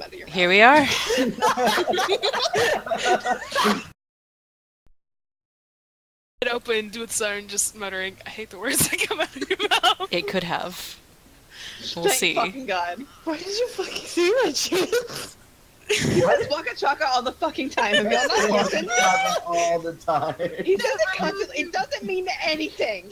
out of your mouth. Here we are. It opened with Siren just muttering, I hate the words that come out of your mouth. It could have. We'll Thank see. fucking God. Why did you fucking say that, Chance? He says Waka Chaka all the fucking time. Have y'all not listened? all the time. He says it constantly. It doesn't mean anything.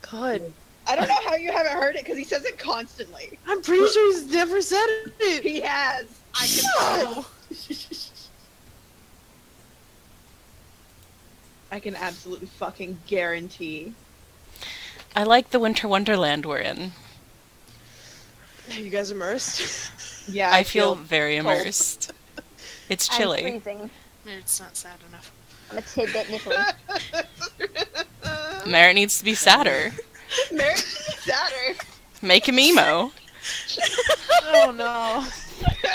God. I don't know how you haven't heard it because he says it constantly. I'm pretty sure he's never said it. He has. I can No. I can absolutely fucking guarantee. I like the winter wonderland we're in. Are you guys immersed? Yeah, I feel very immersed. It's I'm chilly. freezing. It's not sad enough. I'm a tidbit nipply. Merritt needs to be sadder. Merritt sadder. Make him emo. Oh no.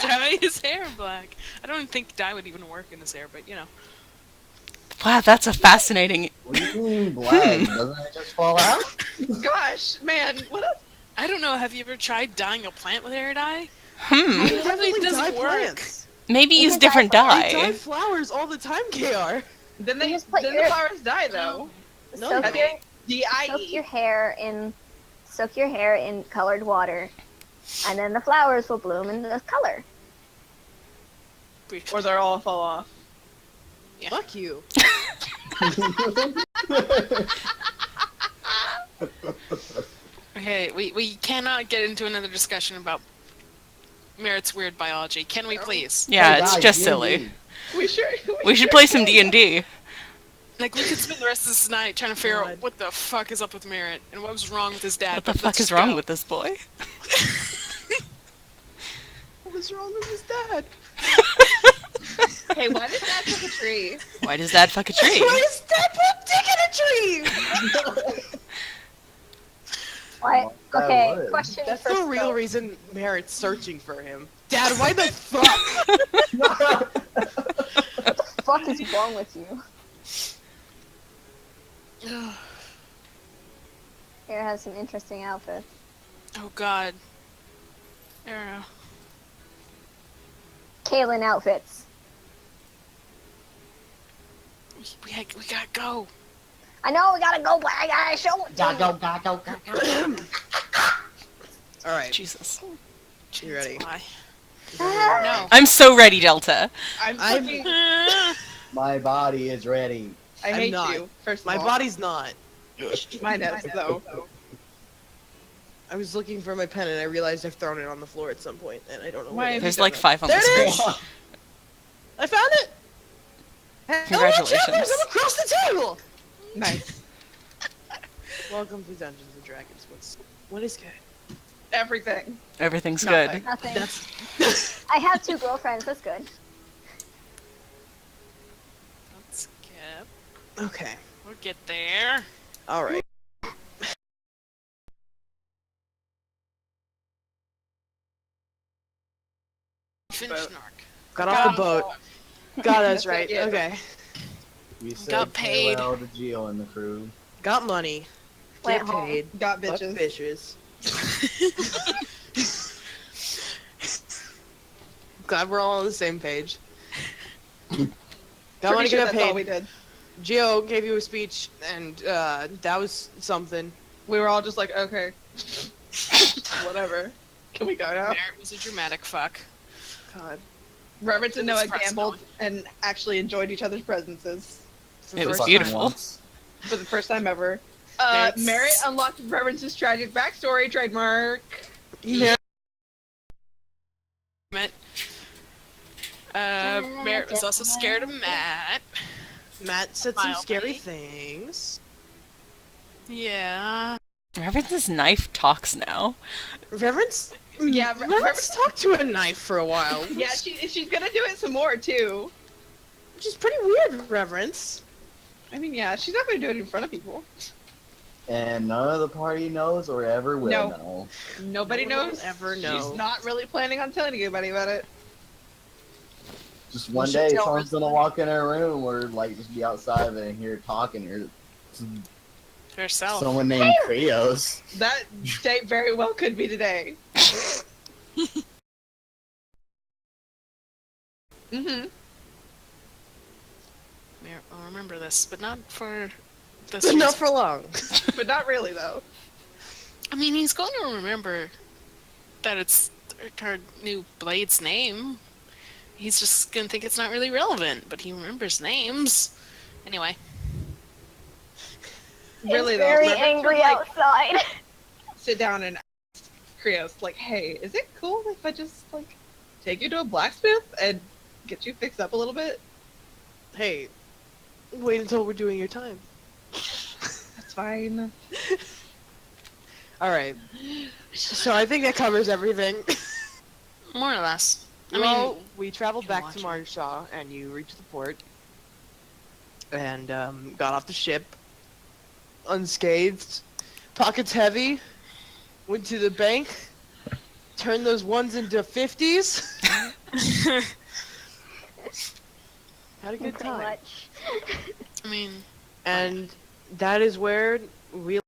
Dye his hair black. I don't think dye would even work in his hair, but you know. Wow, that's a fascinating... What do you mean black? Doesn't it just fall out? Gosh, man, what a... I don't know, have you ever tried dyeing a plant with hair dye? It really doesn't dye work. plants. Maybe You use can different They dye dye. flowers all the time, KR. Then they just put then your- the flowers die though. No, soak, they your, don't. soak your DIE. soak your hair in colored water, and then the flowers will bloom in the color. Or they'll all fall off. Yeah. Fuck you. Okay, we cannot get into another discussion about Merritt's weird biology. Can we please? Yeah, Hey, it's guys, just D&D. silly. We We should play some D&D. Like, we could spend the rest of this night trying to figure out God. what the fuck is up with Merritt and what was wrong with his dad. What the but fuck let's is just wrong go. with this boy? What was wrong with his dad? Hey, why did Dad pick a tree? Why does Dad fuck a tree? Why is Dad put dick in a tree? What? That Okay, would. question That's first. the real though. reason Merritt's searching for him. Dad, why the fuck? What the fuck is wrong with you? Here has some interesting outfits. Oh god. I don't know. Kaylin outfits. We gotta go. I know we gotta go, but I gotta show it to you. Alright, Jesus. you ready? Why? Ah. No. I'm so ready, Delta. I'm I'm- fucking... My body is ready. I I'm hate not. you, first of My all. body's not. Mine is, though. I was looking for my pen and I realized I've thrown it on the floor at some point and I don't know where Why it have is. There's done like that? 5 on There the it screen. is! I found it! Hello, Congratulations. champions, I'm across the table! Nice. Welcome to Dungeons and Dragons. What is good? Everything. Everything's Nothing. good. Nothing. That's I have 2 girlfriends, that's good. Let's skip. okay. We'll get there. Alright. Finish Boat. Narc. Got off the boat. Got us That's right. it, yeah. Okay. We said Got paid. farewell to Geo and the crew. Got money. Went Get home. paid. Got Fuck bitches. bitches. Glad we're all on the same page. Got money, Pretty sure got that's all paid. we did. Geo gave you a speech, and that was something. We were all just like, okay. Whatever. Can we go now? Merritt was a dramatic fuck. God. Reverence and Noah It's fast gambled and actually enjoyed each other's presences For It the was first time. beautiful. Once. for the first time ever. Merritt's- Merritt unlocked Reverence's tragic backstory trademark. Yeah. Met. Merritt was also scared of Matt. Matt said some Mildly. scary things. Yeah. Reverend's knife talks now. Reverence? Yeah, Reverence talked to a knife for a while. Yeah, she's gonna do it some more too. Which is pretty weird, Reverence. I mean, yeah, she's not gonna do it in front of people. And none of the party knows or ever will No. know. Nobody No one will knows. ever know. She's not really planning on telling anybody about it. Just one should day, tell someone's her gonna walk in her room or like just be outside of it and hear her talking. Or Herself. Someone named Krios. That day very well could be today. Mm-hmm. I'll remember this, but not for this But not reason. for long. But not really, though. I mean, he's going to remember that it's her new blade's name. He's just going to think it's not really relevant, but he remembers names. Anyway. Really, it's though. very Reverence angry would, like, outside. sit down and ask Krios, like, hey, is it cool if I just, like, take you to a blacksmith and get you fixed up a little bit? Hey, wait until we're doing your time. That's fine. Alright. So I think that covers everything. More or less. Well, we traveled can back watch to it. Marnshaw, and you reached the port, and got off the ship, unscathed, pockets heavy, went to the bank, turned those ones into 50s. Had a good Pretty time. much. I mean, And that is where we...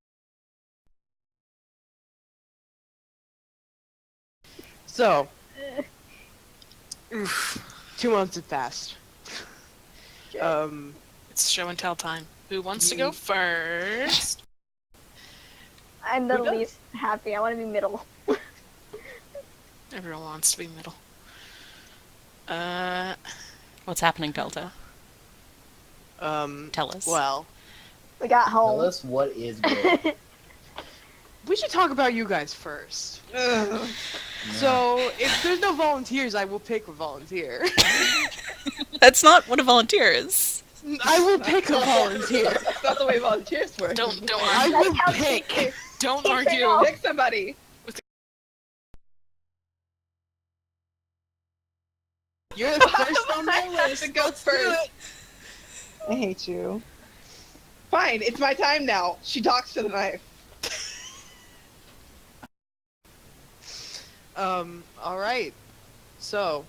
So, 2 months have passed. it's show and tell time. Who wants to go first? I'm the Who does? least happy. I want to be middle. Everyone wants to be middle. What's happening, Delta? Tell us. Well, We got Tell home. us what is good. we should talk about you guys first. Ugh. So, if there's no volunteers, I will pick a volunteer. That's not what a volunteer is. I will pick a volunteer. That's not the way volunteers work. Don't I argue. will how pick. Don't Keep it argue. off. Pick somebody. You're the first on I my have list. to go Let's do first. it. I hate you. Fine, it's my time now. She talks to the knife. Alright. So,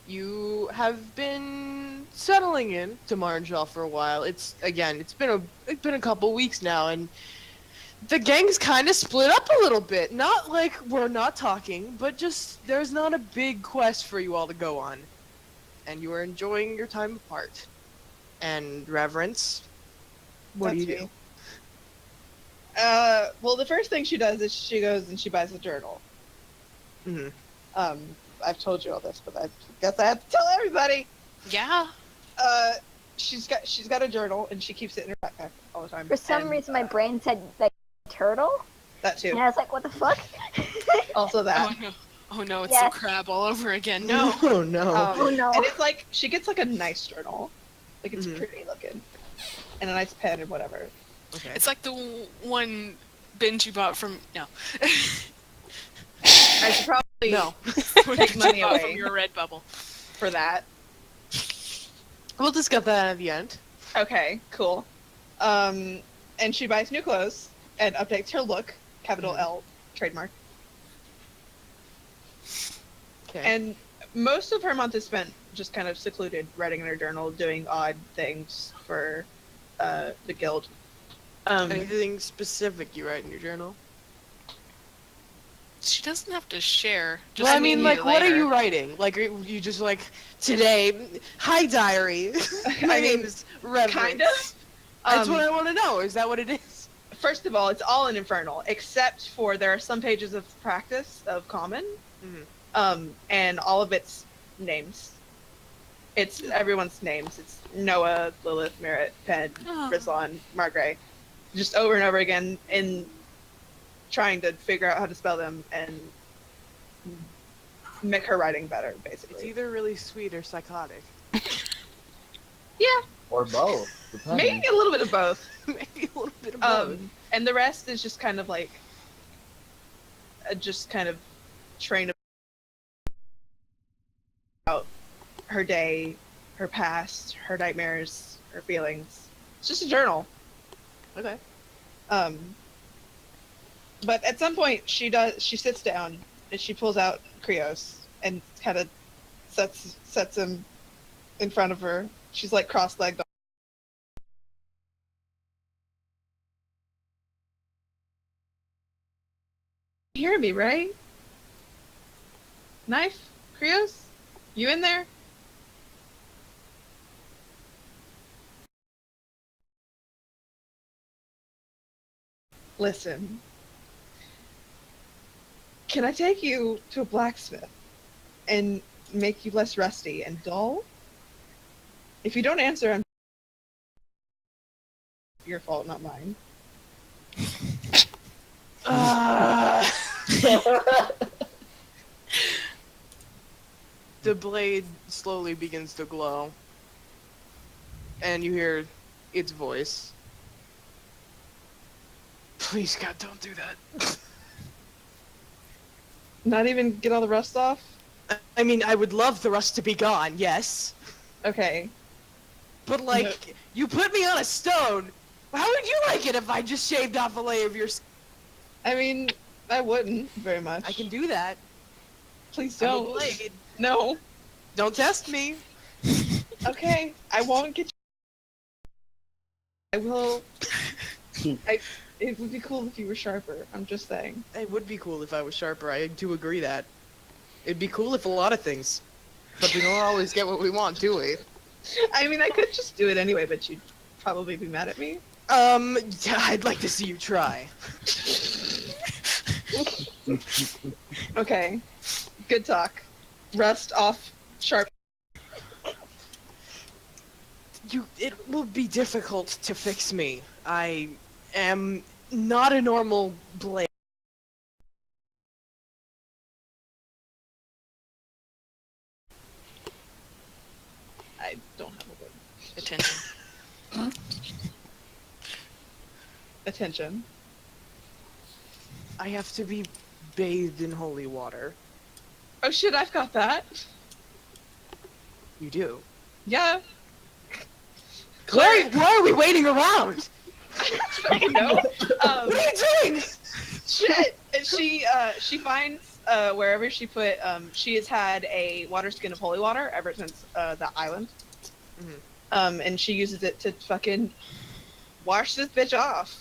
you have been settling in to Marnshaw for a while. It's been a couple weeks now, and the gang's kind of split up a little bit. Not like we're not talking, but just there's not a big quest for you all to go on. And you are enjoying your time apart. And Reverence, what do That's you me. do? Well, the first thing she does is she goes and she buys a journal. Hmm. I've told you all this, but I guess I have to tell everybody. Yeah. She's got a journal and she keeps it in her backpack all the time. For some And, reason, my brain said like turtle, that and too. I was like, "What the fuck?" Also that. Oh no. Oh no, it's Yes. the crab all over again. No. Oh no. Oh, no. And it's like she gets like a nice journal, like it's Mhm. pretty looking, and a nice pen and whatever. Okay. It's like the one binge you bought from no. I should probably No. take money You bought away from your red bubble. for that. We'll discuss that at the end. Okay, cool. And she buys new clothes and updates her look, capital L, trademark. Okay. And most of her month is spent just kind of secluded, writing in her journal, doing odd things for the guild. Anything specific you write in your journal? She doesn't have to share. Just Well, I mean, maybe like, what are later. you writing? Like, are you just like, today, hi diary, my I mean, name is Reverence. kind of. That's what I want to know. Is that what it is? First of all, it's all in Infernal, except for there are some pages of practice of Common, and all of its names. It's everyone's names. It's Noah, Lilith, Merritt, Penn, Oh. Rizlan, Margrave, just over and over again in trying to figure out how to spell them and make her writing better, It's basically. either really sweet or psychotic. Yeah, Or both. Depending. maybe a little bit of both. Maybe a little bit of both. And the rest is just kind of like, just kind of train about her day, her past, her nightmares, her feelings. It's just a journal. Okay. But at some point, she sits down and she pulls out Krios and kind of sets him in front of her. She's like cross-legged. You hear me, right? Knife? Krios? You in there? Listen. Can I take you to a blacksmith and make you less rusty and dull? If you don't answer, I'm your fault, not mine. The blade slowly begins to glow. And you hear its voice. Please, God, don't do that. Not even get all the rust off? I mean, I would love the rust to be gone, yes. Okay. But, like, you put me on a stone. How would you like it if I just shaved off a layer of your skin? I mean, I wouldn't very much. I can do that. Please I'm a don't. blade. No. Don't test me. Okay, I won't get you. I will. It would be cool if you were sharper. I'm just saying. It would be cool if I was sharper. I do agree that. It'd be cool if a lot of things. But we don't always get what we want, do we? I mean, I could just do it anyway, but you'd probably be mad at me. I'd like to see you try. Okay. Good talk. Rust off, sharp. It will be difficult to fix me. I am not a normal blade. I don't have a word. Attention. Attention. I have to be bathed in holy water. Oh shit, I've got that. You do? Yeah. Why are we waiting around? I know. What are you doing? Shit. And she finds wherever she put she has had a water skin of holy water ever since the island. Mhm. And she uses it to fucking wash this bitch off.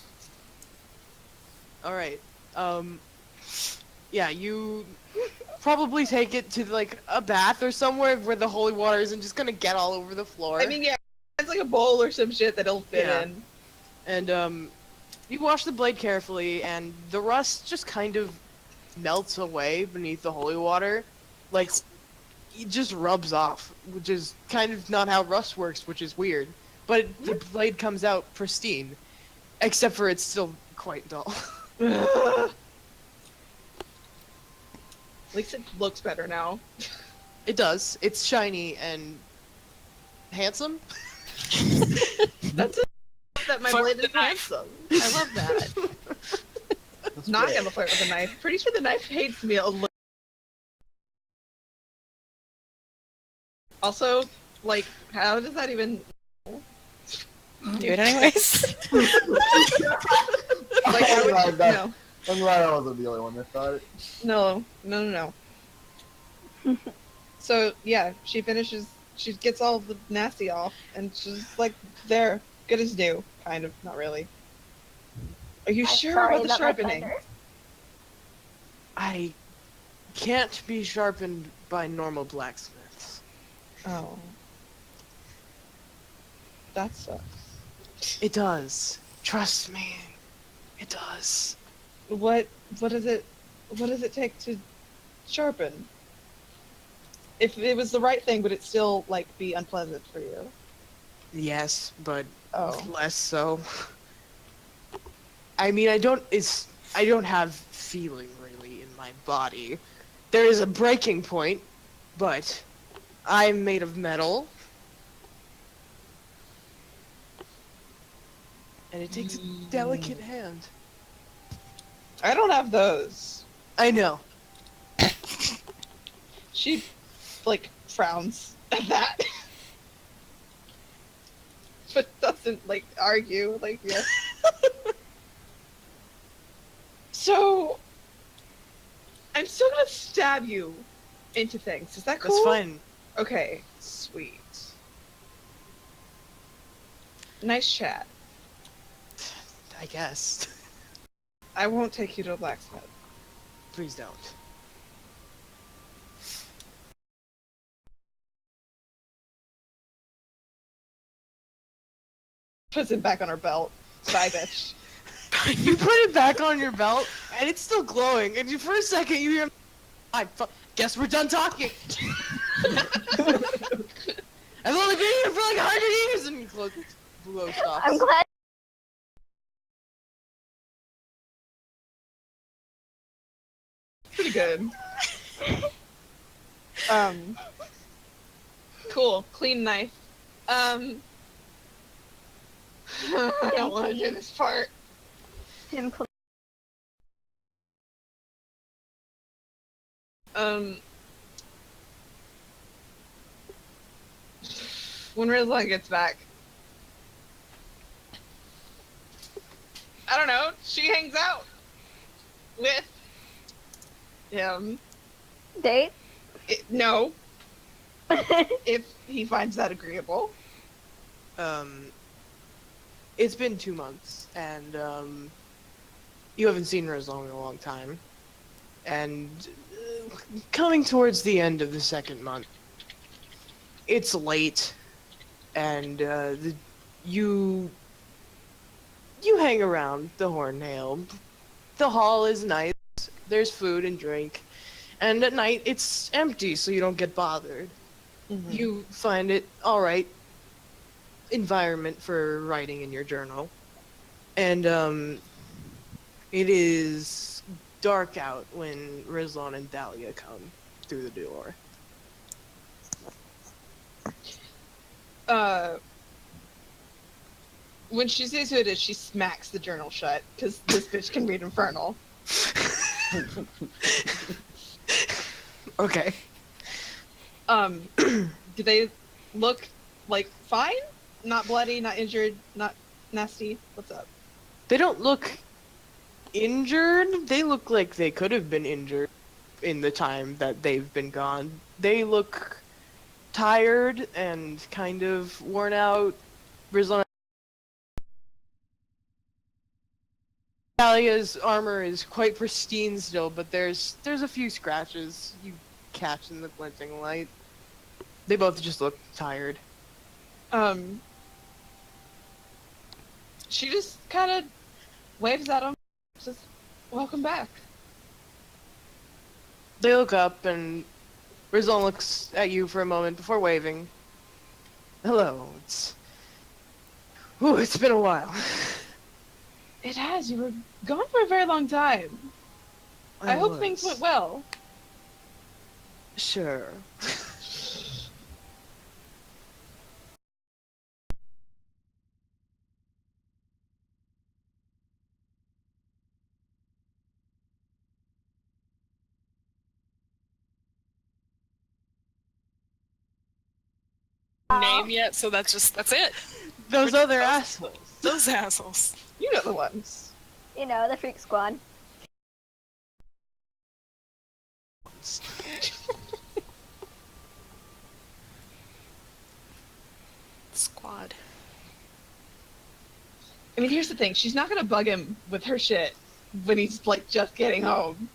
Alright. Yeah, you probably take it to, like, a bath or somewhere where the holy water isn't just gonna get all over the floor. I mean, yeah, it's like a bowl or some shit that it'll fit Yeah. in. And, you wash the blade carefully, and the rust just kind of melts away beneath the holy water. Like, it just rubs off, which is kind of not how rust works, which is weird. But the blade comes out pristine, except for it's still quite dull. At least it looks better now. It does. It's shiny and handsome. That's it. That my Flirt blade with is the knife. handsome. I love that. That's Not great. gonna flirt with a knife. Pretty sure the knife hates me a little. Also, like, how does that even? Do it anyways. Like, how would you, no, I'm glad I wasn't the only one that thought it. no. So yeah, she finishes. She gets all the nasty off, and she's like there, good as new, kind of. Not really. Are you I'm sure sorry about the my sharpening? thunder. I can't be sharpened by normal blacksmiths. Oh, that sucks. It does. Trust me. It does. What does it take to sharpen? If it was the right thing, would it still like be unpleasant for you? Yes, but Oh, less so. I mean, I don't have feeling really in my body. There is a breaking point, but I'm made of metal. And it takes a delicate hand. I don't have those. I know. She like frowns at that. But doesn't like argue, like yes. So I'm still gonna stab you into things. Is that cool? That's fine. Okay, sweet. Nice chat. I guess. I won't take you to a blacksmith. Please don't. Puts it back on her belt. Bye, bitch. You put it back on your belt, and it's still glowing. And for a second, you hear, guess we're done talking. I've only been here for like 100 years, and you glow stops. I'm glad. Pretty good. Cool. Clean knife. I don't want to do this part. Him cl- When Rizla gets back, I don't know. She hangs out with him. Date? No, if he finds that agreeable. It's been 2 months, and you haven't seen Rizal in a long time. And coming towards the end of the second month, it's late, and you hang around the Hornhail. The hall is nice. There's food and drink, and at night it's empty, so you don't get bothered. Mm-hmm. You find it alright environment for writing in your journal. And it is dark out when Rizlon and Dahlia come through the door. When she sees who it is, she smacks the journal shut, because this bitch can read Infernal. Okay. Do they look, like, fine? Not bloody, not injured, not nasty? What's up? They don't look injured. They look like they could have been injured in the time that they've been gone. They look tired and kind of worn out. Rizlon. Dahlia's armor is quite pristine still, but there's a few scratches you catch in the glinting light. They both just look tired. She just kind of waves at him, says, "Welcome back." They look up, and Rizal looks at you for a moment before waving. Hello, it's been a while. It has. You were gone for a very long time. I hope things went well. Sure. Name yet, so that's it. Those other assholes. Those assholes. You know the ones. You know, the Freak Squad. Squad. I mean, here's the thing. She's not gonna bug him with her shit when he's, like, just getting home.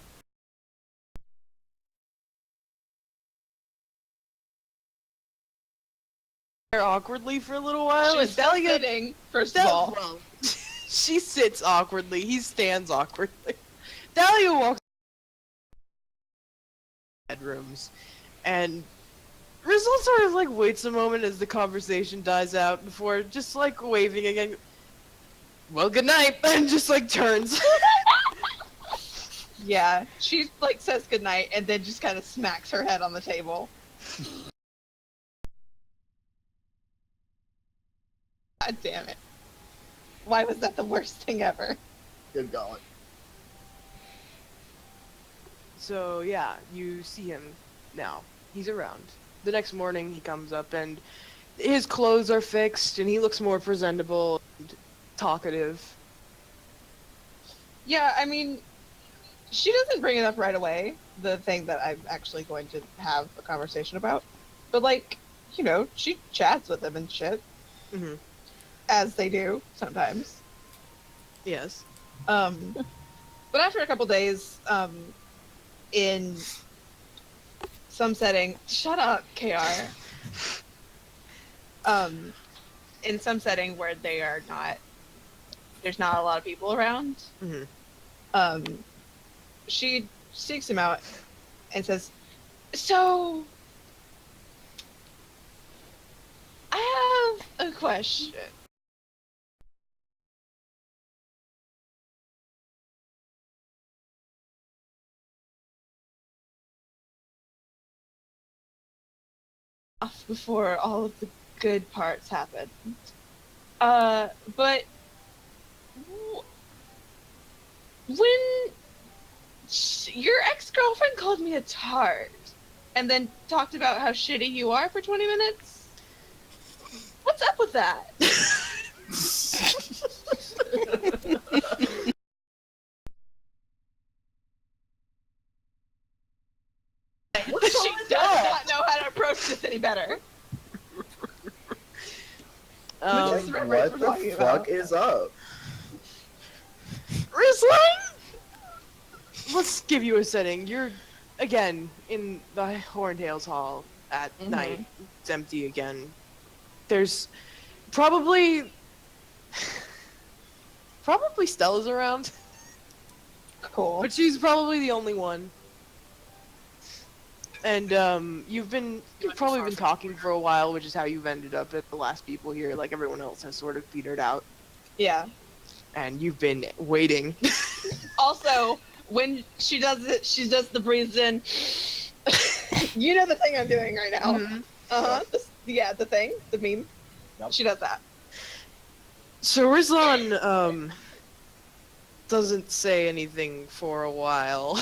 Awkwardly for a little while. She's and Dahlia, sitting, first of all. well, she sits awkwardly. He stands awkwardly. Dahlia walks bedrooms, and Rizal sort of like waits a moment as the conversation dies out before just like waving again. Well, good night, and just like turns. Yeah, she, like, says goodnight and then just kind of smacks her head on the table. God damn it. Why was that the worst thing ever? Good going. So yeah, you see him now. He's around. The next morning he comes up and his clothes are fixed and he looks more presentable and talkative. Yeah, I mean, she doesn't bring it up right away, the thing that I'm actually going to have a conversation about. But, like, you know, she chats with him and shit. Mm-hmm. As they do, sometimes. Yes. But after a couple days, in some setting. Shut up, KR. In some setting where there's not a lot of people around. Mm-hmm. She seeks him out and says, "So, I have a question. Before all of the good parts happened. But when your ex-girlfriend called me a tart and then talked about how shitty you are for 20 minutes, what's up with that?" She does not know how to approach this any better. Like, This is what what we're the talking fuck about. is up? Rizline! Let's give you a setting. You're, again, in the Horntails Hall at night. It's empty again. There's probably Stella's around, Cool. but she's probably the only one. And you've probably been talking for a while, which is how you've ended up at the last people here. Like everyone else has sort of petered out, Yeah. and you've been waiting. Also, when she does it, she does the breathes in. You know the thing I'm doing right now. Mhm. Yeah, the thing, the meme. Yep. She does that. So Rizlan doesn't say anything for a while.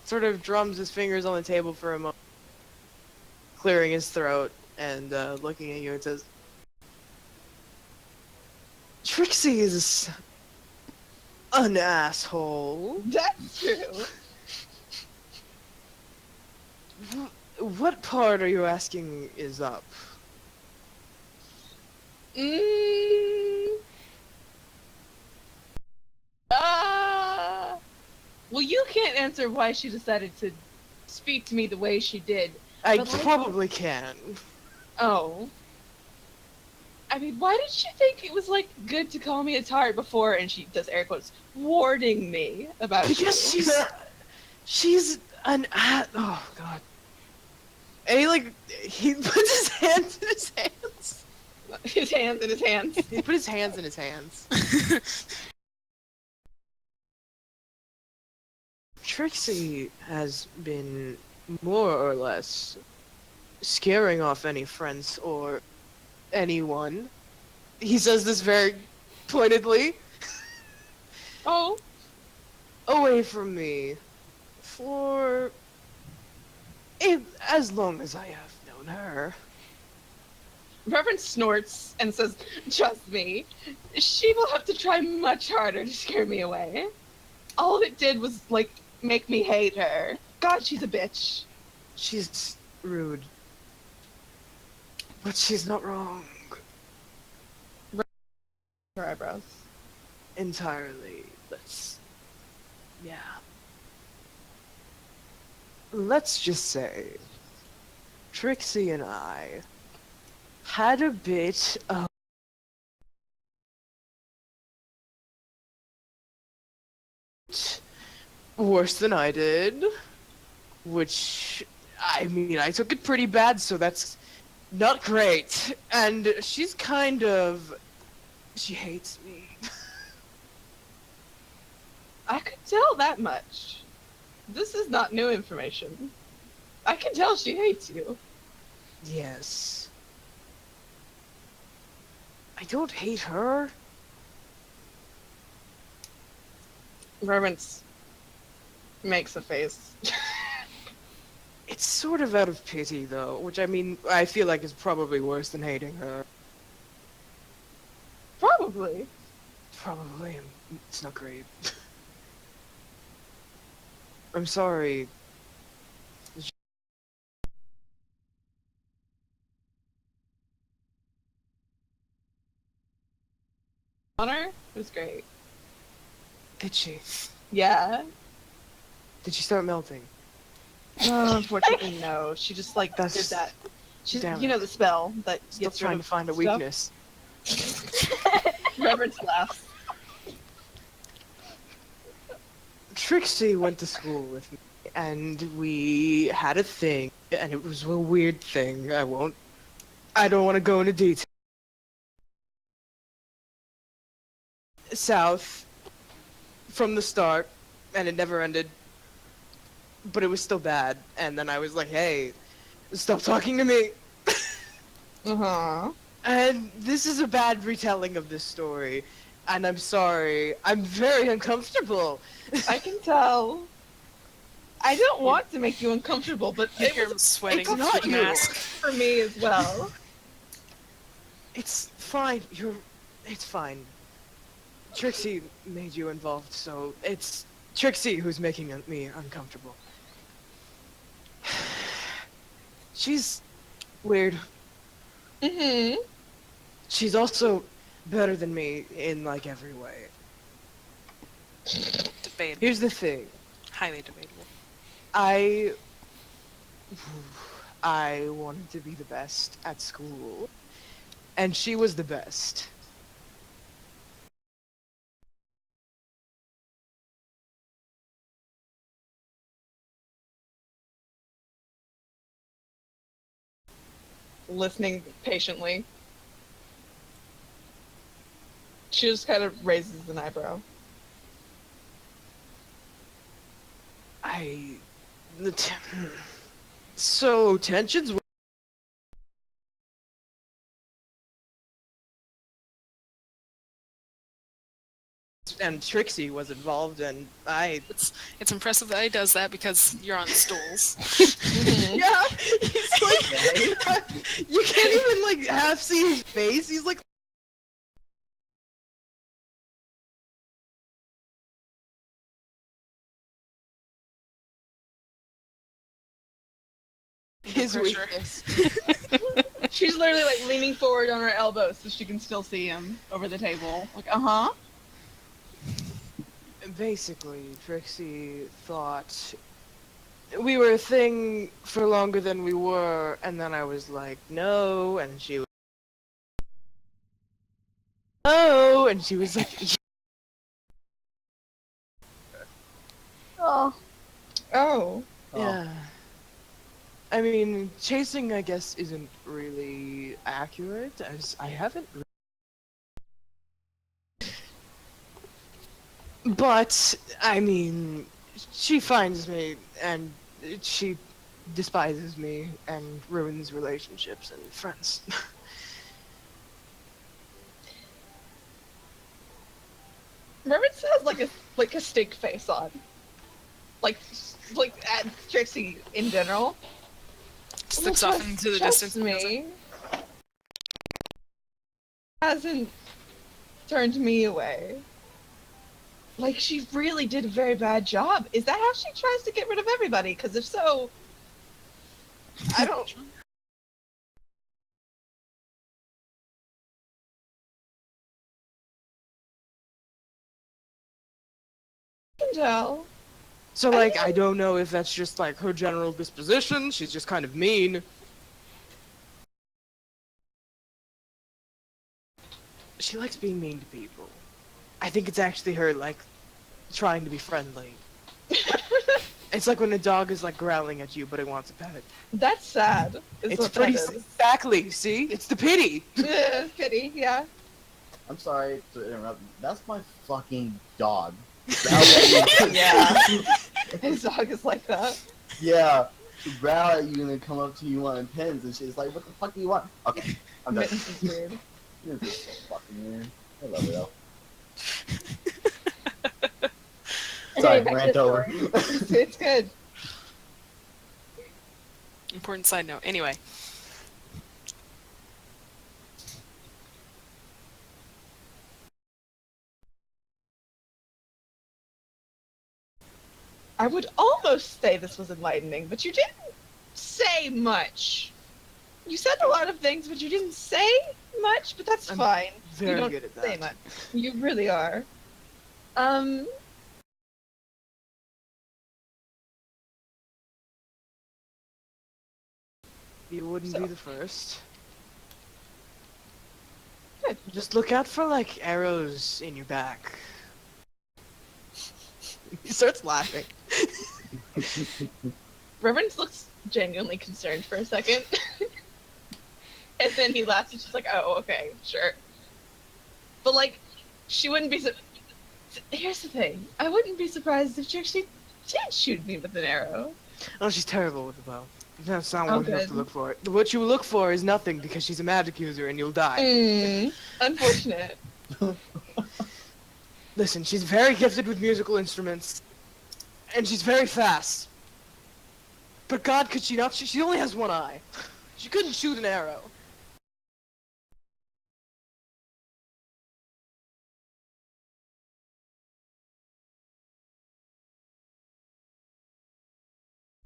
Sort of drums his fingers on the table for a moment, clearing his throat, and looking at you and says, "Trixie is an asshole. That's true. What part are you asking is up?" Well, you can't answer why she decided to speak to me the way she did. I But, like- probably can. Oh. I mean, why did she think it was, like, good to call me a tart before, and she does air quotes, warning me about Because you? she's an oh god. And he puts his hands in his hands. His hands in his hands. He put his hands in his hands. Trixie has been more or less scaring off any friends or anyone. He says this very pointedly. Oh. Away from me for as long as I have known her. Reverend snorts and says, "Trust me, she will have to try much harder to scare me away. All it did was, like, make me hate her. God, she's a bitch." She's rude. But she's not wrong. Her eyebrows. Entirely. Let's just say Trixie and I had a bit of worse than I did, which, I mean, I took it pretty bad, so that's not great. And she hates me. I could tell that much. This is not new information. I can tell she hates you. Yes. I don't hate her. Reverence makes a face. It's sort of out of pity, though, which I mean, I feel like is probably worse than hating her. Probably. Probably. It's not great. I'm sorry. On her? It was great. Did she? Yeah. Did she start melting? Unfortunately, no. She just like did That's- that. She's, damn you it. know, the spell that Still gets trying rid to of find a stuff. weakness. Reverence laughs. Trixie went to school with me, and we had a thing, and it was a weird thing. I don't want to go into detail. South, from the start, and it never ended. But it was still bad, and then I was like, hey, stop talking to me. Uh-huh. And this is a bad retelling of this story, and I'm sorry. I'm very uncomfortable. I can tell. I don't want to make you uncomfortable, but You it hear was him sweating it's through not the you. mask. for me as well. It's fine. It's fine. Trixie made you involved, so it's Trixie who's making me uncomfortable. She's weird. Mm-hmm. She's also better than me in like every way. Debatable. Here's the thing. Highly debatable. I wanted to be the best at school, and she was the best. Listening patiently. She just kind of raises an eyebrow. So tensions. And Trixie was involved, and It's impressive that he does that because you're on stools. yeah, he's like, you can't even like half see his face. He's like, his Pressure. weakness. She's literally like leaning forward on her elbow so she can still see him over the table. Like, uh-huh. Basically, Trixie thought we were a thing for longer than we were, and then I was like, no, and she was, no, and she was like, Oh, Oh. yeah. I mean, chasing, I guess, isn't really accurate, as I haven't. But, I mean, she finds me, and she despises me, and ruins relationships and friends. Reverence has like a stink face on. Like at Trixie in general. Just looks off into the Trust distance. and goes, me. Hasn't turned me away. Like, she really did a very bad job. Is that how she tries to get rid of everybody? Because if so, I don't. can tell. So, like, I don't know if that's just, like, her general disposition, she's just kind of mean. She likes being mean to people. I think it's actually her, like, trying to be friendly. It's like when a dog is, like, growling at you, but it wants a pet. That's sad. Is It's what pretty that is. exactly. See, it's the pity. Yeah, pity, yeah. I'm sorry to interrupt. That's my fucking dog. Yeah. His dog is like that. Yeah. To growl at you and then come up to you wanting pins and shit. It's like, what the fuck do you want? Okay, I'm done. Mittens is weird. You're just so fucking weird. I love it though. Sorry, Back to rant the over. story. It's good. Important side note. Anyway, I would almost say this was enlightening, but you didn't say much. You said a lot of things, but you didn't say much, but that's I'm fine. You Very don't good at say that. much. You really are. You wouldn't So. be the first. Good. Just look out for, like, arrows in your back. He starts laughing. Reverence looks genuinely concerned for a second. And then he laughs and she's like, oh, okay, sure. But, like, she wouldn't be here's the thing. I wouldn't be surprised if she actually did shoot me with an arrow. Oh, she's terrible with the bow. That's not what you have to good. look for. What you look for is nothing because she's a magic user and you'll die. Unfortunate. Listen, she's very gifted with musical instruments. And she's very fast. But God, could she not? She only has one eye. She couldn't shoot an arrow.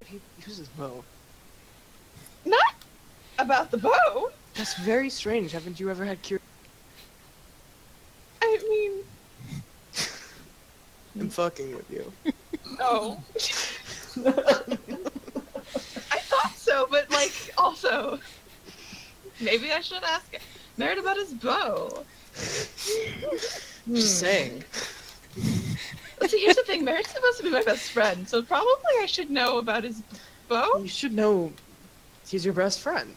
He uses bow. Not about the bow. That's very strange. Haven't you ever had I mean, I'm fucking with you. no. I thought so, but, like, also, maybe I should ask Merritt about his bow. Just saying. Let's see, here's the thing. Merritt's supposed to be my best friend, so probably I should know about his bow. You should know he's your best friend.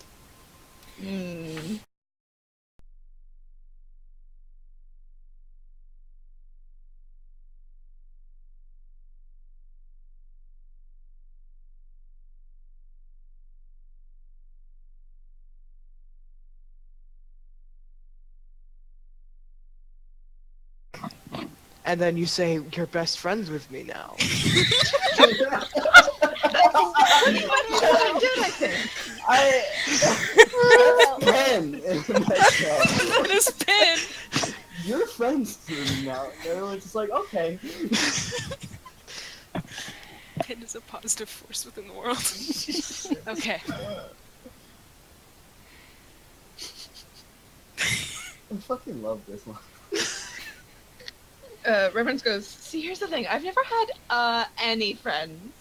And then you say, you're best friends with me now. Pretty much what I did, I think. That's Pen in a nutshell. This pin! You're friends to me now. They're just like, okay. Pin is a positive force within the world. Okay. I fucking love this one. Reverence goes, see, here's the thing. I've never had, any friends.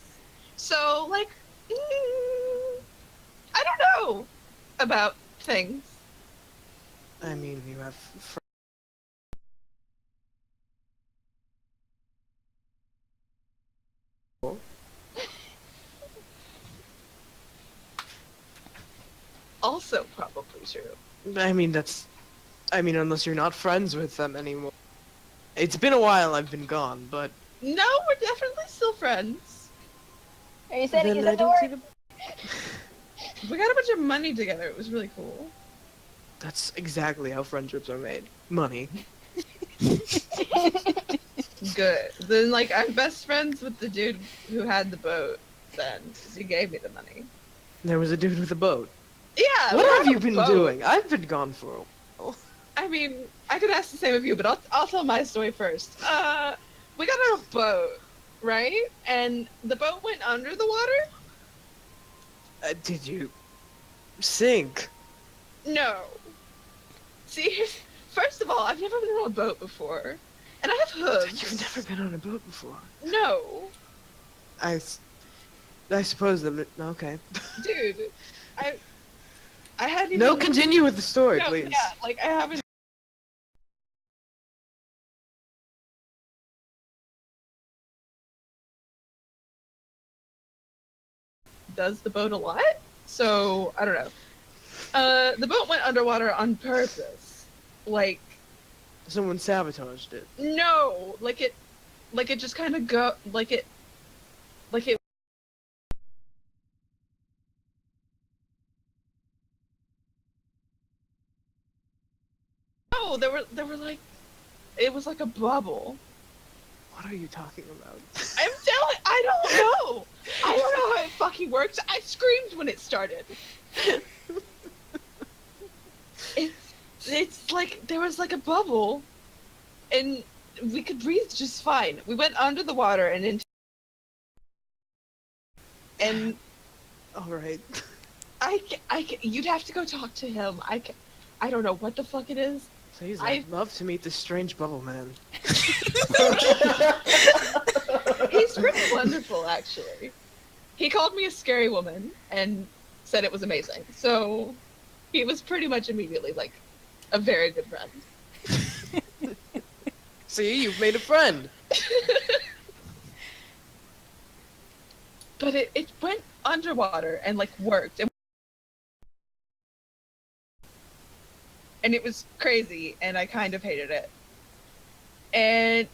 So, like, I don't know about things. I mean, you have Also probably true. I mean, unless you're not friends with them anymore. It's been a while I've been gone, but... No, we're definitely still friends. Are you saying Then he's I a don't dork? see the... We got a bunch of money together. It was really cool. That's exactly how friendships are made. Money. Good. Then, like, I'm best friends with the dude who had the boat then, because he gave me the money. There was a dude with a boat. Yeah! What we have had you a been boat. doing? I've been gone for a while. I mean, I could ask the same of you, but I'll tell my story first. We got on a boat, right? And the boat went under the water? Did you... sink? No. See, first of all, I've never been on a boat before. And I have hooves. You've never been on a boat before. No. I suppose that... Okay. Dude, I hadn't even... No, continue with the story, No, please. yeah, like, I haven't... Does the boat a lot? So, I don't know. The boat went underwater on purpose. Like, Someone sabotaged it. no, like it just kind of like it. No, there were like, it was like a bubble. What are you talking about? I don't know. I don't know how it fucking works. I screamed when it started. It's like there was like a bubble, and we could breathe just fine. We went under the water and into, and Alright. you'd have to go talk to him. I don't know what the fuck it is. Please, I'd love to meet this strange bubble man. He's pretty wonderful, actually. He called me a scary woman and said it was amazing. So he was pretty much immediately like a very good friend. See, you've made a friend. But it went underwater and like worked. And it was crazy, and I kind of hated it. And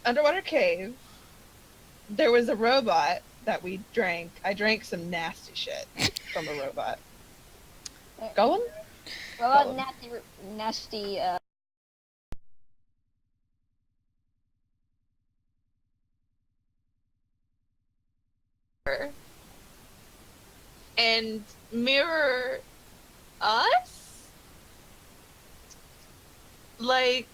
underwater cave, there was a robot that we drank. I drank some nasty shit from a robot. Golem? Well, nasty, And mirror us? Like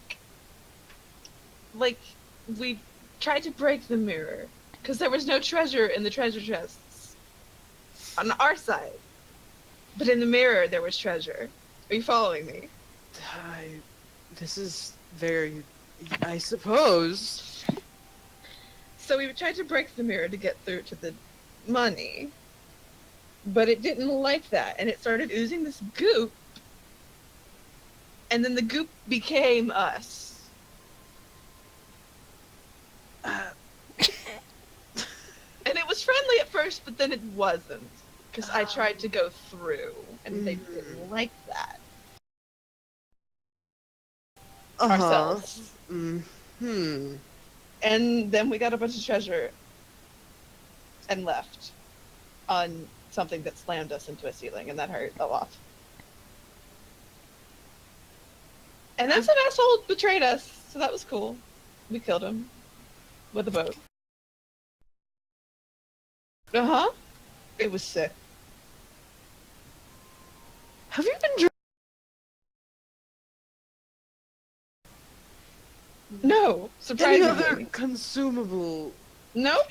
we tried to break the mirror because there was no treasure in the treasure chests on our side, but in the mirror there was treasure. Are you following me? This is very... I suppose. So we tried to break the mirror to get through to the money, but it didn't like that, and it started oozing this goop, and then the goop became us. And it was friendly at first, but then it wasn't, because I tried to go through, and they didn't like that. Ourselves. Mm-hmm. And then we got a bunch of treasure and left on something that slammed us into a ceiling, and that hurt a lot. And then some asshole betrayed us, so that was cool. We killed him with a boat. Uh-huh. It was sick. Have you been No, any surprisingly. other consumable... Nope.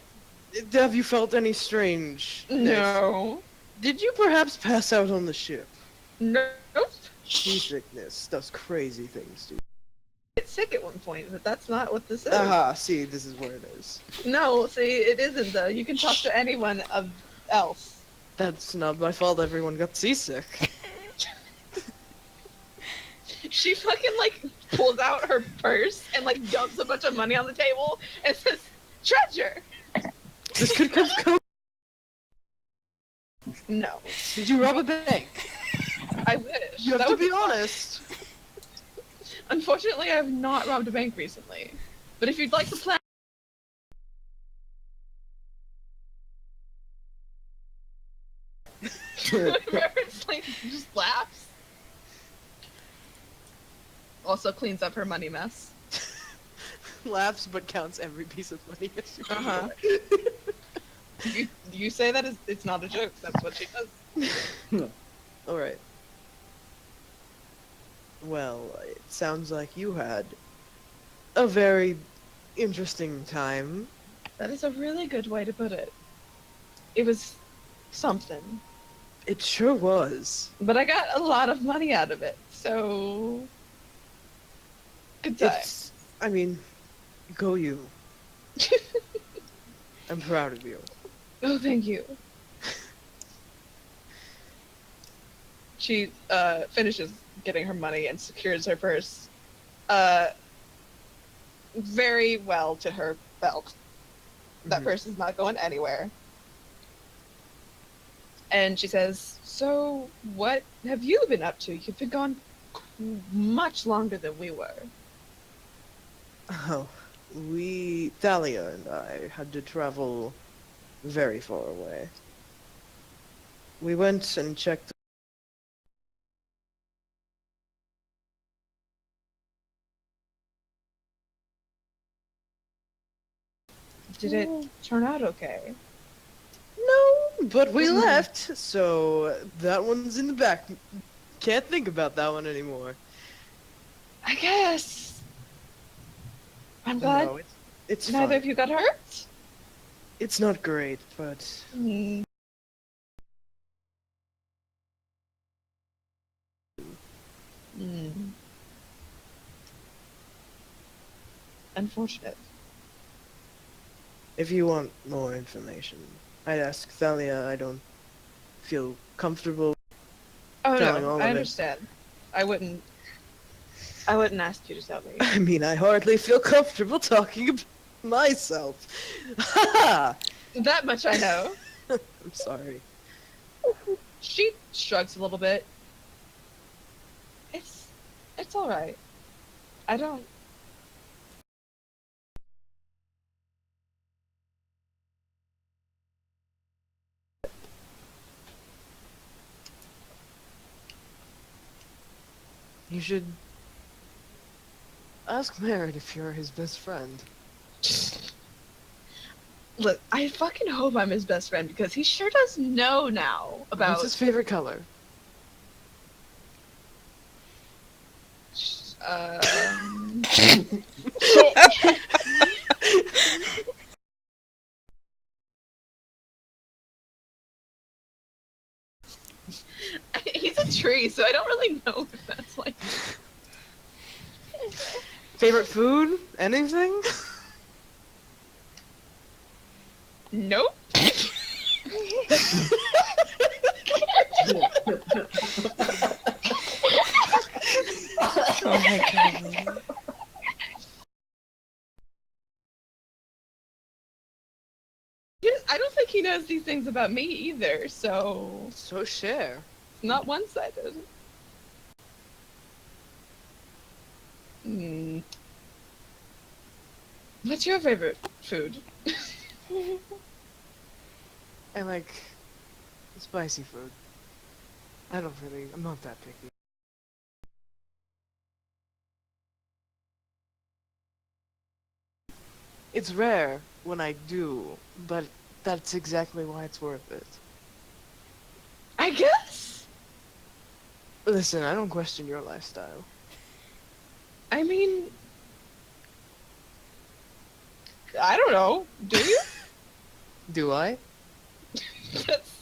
Have you felt any strange... No. Did you perhaps pass out on the ship? Nope. Seasickness does crazy things to you. It's sick at one point, but that's not what this is. Aha, see, this is where it is. No, see, it isn't though. You can talk to anyone else. That's not my fault everyone got seasick. She fucking like pulls out her purse and like dumps a bunch of money on the table and says, "Treasure." This could come. No, Did you rob a bank? I wish. You have That to would be honest. Unfortunately, I have not robbed a bank recently. But if you'd like to plan. Reference like just laughs. Also cleans up her money mess. Laughs but counts every piece of money. Uh-huh. You say that it's not a joke. That's what she does. Alright. Well, it sounds like you had a very interesting time. That is a really good way to put it. It was something. It sure was. But I got a lot of money out of it, so... Good time. I mean, go you. I'm proud of you. Oh, thank you. She finishes getting her money and secures her purse very well to her belt. That purse is not going anywhere. And she says, "So, what have you been up to? You've been gone much longer than we were." Oh, Thalia and I had to travel very far away. We went and checked. Did it turn out okay? No, but we left, so that one's in the back. Can't think about that one anymore. I guess. I'm glad No, it's neither fine. of you got hurt. It's not great, but Mm. Mm. Unfortunate. if you want more information, I'd ask Thalia. I don't feel comfortable. Oh Telling no, all I of it. understand. I wouldn't ask you to tell me. I mean, I hardly feel comfortable talking about myself. Ha! That much I know. I'm sorry. She shrugs a little bit. It's all right. I don't. You should ask Merritt if you're his best friend. Look, I fucking hope I'm his best friend because he sure does know now about. What's his favorite color? He's a tree, so I don't really know if that's like. Favorite food? Anything? Nope. Oh my god. I don't think he knows these things about me either, so So share. it's not one-sided. Hmm. What's your favorite food? I like spicy food. I'm not that picky. It's rare when I do, but that's exactly why it's worth it. I guess. Listen, I don't question your lifestyle. I mean, I don't know. Do you? Do I? That's-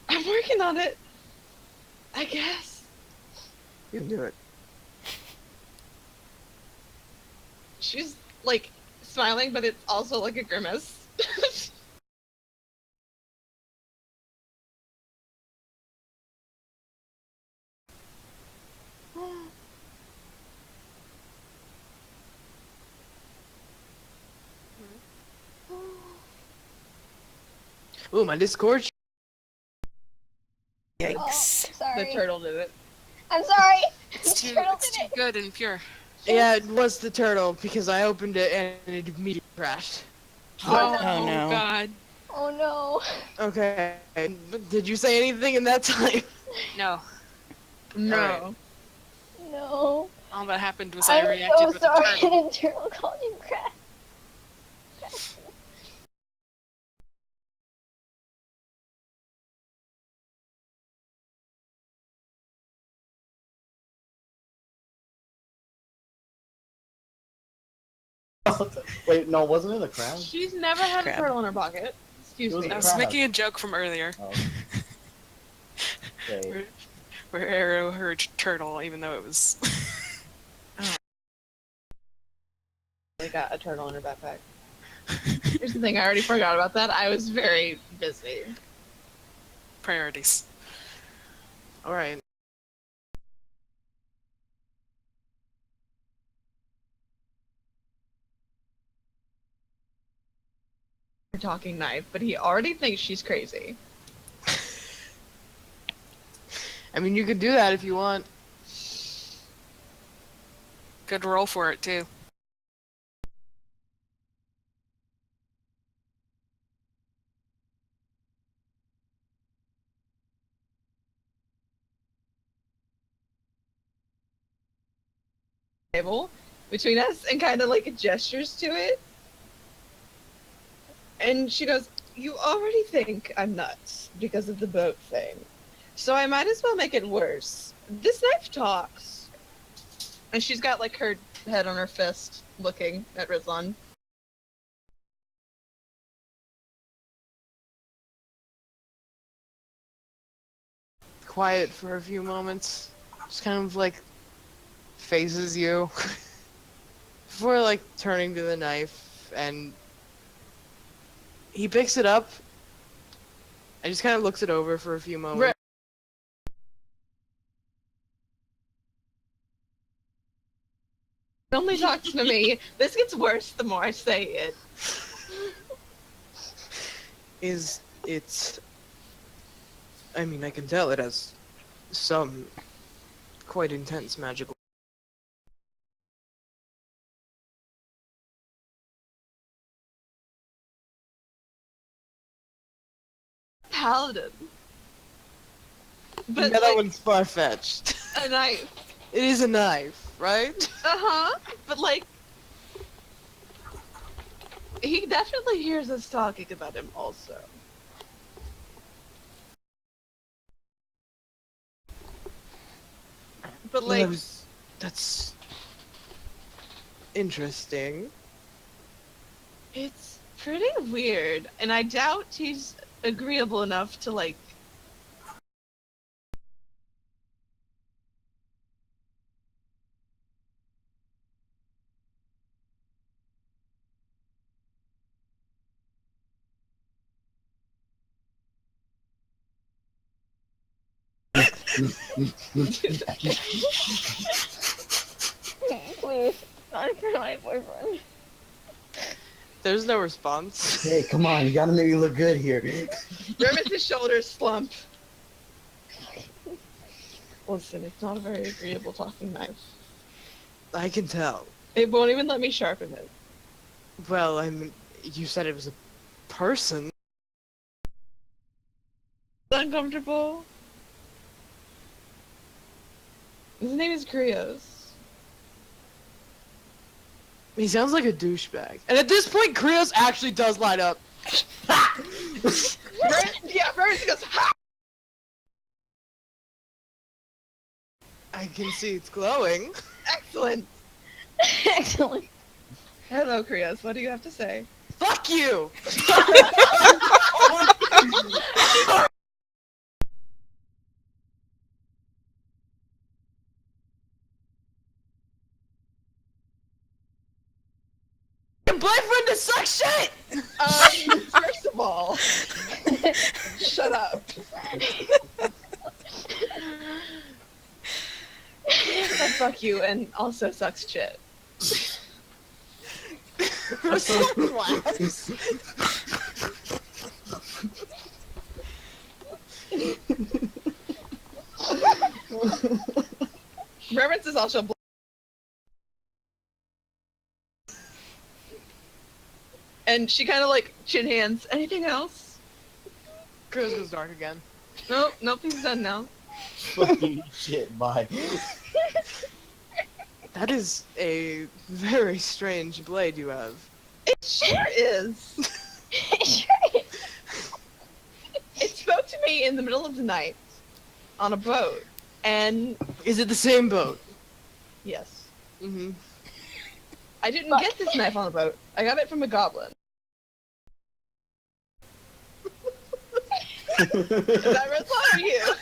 I'm working on it. I guess. You can do it. She's like smiling, but it's also like a grimace. Ooh, my Discord. Yikes. Oh, The sorry. turtle did it. I'm sorry. It's too, Turtle it's did too it. good and pure. Yeah, it was the turtle because I opened it and it immediately crashed. Oh, Oh, no. God. Oh no. Okay. Did you say anything in that time? No. No. Alright. No. All that happened was I I'm reacted so with a sorry. turtle. And turtle called you crap. Wait, no, wasn't it a crab? She's never had Crab. a turtle in her pocket. Excuse It was me. a I was crab. making a joke from earlier. Oh. Okay. Where Arrow heard turtle, even though it was. They got a turtle in her backpack. Here's the thing, I already forgot about that. I was very busy. Priorities. Alright. Her talking knife, but he already thinks she's crazy. I mean, you could do that if you want. Good roll for it, too. Table between us and kind of like gestures to it. And she goes, "You already think I'm nuts because of the boat thing. So I might as well make it worse. This knife talks." And she's got like her head on her fist looking at Rizlan. quiet for a few moments. Just kind of like faces you before like turning to the knife, and he picks it up and just kind of looks it over for a few moments. Right. Only talks to me. This gets worse the more I say it. Is it? I mean, I can tell it has some quite intense magical. Paladin. But Yeah, that like, one's far-fetched. a knife. It is a knife, right? Uh-huh. But like, he definitely hears us talking about him also. But Well, like, that's interesting. it's pretty weird, and I doubt he's agreeable enough to like. Please, not for my boyfriend. There's no response. Hey, come on, you gotta make me look good here. Remus' shoulders slump. Listen, it's not a very agreeable talking knife. I can tell. It won't even let me sharpen it. Well, I mean, you said it was a person. Uncomfortable. His name is Krios. He sounds like a douchebag. And at this point, Krios actually does light up. Remus goes, ha! I can see it's glowing. Excellent. Excellent. Hello, Krios. What do you have to say? Fuck you! Your boyfriend is suck shit! First of all, shut up. But fuck you, and also sucks shit. Relax. Reverence is also and she kind of like chin hands. Anything else? Krios goes dark again. Nope, he's done now. Fucking shit, bye. That is a very strange blade you have. It sure is. Sure is. It spoke to me in the middle of the night on a boat, and Is it the same boat? yes, Mm-hmm. I didn't get this knife on a boat. I got it from a goblin. Is that red line or you?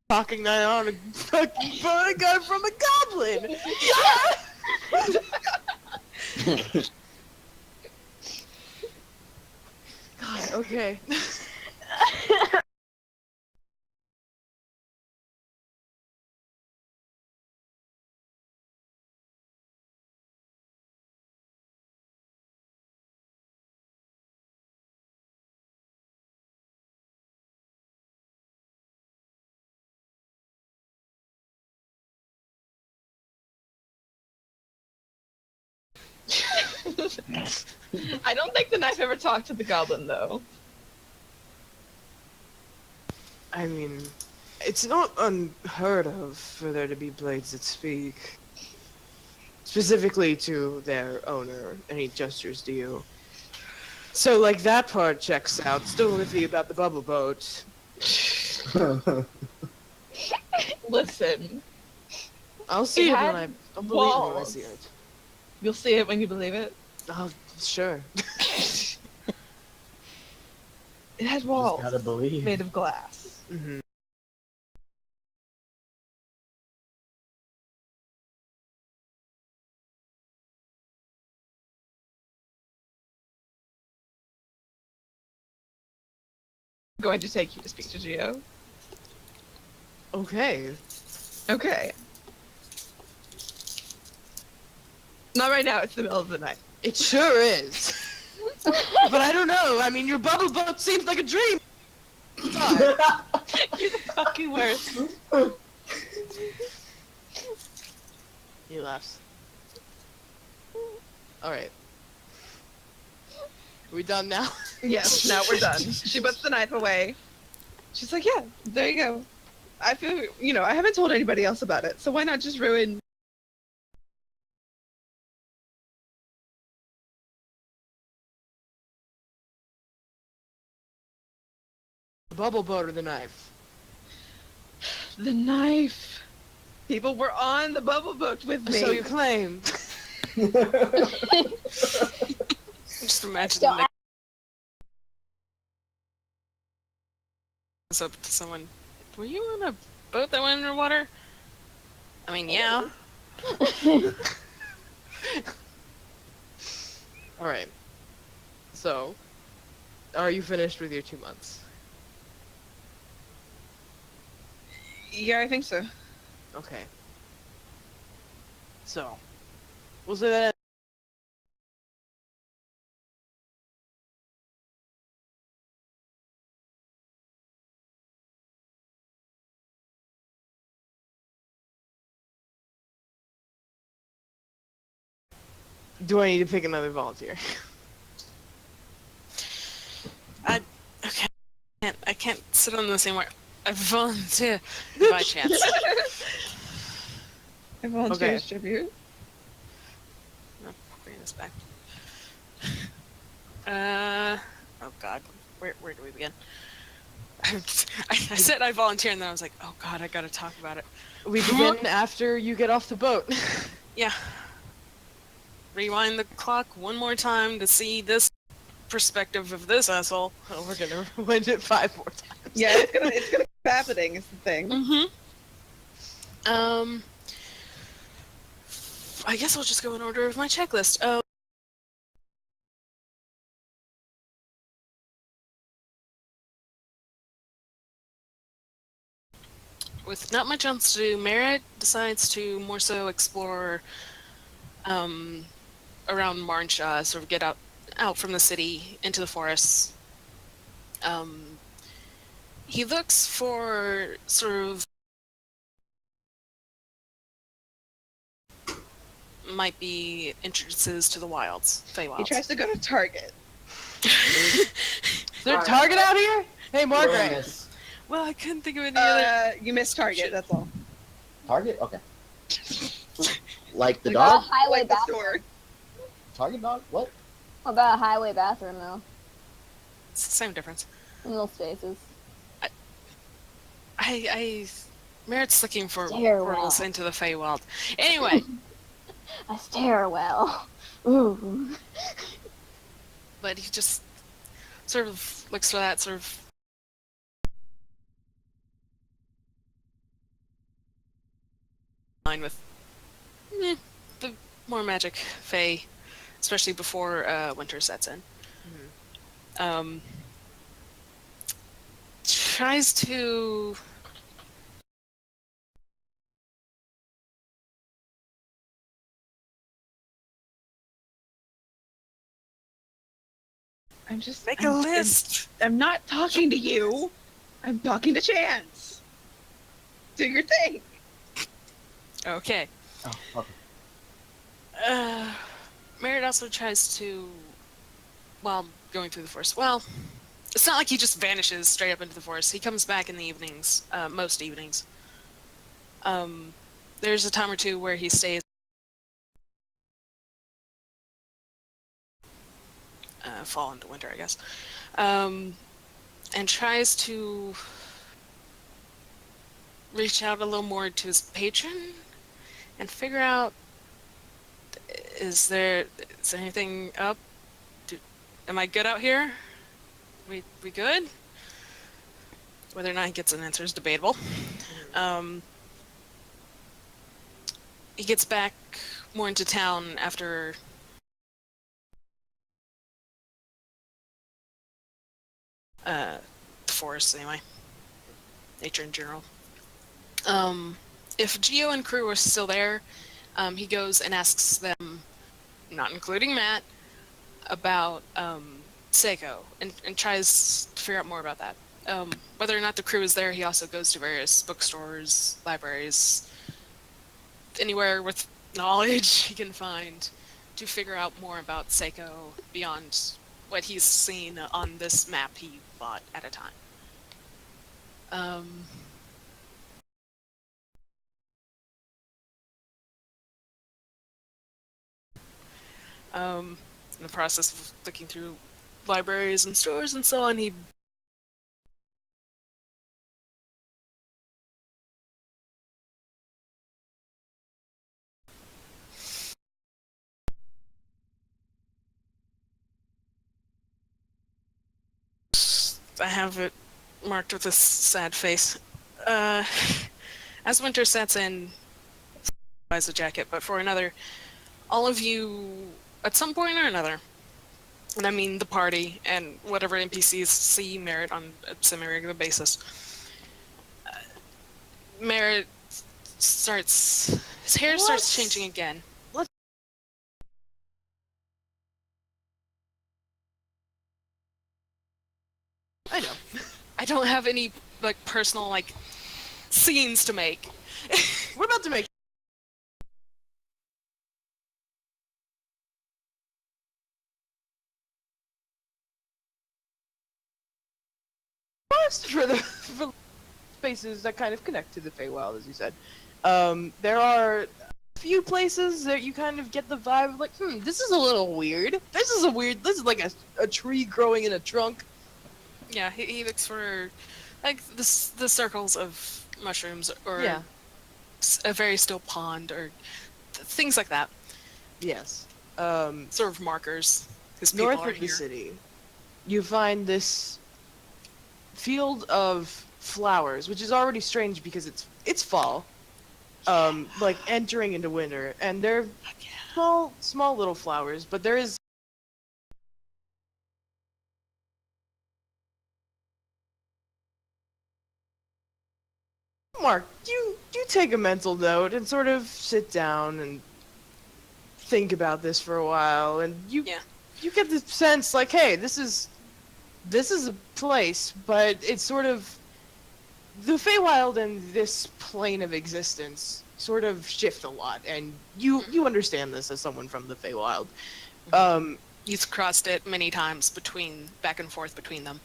Talking night on a fucking bodyguard from a goblin! God, okay. I don't think the knife ever talked to the goblin, though. I mean, it's not unheard of for there to be blades that speak. Specifically to their owner, and he gestures to you. So, like, that part checks out. Still iffy about the bubble boat. Listen, I'll see It it had when I'll believe it when I walls. see it. you'll see it when you believe it. Oh, sure. It has Just walls gotta believe. made of glass. Mm-hmm. I'm going to take you to speak to Geo. Okay. Okay. Not right now, it's the middle of the night. It sure is. But I don't know. I mean, your bubble boat seems like a dream. You're the fucking worst. He laughs. Alright. Are we done now? Yes, now we're done. She puts the knife away. She's like, yeah, there you go. I feel, I haven't told anybody else about it, so why not just ruin... The bubble boat or the knife? The knife. People were on the bubble boat with me. So you claim. Just imagine Don't like this up to someone. Were you on a boat that went underwater? I mean, yeah. Alright. So, are you finished with your 2 months? Yeah, I think so. Okay. So, we'll say that. Do I need to pick another volunteer? Okay. I can't sit on the same where I volunteer by chance. I volunteer Okay. as tribute. No, bring this back. Oh god, where do we begin? I said I volunteer and then I was like, oh god, I gotta talk about it. We begin after you get off the boat. Yeah. Rewind the clock one more time to see this perspective of this asshole. Oh, we're gonna rewind it 5 more times. Yeah, it's gonna keep happening, is the thing. Mm-hmm. I guess I'll just go in order of my checklist. Oh. With not much else to do, Merritt decides to more so explore around Marnshaw, sort of get out from the city into the forests. He looks for sort of might be entrances to the wilds, Feywilds. He tries to go to Target. Is there a Target out here? Hey, Margaret. Yes. Well, I couldn't think of any other. You missed Target, that's all. Target? Okay. Like the What about a dog? highway Like the bathroom? store. Target dog? What? What about a highway bathroom, though? It's the same difference. In little spaces. Merritt's looking for Stairwell. portals into the Feywild. Anyway, A stairwell. Ooh. but he just sort of looks for that sort of line with the more magic Fey, especially before winter sets in. Tries to I'm just make a list. I'm not talking to you. I'm talking to Chance. Do your thing. Okay. Oh, okay. Merritt also tries to, while going through the forest. Well, it's not like he just vanishes straight up into the forest. He comes back in the evenings, most evenings. There's a time or two where he stays. Fall into winter, I guess. And tries to reach out a little more to his patron and figure out Is there anything up? Am I good out here? We good? Whether or not he gets an answer is debatable. He gets back more into town after the forest anyway. Nature in general. If Geo and crew are still there, he goes and asks them, not including Matt, about Seiko and tries to figure out more about that. Whether or not the crew is there, he also goes to various bookstores, libraries, anywhere with knowledge he can find to figure out more about Seiko beyond what he's seen on this map he bought at a time. In the process of looking through libraries and stores and so on, he I have it marked with a sad face. As winter sets in, buys a jacket, but for another, all of you, at some point or another, and I mean the party and whatever NPCs see Merritt on a semi-regular basis, Merritt his hair starts changing again. I know. I don't have any, personal, scenes to make. We're about to make. For the spaces that kind of connect to the Feywild, as you said, there are a few places that you kind of get the vibe of this is a little weird. This is like a tree growing in a trunk. Yeah, he looks for the circles of mushrooms or a very still pond or things like that. Yes. Sort of markers. North of the city, you find this field of flowers, which is already strange because it's fall, entering into winter, and they're small little flowers, but there is Mark, you take a mental note and sort of sit down and think about this for a while, and you get the sense hey, this is a place, but it's sort of the Feywild and this plane of existence sort of shift a lot, and you understand this as someone from the Feywild. He's crossed it many times back and forth between them.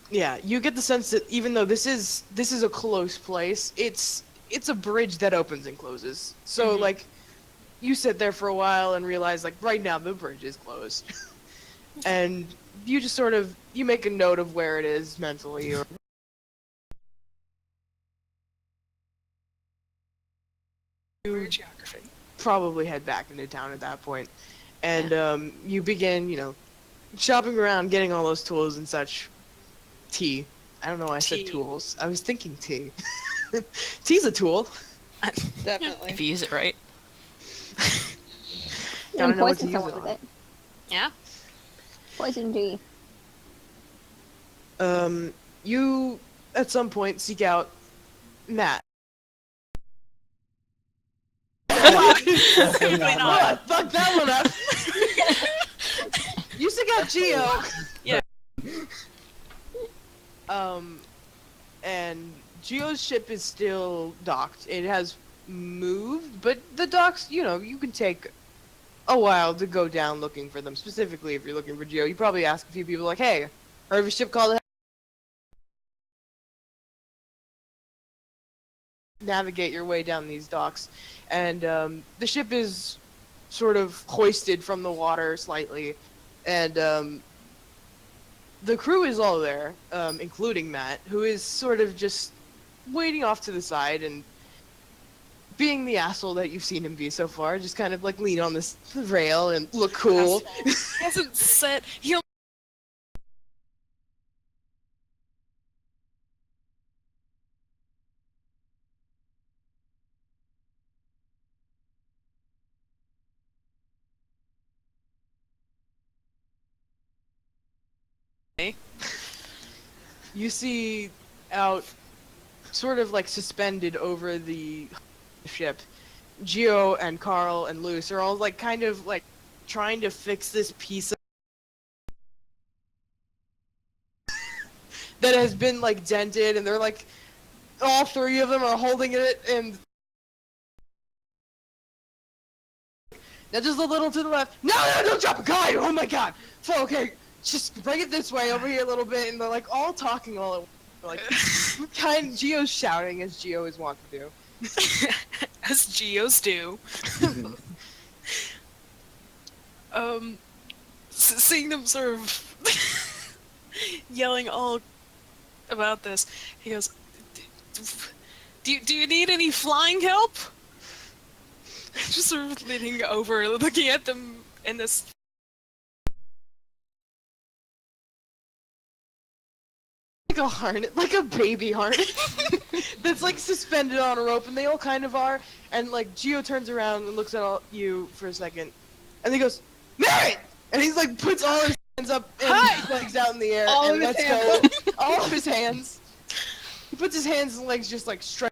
Yeah, you get the sense that even though this is a close place, it's a bridge that opens and closes. So you sit there for a while and realize right now the bridge is closed. And you just sort of you make a note of where it is mentally, or Geography. Probably head back into town at that point. And you begin, shopping around, getting all those tools and such. Tea. I don't know why I said tools. I was thinking tea. Tea's a tool. Definitely. If you use it right. Gotta know what to Poison use someone it with on. it. Yeah? Poison tea. You at some point seek out Matt. Probably not. Fuck that one up. You seek out Geo. Yeah. And Geo's ship is still docked. It has moved, but the docks, you can take a while to go down looking for them. Specifically, if you're looking for Geo, you probably ask a few people hey, heard of a ship called navigate your way down these docks. And the ship is sort of hoisted from the water slightly, and the crew is all there, including Matt, who is sort of just waiting off to the side and being the asshole that you've seen him be so far, just kind of like lean on this rail and look cool. He hasn't said he'll. You see out, sort of like suspended over the ship, Geo and Carl and Luce are all like kind of like trying to fix this piece of that has been like dented, and they're like all three of them are holding it, and now just a little to the left. No, don't drop a guy! Oh my god! So, okay, just bring it this way, over here a little bit, and they're like all talking all at once. Like, Geo's shouting as Geo is wont to do. As Geos do. Seeing them sort of yelling all about this, he goes, do you need any flying help? Just sort of leaning over, looking at them in this. Like a harness, like a baby harness that's like suspended on a rope, and they all kind of are. And like Geo turns around and looks at you for a second, and he goes, "Merit!" And he's like puts all his hands up and his legs out in the air, All and of his let's hands. go. All of his hands. He puts his hands and legs just like straight.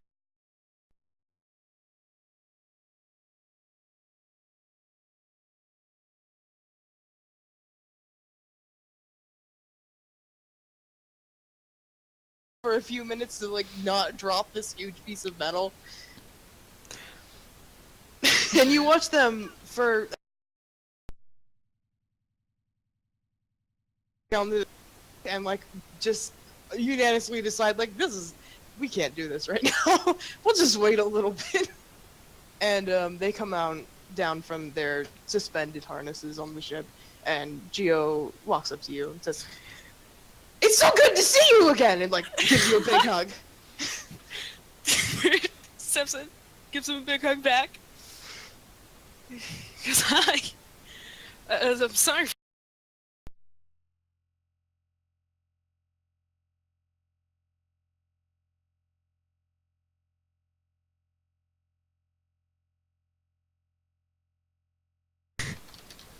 For a few minutes to like not drop this huge piece of metal. And you watch them for and like just unanimously decide like we can't do this right now. We'll just wait a little bit. And they come out down from their suspended harnesses on the ship, and Geo walks up to you and says, "It's so good to see you again!" and like gives you a big hug. Steps in, gives him a big hug back. He goes, "Hi. I'm sorry."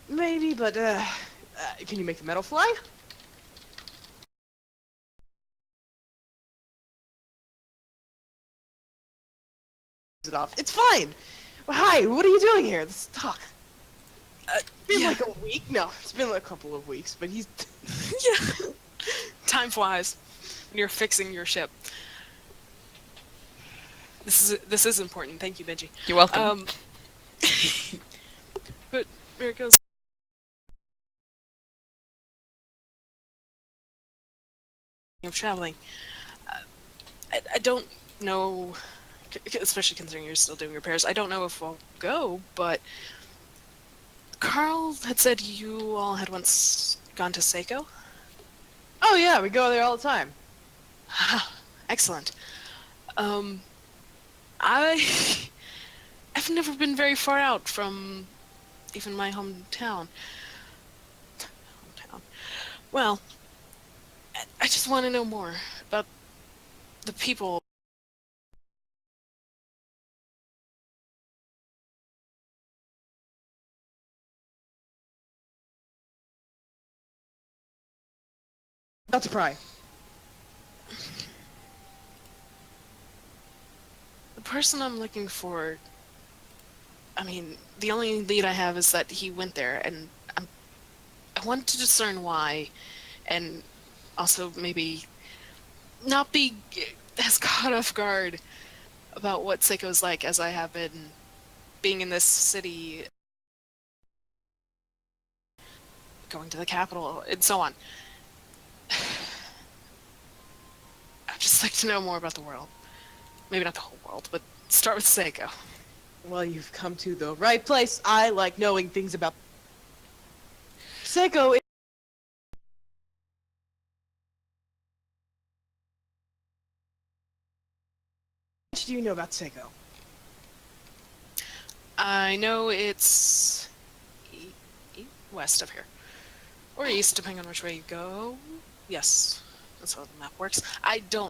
Maybe, but can you make the metal fly? It off. It's fine. Well, hi, what are you doing here? Let's talk. It's been Yeah. like a week. No, it's been like a couple of weeks, but he's. Yeah. Time flies when you're fixing your ship. This is important. Thank you, Benji. You're welcome. But there it goes. Of traveling. I don't know, especially considering you're still doing repairs. I don't know if we'll go, but Carl had said you all had once gone to Seiko. Oh yeah, we go there all the time. Excellent. I've never been very far out from even my hometown. Well, I just want to know more about the people. Not to pry. The person I'm looking for, I mean, the only lead I have is that he went there, and I want to discern why, and also maybe not be as caught off guard about what Seiko's like as I have been being in this city, going to the capital, and so on. I'd just like to know more about the world. Maybe not the whole world, but start with Seiko. Well, you've come to the right place. I like knowing things about Seiko. How much do you know about Seiko? I know it's west of here. Or east, depending on which way you go. Yes, that's how the map works. I don't.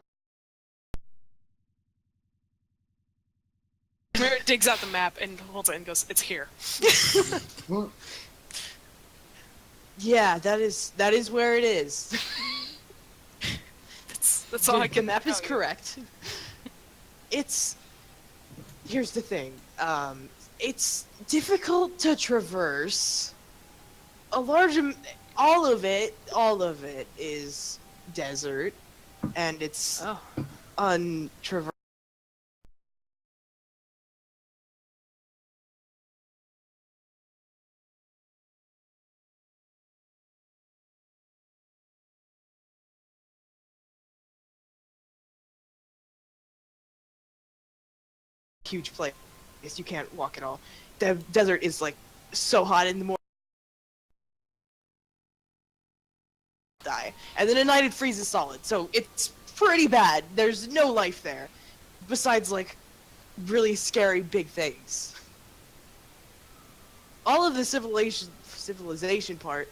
Merritt digs out the map and holds it and goes, "It's here." Yeah, that is where it is. That's all I The can map is tell you. correct. Here's the thing. It's difficult to traverse. All of it is desert, and it's Oh. untraversed. Huge place. You can't walk at all. The desert is like so hot in the morning. Die. And then at night it freezes solid. So it's pretty bad. There's no life there. Besides like really scary big things. All of the civilization part.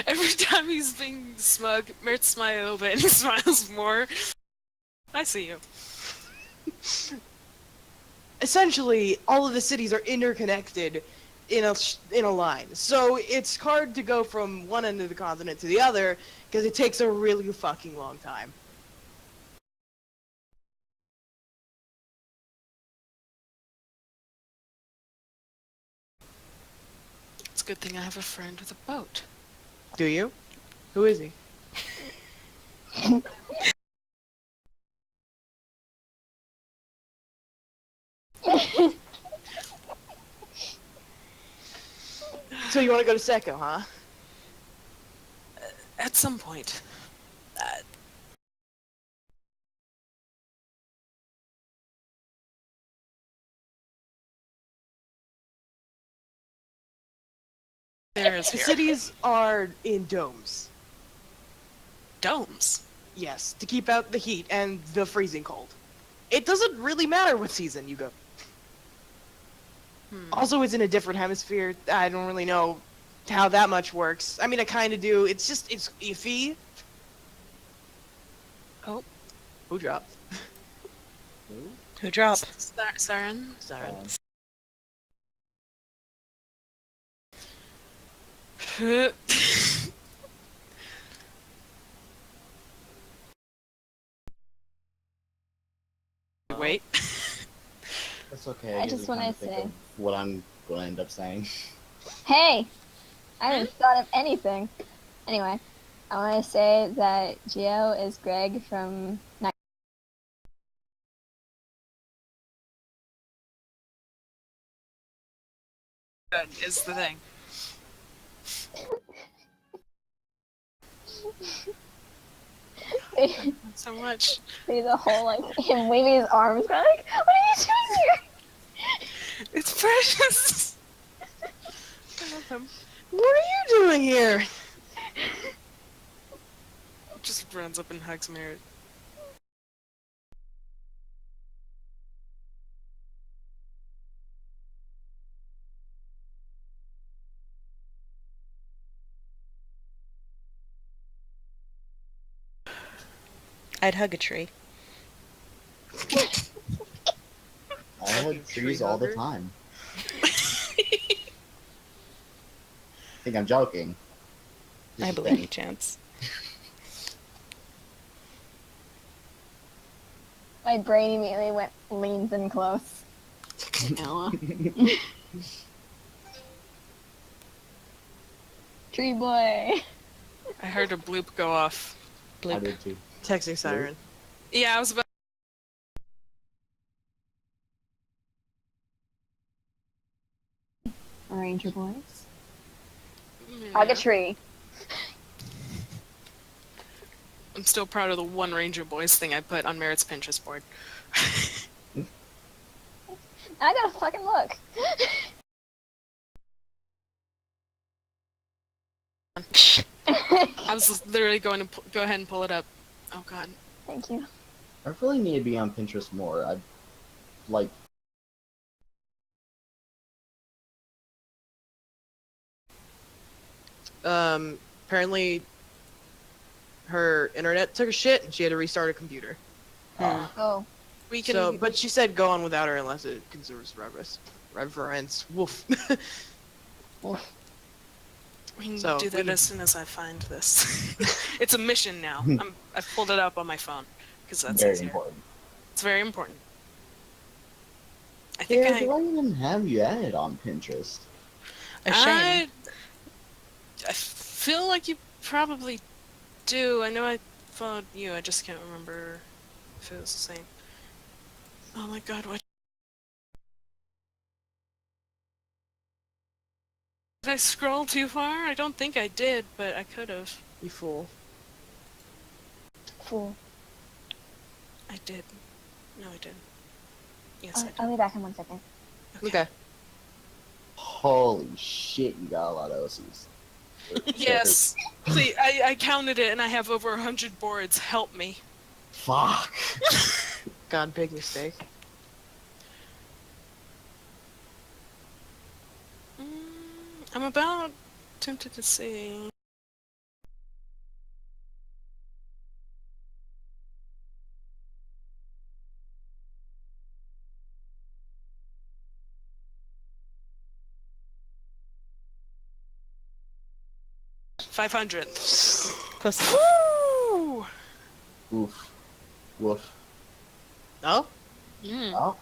Every time he's being smug, Merritt smiles a little bit and he smiles more. I see you. Essentially, all of the cities are interconnected in a line. So it's hard to go from one end of the continent to the other because it takes a really fucking long time. It's a good thing I have a friend with a boat. Do you? Who is he? So you want to go to Secco, huh? At some point. There is The here. cities are in domes. Domes. Yes, to keep out the heat and the freezing cold. It doesn't really matter what season you go. Also, it's in a different hemisphere. I don't really know how that much works. I mean, I kind of do. It's iffy. Oh. Who dropped? Who dropped? Siren. Sorry. Wait. That's okay. I get just to wanna kinda think say- of what I'm gonna end up saying. Hey! I haven't thought of anything. Anyway, I want to say that Geo is Greg from Night. Good is the thing. See Not so much. the whole, like, him waving his arms, going like, what are you doing here? It's precious. I love him. What are you doing here? Just runs up and hugs Merritt. I'd hug a tree. I hug trees all the time. I think I'm joking. I Just believe you, saying. Chance. My brain immediately leans in close. Ella. Tree boy. I heard a bloop go off. I Bloop. did too. Texting siren. Yeah, I was about. Ranger boys. Yeah. Hug a tree. I'm still proud of the one Ranger Boys thing I put on Merritt's Pinterest board. I gotta fucking look. I was literally going to go ahead and pull it up. Oh god. Thank you. I really need to be on Pinterest more. I like. Apparently her internet took a shit and she had to restart her computer. Oh, We can. So, but she said go on without her unless it considers reverence. Woof. We can So, do that we- as soon as I find this. It's a mission now. I've pulled it up on my phone because that's Very easier. important. It's very important. I think Yeah, do I even have you added on Pinterest? A shame. I feel like you probably do. I know I followed you. I just can't remember if it was the same. Oh my god, what? Did I scroll too far? I don't think I did, but I could have. You fool. cool. I did. No, I didn't. Yes, I did. I'll be back in 1 second. Okay. Holy shit, you got a lot of OCs. Yes. Please, I counted it and I have over 100 boards. Help me. Fuck. God, big mistake. I'm about tempted to see. $500. Close enough. Woo! Oof. Woof. Oh? Mm. Oh.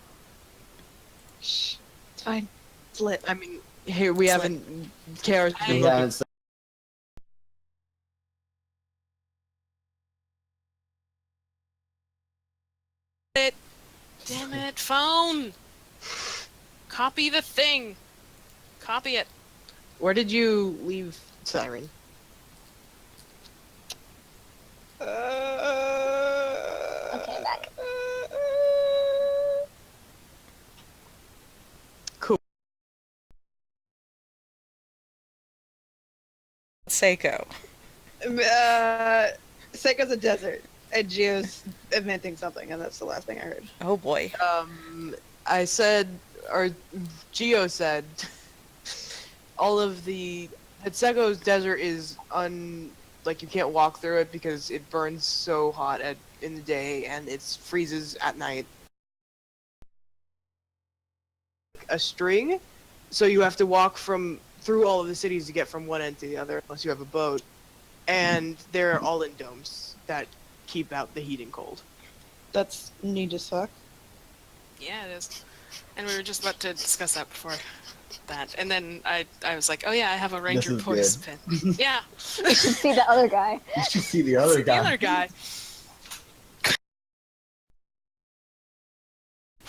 Shh. It's fine. It's lit. I mean, here we haven't. Kara's I- been We looking. haven't said Damn it, phone! Copy the thing! Copy it. Where did you leave Siren? Okay, back. Seiko. Seiko's a desert, and Gio's inventing something, and that's the last thing I heard. Oh boy. I said, or Geo said, all of that Sego's desert is like you can't walk through it because it burns so hot in the day and it freezes at night. A string, so you have to walk through all of the cities to get from one end to the other unless you have a boat, and they're all in domes that keep out the heat and cold. That's neat as fuck. Yeah, it is. And we were just about to discuss that before that. And then I was like, oh yeah, I have a Ranger is voice good. pin. Yeah. You should see the other guy. you should see the other guy. The other guy.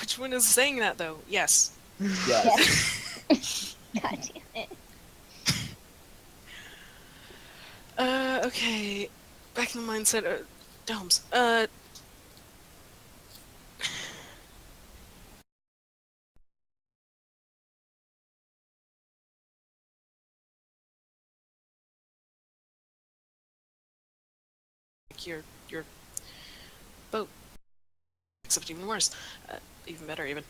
Which one is saying that though? Yes. Yes. Yes. God damn it. Okay. Back in the mindset of domes. Your boat. Except even worse. Even better even.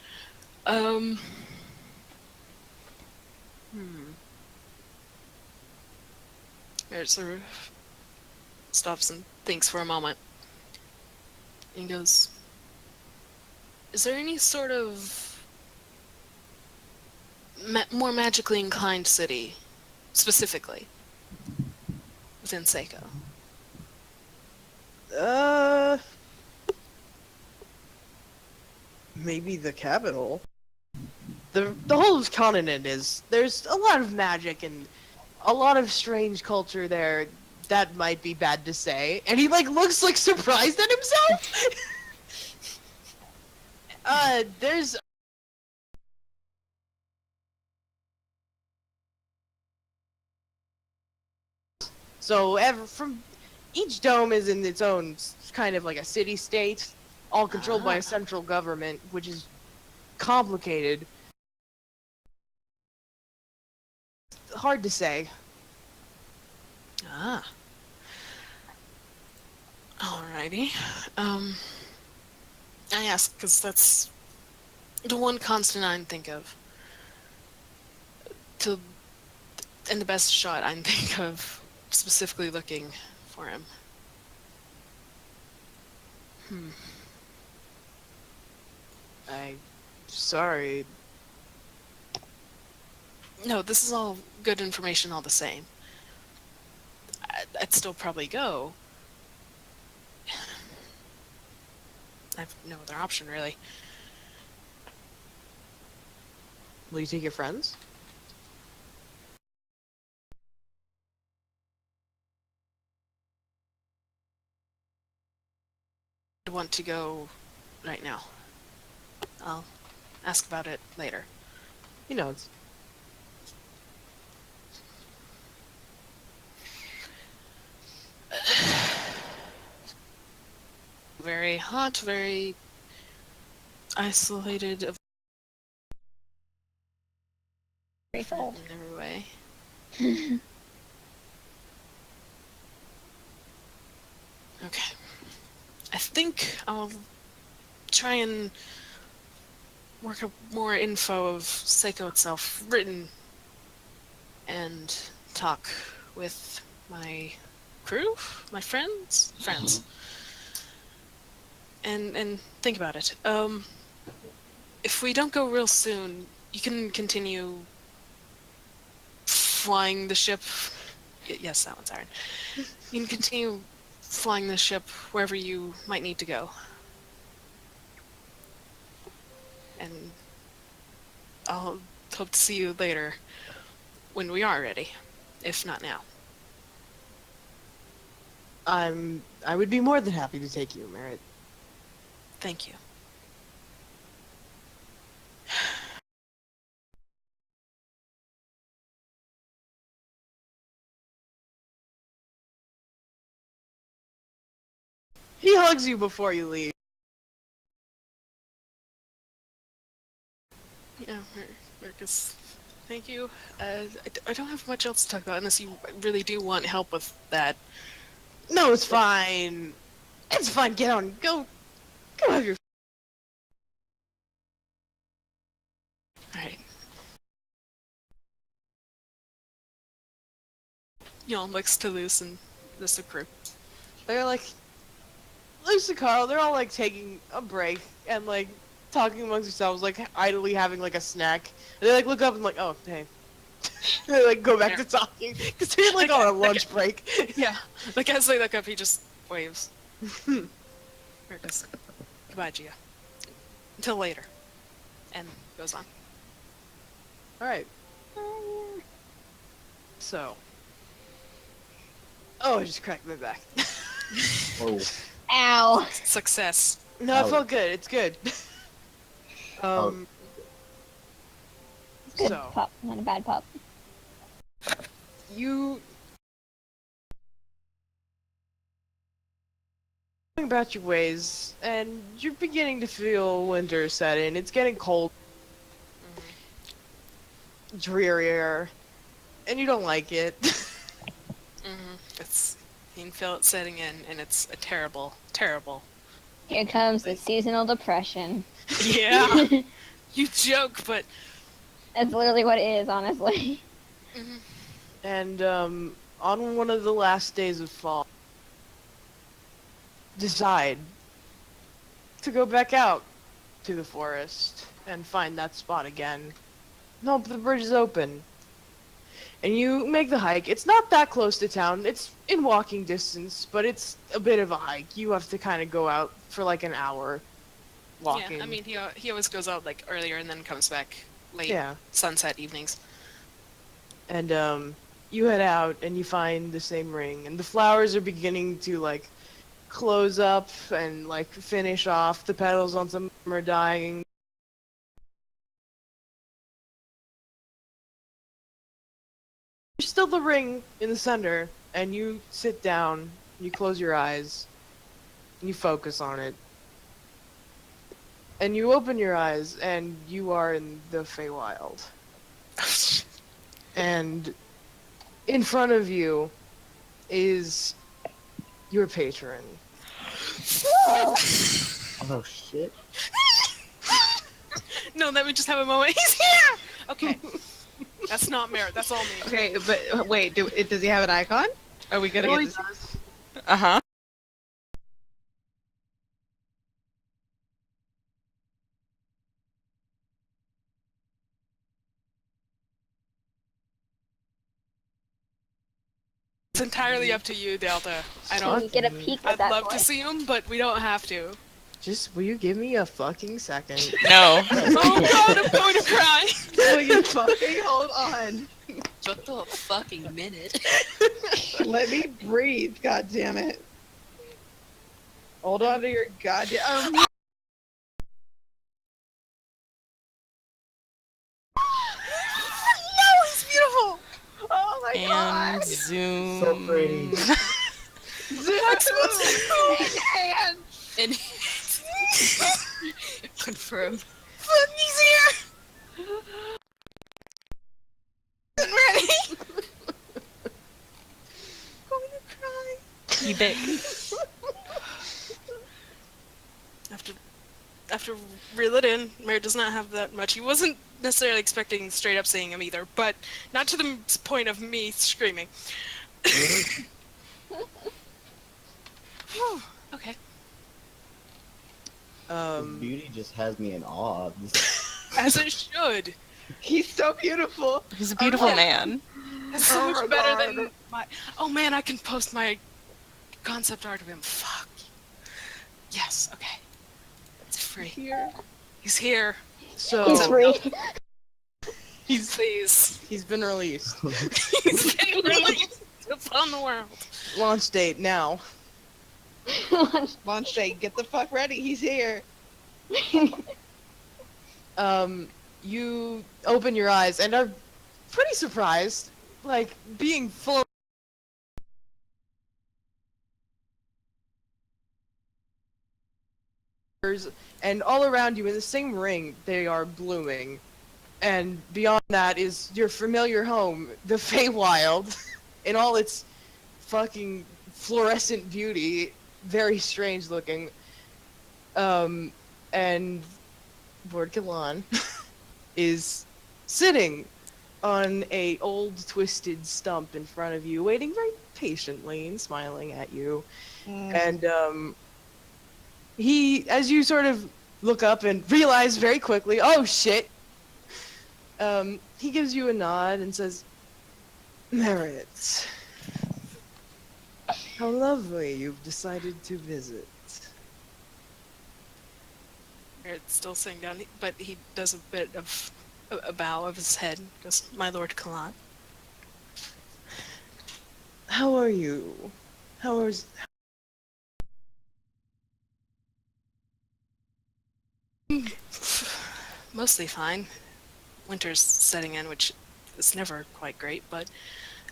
It sort of stops and thinks for a moment. And goes, is there any sort of more magically inclined city, specifically, within Seiko? Maybe the capital. The whole continent there's a lot of magic and a lot of strange culture there. That might be bad to say. And he looks surprised at himself. There's from each dome is in its own kind of like a city state, all controlled by a central government, which is complicated. Hard to say. Ah. Alrighty. I ask because that's the one constant I can think of. To and the best shot I can think of, specifically looking for him. I'm sorry. No, this is all good information all the same. I'd still probably go. I have no other option, really. Will you take your friends? I want to go right now. I'll ask about it later. He nods. Very hot, very isolated of Very cold. in every way. Okay. I think I'll try and work up more info of Seiko itself, written, and talk with my crew, my friends, and think about it. If we don't go real soon, you can continue flying the ship. Yes, that one's iron. You can continue flying the ship wherever you might need to go. And I'll hope to see you later when we are ready, if not now. I would be more than happy to take you, Merritt. Thank you. He hugs you before you leave. Yeah, Marcus, thank you. I don't have much else to talk about unless you really do want help with that. No, it's fine. It's fine. Get on. Go have your. Alright. Yawn looks to Luce and the crew. They're like, Luce and Carl. They're all like taking a break and like talking amongst themselves, like idly having like a snack. And they like look up and like, oh hey. They like go back to talking because they're like on a lunch break. Yeah. Like as they look up, he just waves. Marcus. Goodbye, Gia. Until later. And goes on. All right. So. Oh, I just cracked my back. Oh. Ow. Success. No, it Oh. felt good. It's good. Oh. Good So pup, not a bad pup. you going about your ways, and you're beginning to feel winter set in. It's getting cold, drearier, and you don't like it. It's you can feel it setting in, and it's a terrible, terrible. Here comes the seasonal depression. Yeah. You joke, but That's literally what it is, honestly. And on one of the last days of fall, decide to go back out to the forest and find that spot again. Nope, the bridge is open. And you make the hike. It's not that close to town. It's in walking distance, but it's a bit of a hike. You have to kind of go out for like an hour walking. yeah, I mean he always goes out like earlier and then comes back late. Yeah. Sunset evenings. And you head out and you find the same ring, and the flowers are beginning to like close up and like finish off. The petals on some of them are dying. There's still the ring in the center, and you sit down, you close your eyes, and you focus on it. And you open your eyes, and you are in the Feywild. And in front of you is your patron. Oh shit. No, let me just have a moment. He's here! Okay. That's not merit. That's all me. Okay, but wait, does he have an icon? Are we gonna Well, get he to see? does. Uh-huh. It's entirely up to you, Delta. I Can we don't. get a peek at I'd that love boy? to see him, but we don't have to. Just will you give me a fucking second? No. Oh god, I'm going to cry! Will you fucking hold on? Just a fucking minute. Let me breathe, god damn it. Hold on to your goddamn No, he's beautiful! Oh my god! And zoom. So pretty. Man. And confirm. Look, he's here! I'm ready! going to cry. You big. After reel it in, Mare does not have that much. He wasn't necessarily expecting straight up seeing him either, but not to the point of me screaming. Whew, okay. His beauty just has me in awe. As it should. He's so beautiful. He's a beautiful man. That's so Oh my much better God. than my... Oh man, I can post my concept art of him. Fuck. Yes, okay. It's free. Here. He's here. So He's free. Please. he's been released. He's been released upon the world. Launch date now. Launch date, get the fuck ready. He's here. You open your eyes and are pretty surprised, like being full. And all around you in the same ring, they are blooming. And beyond that is your familiar home, the Feywild, in all its fucking fluorescent beauty, very strange looking. And Lord Kalan is sitting on a old twisted stump in front of you, waiting very patiently and smiling at you. And he, as you sort of look up and realize very quickly, oh shit, he gives you a nod and says, Merit, how lovely you've decided to visit. It's still sitting down, but he does a bit of a bow of his head. Goes, my Lord Kalan. How are you? How is... Mostly fine. Winter's setting in, which is never quite great, but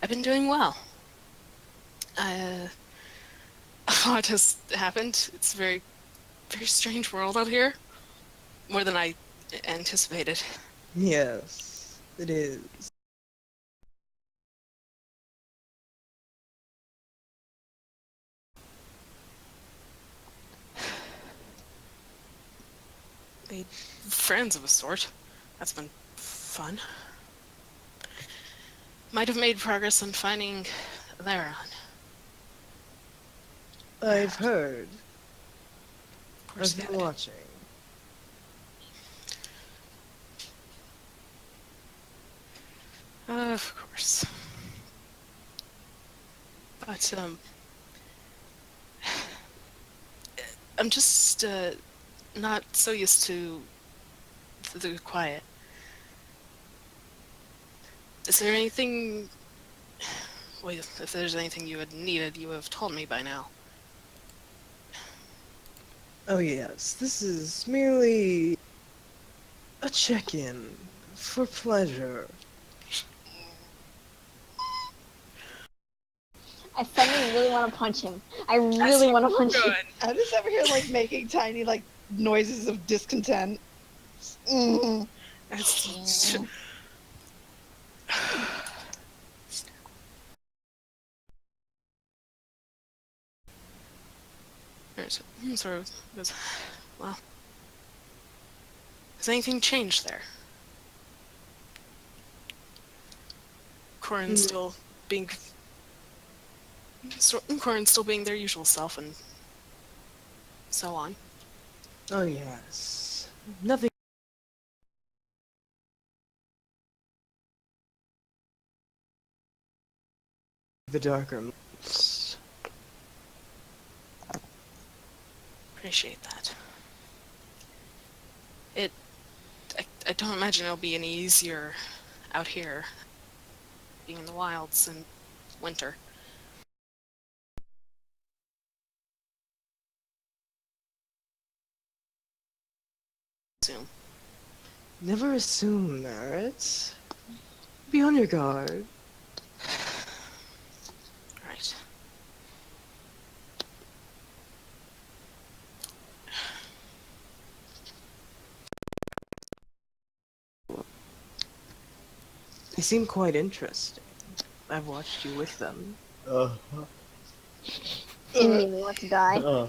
I've been doing well. A lot has happened. It's a very, very strange world out here. More than I anticipated. Yes, it is. Made friends of a sort. That's been fun. Might have made progress on finding Laron. I've heard. Of course, I've you been had. watching. Of course. But, I'm just, not so used to the quiet. Is there anything... Well, if there's anything you had needed, you would have told me by now. Oh yes, this is merely a check-in for pleasure. I suddenly really want to punch him. I really want to punch him. I'm just over here like making tiny like noises of discontent. Mm. That's- Right. Sort of goes, well, has anything changed there? Corin still being Corin still being their usual self and so on. Oh yes. Nothing. The darker months. Appreciate that. I don't imagine it'll be any easier out here, being in the wilds in winter. Assume. Never assume, Merritt. Be on your guard. Right. They seem quite interesting. I've watched you with them. Didn't mean we want to die.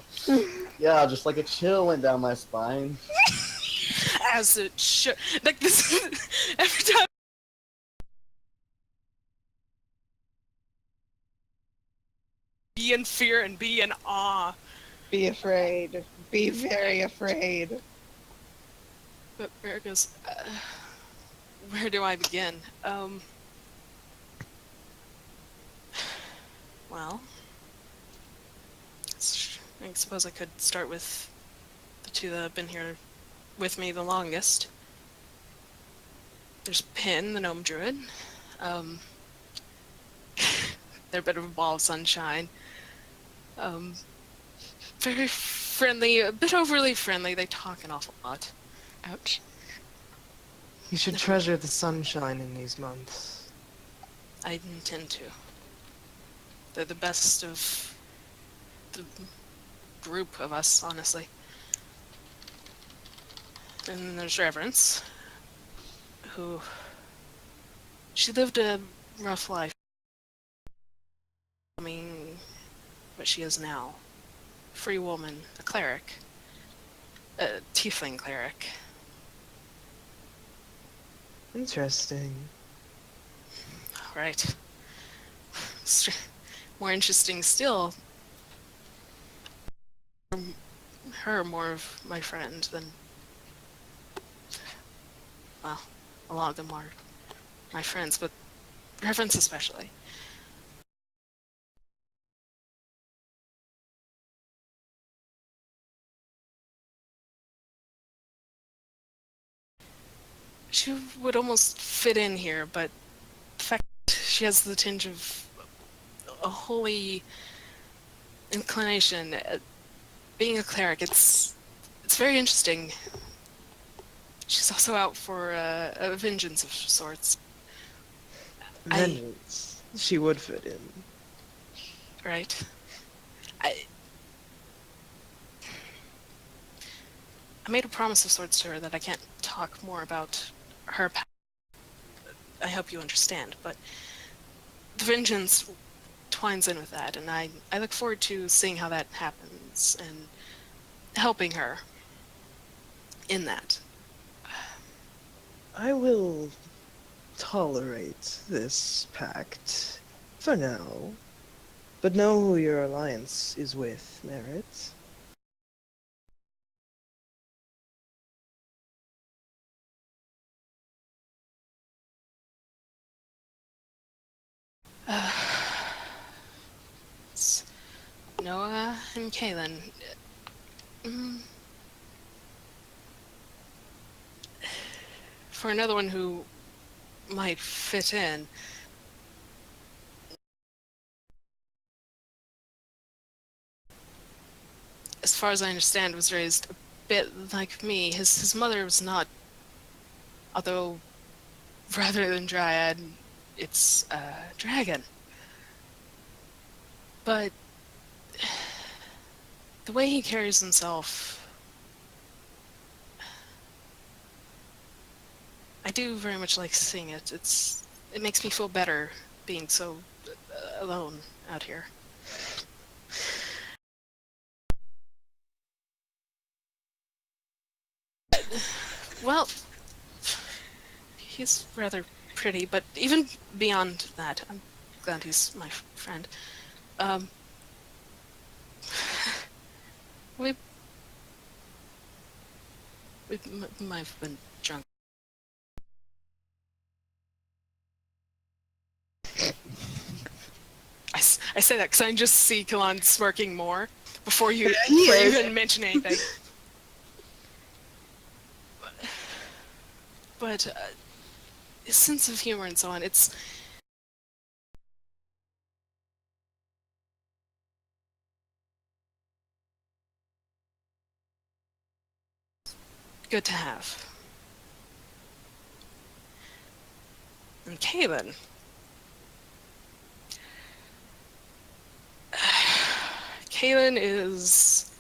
Yeah, just like a chill went down my spine. As it should. Like this, every time. Be in fear and be in awe. Be afraid. Be very afraid. But Bear goes, where do I begin? Well, I suppose I could start with the two that have been here with me the longest. There's Pin, the gnome druid. They're a bit of a ball of sunshine. Very friendly, a bit overly friendly. They talk an awful lot. Ouch. You should treasure the sunshine in these months. I intend to. They're the best of the group of us, honestly. And then there's Reverence, who... She lived a rough life. I mean, what she is now. Free woman, a cleric. A tiefling cleric. Interesting. Right. More interesting still, her more of my friend than, well, a lot of them are my friends, but Reverence especially. She would almost fit in here, but the fact she has the tinge of a holy inclination. Being a cleric, it's very interesting. She's also out for a vengeance of sorts. Vengeance. She would fit in. Right. I made a promise of sorts to her that I can't talk more about her past. I hope you understand, but the vengeance twines in with that, and I look forward to seeing how that happens and helping her in that. I will tolerate this pact for now, but know who your alliance is with, Merritt. It's Noah and Kaylin. For another one who might fit in, as far as I understand, was raised a bit like me. His mother was not, although rather than dryad, it's dragon. But the way he carries himself, I do very much like seeing it. It makes me feel better being so alone out here. Well, he's rather pretty, but even beyond that, I'm glad he's my friend. Um, we might have been drunk. I say that because I just see Kalan smirking more before you even mention anything. But his sense of humor and so on, it's good to have. And Kaylin. Kaylin is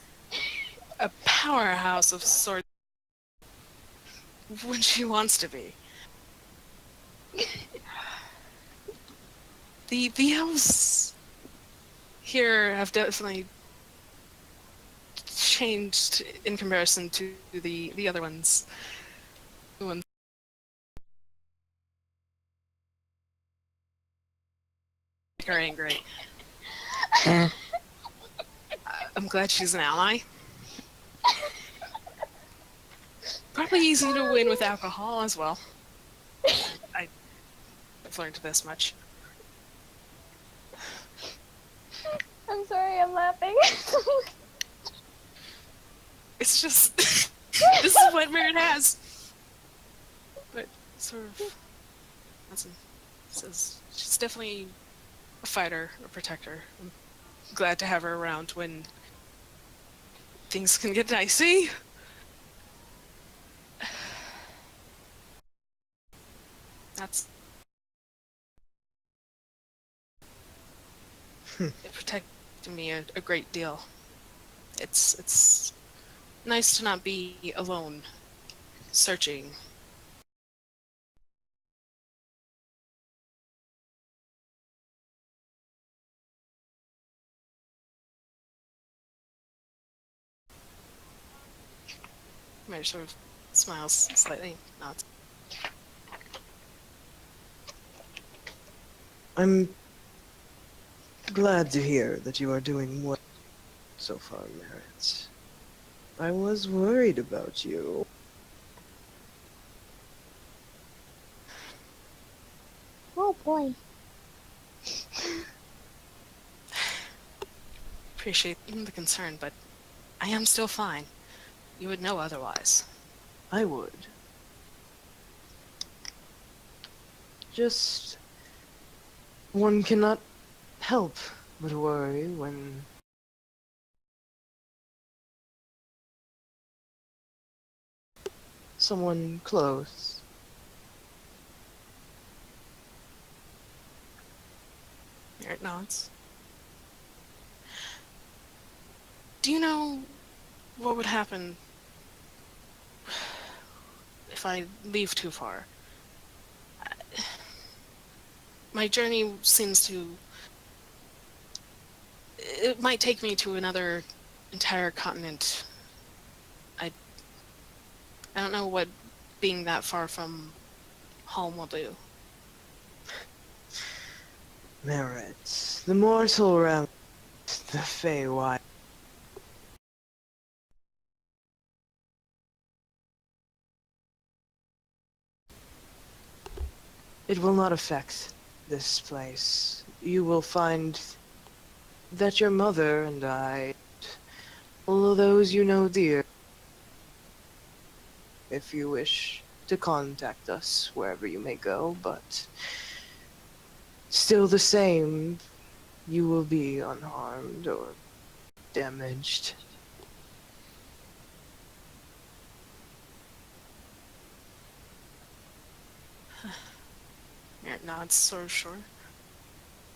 a powerhouse of sorts when she wants to be. The elves here have definitely changed in comparison to the other ones. The ones are angry. I'm glad she's an ally. Probably easy to win with alcohol as well. I've learned this much. I'm sorry, I'm laughing. It's just this is what Merit has. But sort of, says she's definitely a fighter, a protector. I'm glad to have her around when things can get dicey. That's it protected me a great deal. It's nice to not be alone, searching. Mary sort of smiles slightly, nods. I'm glad to hear that you are doing well so far, Merritt. I was worried about you. Oh boy. Appreciate the concern, but I am still fine. You would know otherwise. I would. Just... one cannot help but worry when... someone close. Merritt nods. Do you know what would happen if I leave too far? My journey seems to... it might take me to another entire continent. I don't know what being that far from home will do. Merritt, the mortal realm, the Feywild. It will not affect this place. You will find that your mother and I, all of those you know dear, if you wish to contact us wherever you may go, but still the same, you will be unharmed or damaged. Merritt nods, sort of sure.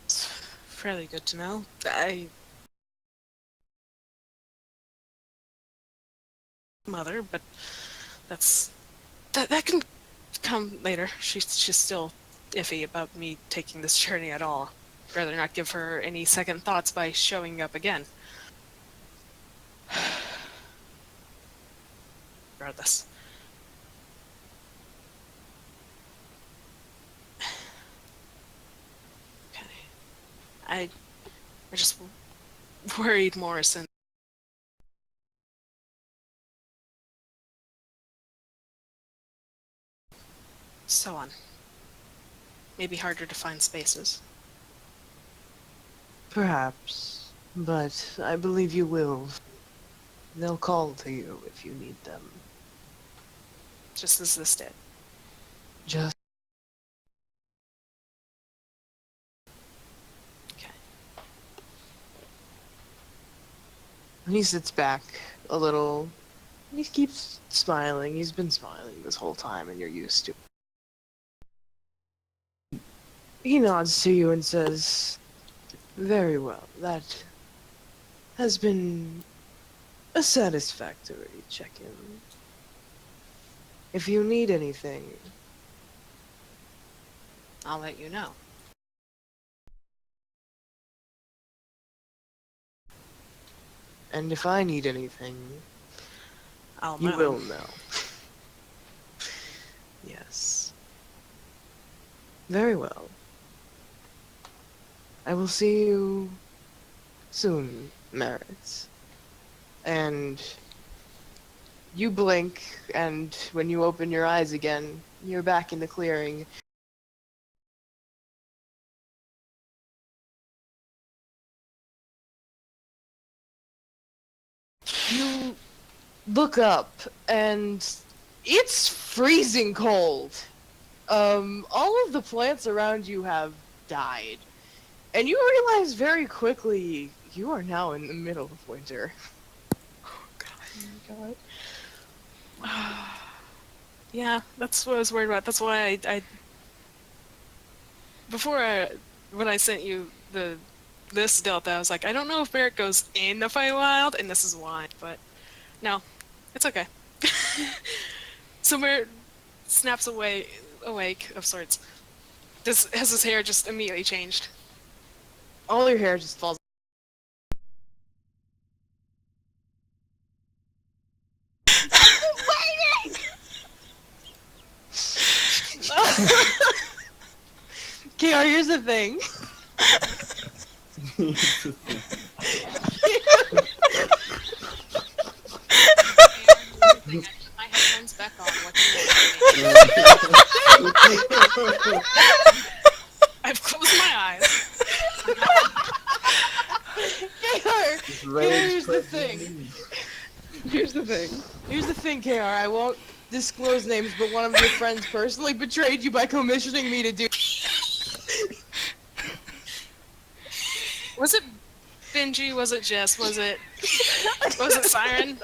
It's fairly good to know. Mother, but that can come later. She's still iffy about me taking this journey at all. Rather not give her any second thoughts by showing up again. Regardless, I just worried Morrison. So on. Maybe harder to find spaces. Perhaps, but I believe you will. They'll call to you if you need them. Just as this did. Just Okay. and he sits back a little. And he keeps smiling. He's been smiling this whole time, and you're used to it. He nods to you and says, "Very well. That has been a satisfactory check-in. If you need anything, I'll let you know. and if I need anything, I'll you know. will know." Yes. Very well. I will see you soon, Merritt. And you blink, and when you open your eyes again, you're back in the clearing. You look up, and it's freezing cold. All of the plants around you have died. And you realize very quickly you are now in the middle of winter. God. Yeah, that's what I was worried about. That's why when I sent you this Delta, I was like, I don't know if Barrett goes in the Feywild, and this is why, but no, it's okay. So Barrett snaps awake of sorts. Has his hair just immediately changed? All your hair just falls. KR, here's the thing. My headphones back on. What I've closed my eyes. KR, here's the thing. Here's the thing, KR. I won't disclose names, but one of your friends personally betrayed you by commissioning me to do. Was it Benji? Was it Jess? Was it Siren?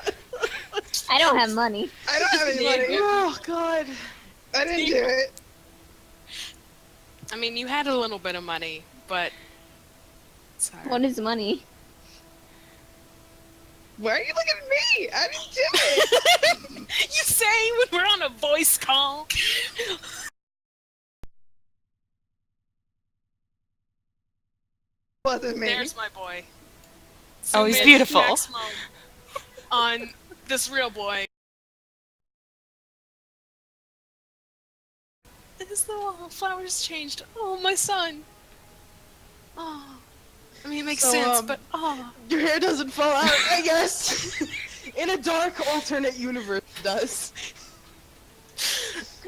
I don't have money. I don't have any money. Oh God. I didn't do it. I mean, you had a little bit of money, but sorry. What is money? Why are you looking at me? I didn't do it. You say when we're on a voice call? Wasn't me. There's my boy. Oh, he's Zoom in beautiful. maximum on this real boy. Is the wallflowers changed? Oh, my son. Oh, I mean, it makes So, sense, but oh. Your hair doesn't fall out, I guess. In a dark alternate universe, it does.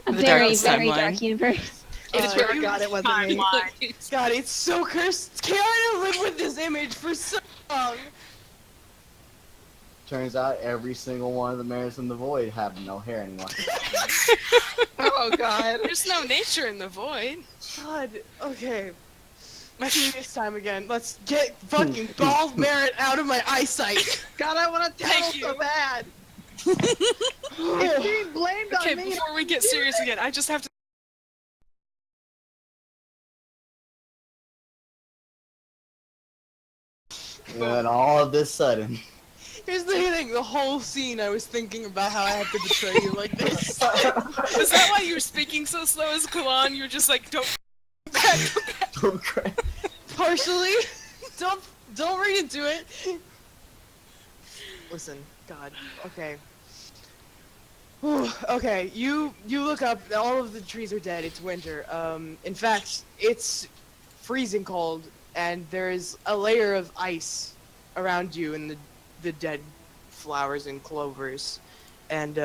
A The very, darkest very timeline. dark universe. I swear to God, it wasn't me. God, it's so cursed. Can't I live with this image for so long? Turns out every single one of the mares in the void have no hair anymore. Oh God. There's no nature in the void. God, okay. My serious time again. Let's get fucking bald Merit out of my eyesight. God, I want to tell Thank so you. bad. It's being blamed Okay, on me. before we get serious again, I just have to. And all of this sudden, Here's the thing, the whole scene I was thinking about how I have to betray you like this. Is that why you were speaking so slow as Kalan? You were just like, don't. don't cry. Partially. Don't read into it. Listen, God. Okay. Whew, okay, you look up, all of the trees are dead, it's winter. In fact, it's freezing cold. and there is a layer of ice around you and the dead flowers and clovers. And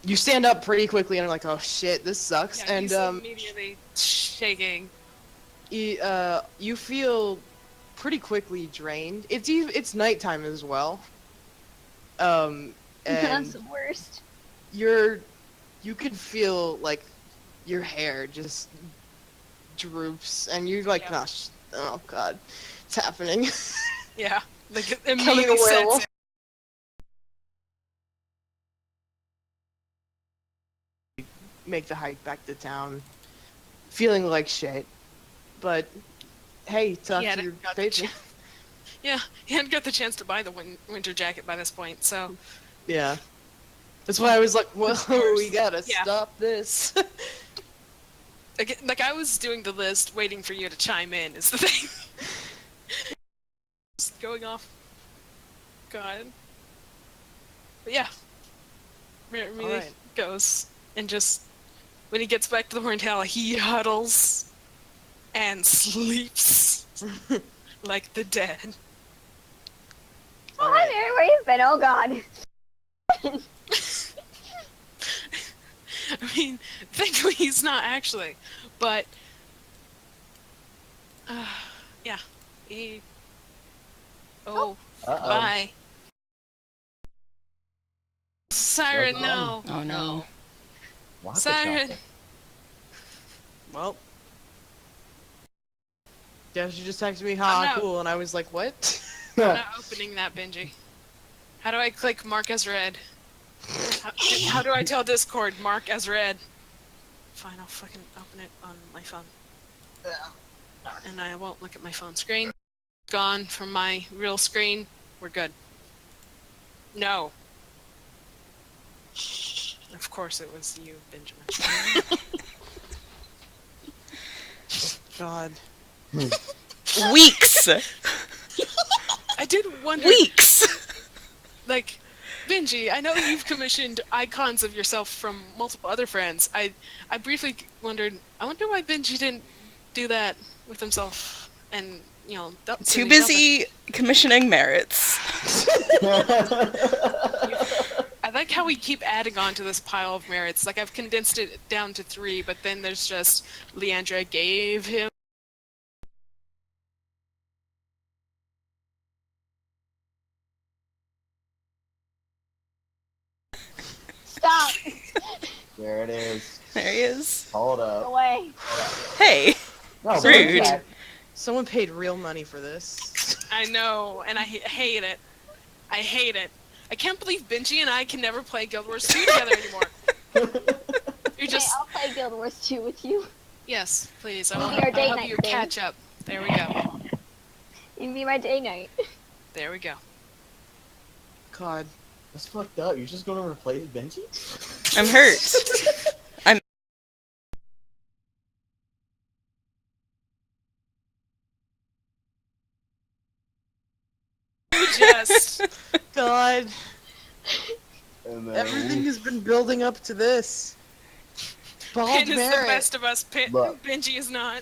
you stand up pretty quickly and are like, oh shit, this sucks. Yeah, And he's immediately shaking. you feel pretty quickly drained. It's nighttime as well. That's And the worst. you can feel like your hair just droops, and you're like, Yeah. oh god, it's happening. Yeah, like it Becoming a immediately sets werewolf. in. Make the hike back to town, feeling like shit. But hey, talk Yeah, to your got the patron. Yeah, he hadn't got the chance to buy the winter jacket by this point, so Yeah, that's why I was like, whoa, we gotta Yeah. stop this. like I was doing the list, waiting for you to chime in. Is the thing. Just going off. God. But yeah, Remy Alright. goes and just when he gets back to the Horntail, he huddles and sleeps like the dead. Oh, hi there, where you been? Oh god. I mean, thankfully he's not actually, but yeah, he. Oh, Uh-oh. bye, Siren. What's No, Oh no. What the Siren. chocolate? Well, yeah, she just texted me, I'm ha, not- cool, and I was like, what? I'm not opening that, Benji. How do I click mark as read? How do I tell Discord mark as read? Fine, I'll fucking open it on my phone. And I won't look at my phone screen. Gone from my real screen. We're good. No. Of course it was you, Benjamin. God. Weeks! I did wonder, Weeks! like, Benji, I know you've commissioned icons of yourself from multiple other friends. I briefly wondered, I wonder why Benji didn't do that with himself and, you know, Too busy commissioning merits. I like how we keep adding on to this pile of merits. Like, I've condensed it down to 3, but then there's just Leandra gave him. Stop. There it is. There he is. Hold up. Away. Hey! No, Rude. Jack. Someone paid real money for this. I know, and I hate it. I hate it. I can't believe Benji and I can never play Guild Wars 2 together anymore. You're just... Hey, I'll play Guild Wars 2 with you. Yes, please. It'll I'll be our date help night you thing. catch up. There we go. You can be my day night. There we go. God. That's fucked up. You're just gonna replace Benji? I'm hurt. I'm. Just... God. And then Everything has been building up to this. Bald Pin is the merit. best of us. Look. Benji is not.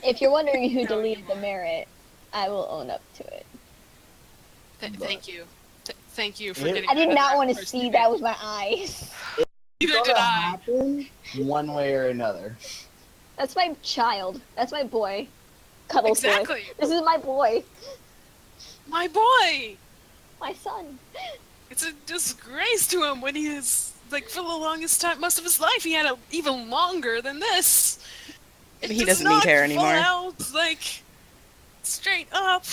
If you're wondering who No, deleted the anymore. merit, I will own up to it. Thank you. Thank you for Yeah. getting I did rid of not that want to first see name. that with my eyes. Neither it's did gonna I. happen one way or another. That's my child. That's my boy. Cuddles boy. Exactly. This is my boy. My boy! My son. It's a disgrace to him when he is, like, for the longest time, most of his life, he had even longer than this. It He does doesn't need not hair fall anymore. out, like, straight up.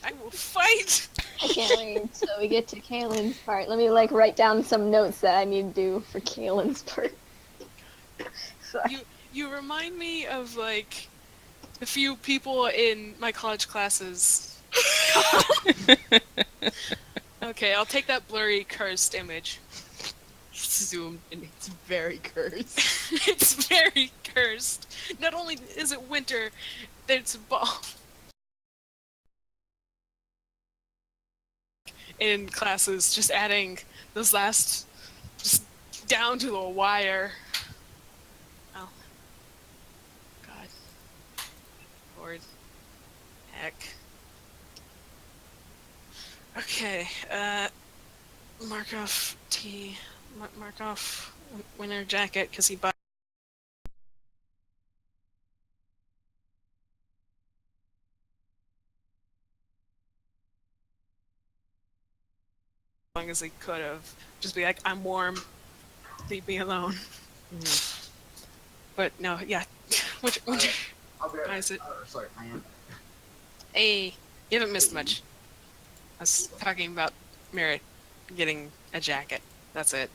I will fight! I can't wait till we get to Kaylin's part. Let me like write down some notes that I need to do for Kaylin's part. Sorry. You remind me of, like, a few people in my college classes. Okay, I'll take that blurry, cursed image. Zoom, and it's very cursed. It's very cursed. Not only is it winter, it's fall. In classes, just adding those last, just down to the wire. Oh, Lord. Heck. Okay, Markov T. Markov winter jacket, because he bought. As long as he could have. Just be like, I'm warm. Leave me alone. But no, yeah. Which I'll be right why is it? sorry, I am. Hey, you haven't missed much. I was talking about Merritt getting a jacket. That's it.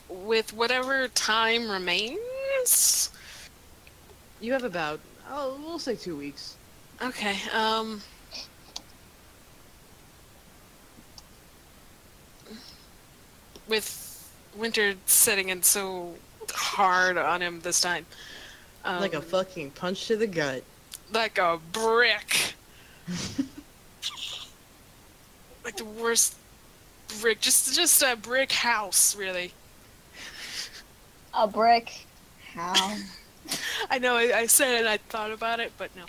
With whatever time remains. You have about, we'll say 2 weeks. Okay. With winter setting in so hard on him this time. Like a fucking punch to the gut. Like a brick. Like the worst brick. Just a brick house, really. A brick. How? I know I said it and I thought about it, but no.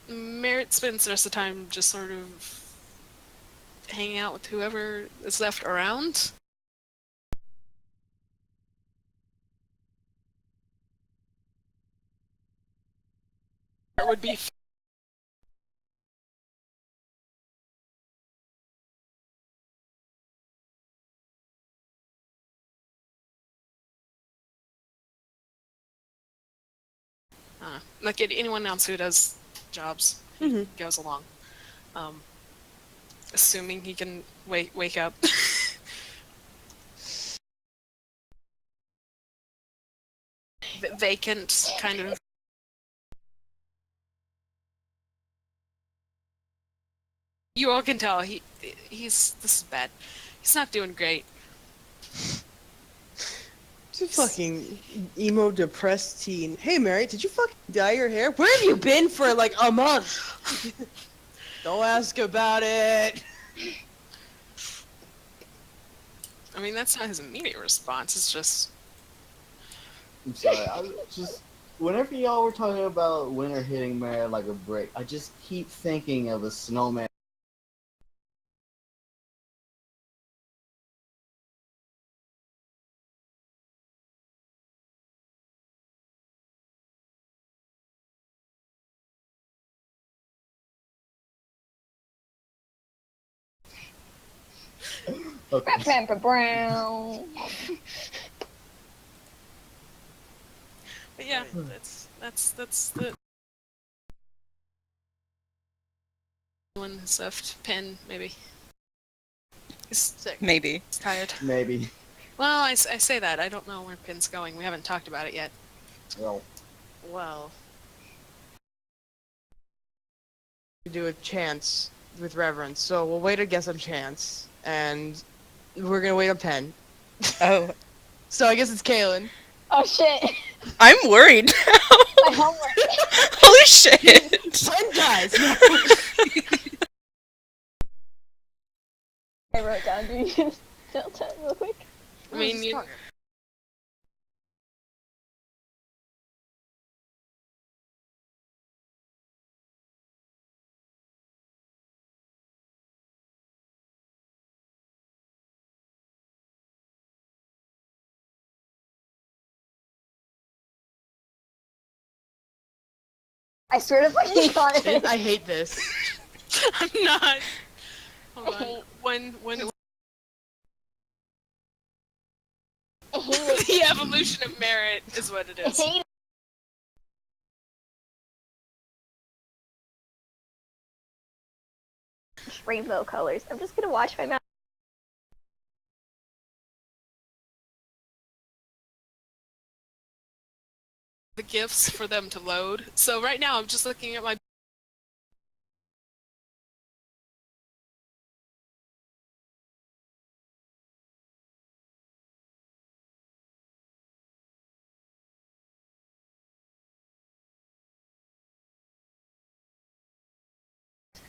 Merritt spends the rest of the time just sort of hanging out with whoever is left around. It would be like anyone else who does jobs, he goes along. Assuming he can wake up. Vacant, kind of. You all can tell he's this is bad. He's not doing great. Just fucking emo depressed teen. Hey Mary, did you fucking dye your hair? Where have you been for like a month? Don't ask about it. I mean, that's not his immediate response. It's just I'm sorry. I just whenever y'all were talking about winter hitting Mary like a brick, I just keep thinking of a snowman. Okay. Brown. but yeah, that's the one who's left. Penn, maybe. He's sick. Maybe. He's tired. Maybe. Well, I say that. I don't know where Penn's going. We haven't talked about it yet. Well. We do a chance with reverence, so we'll wait a guess on chance, and we're gonna wait on Penn. Oh, So I guess it's Kaylin. Oh shit. I'm worried now. My homework. Holy shit. Penn dies! No. I wrote down. Do you just tell that real quick? I mean, you, I swear to fucking God. I hate this. I'm not. Hold I hate- on. When I hate it. the evolution of merit is what it I is. hate it. Rainbow colors. I'm just gonna watch my mouth. The gifts for them to load. So right now I'm just looking at my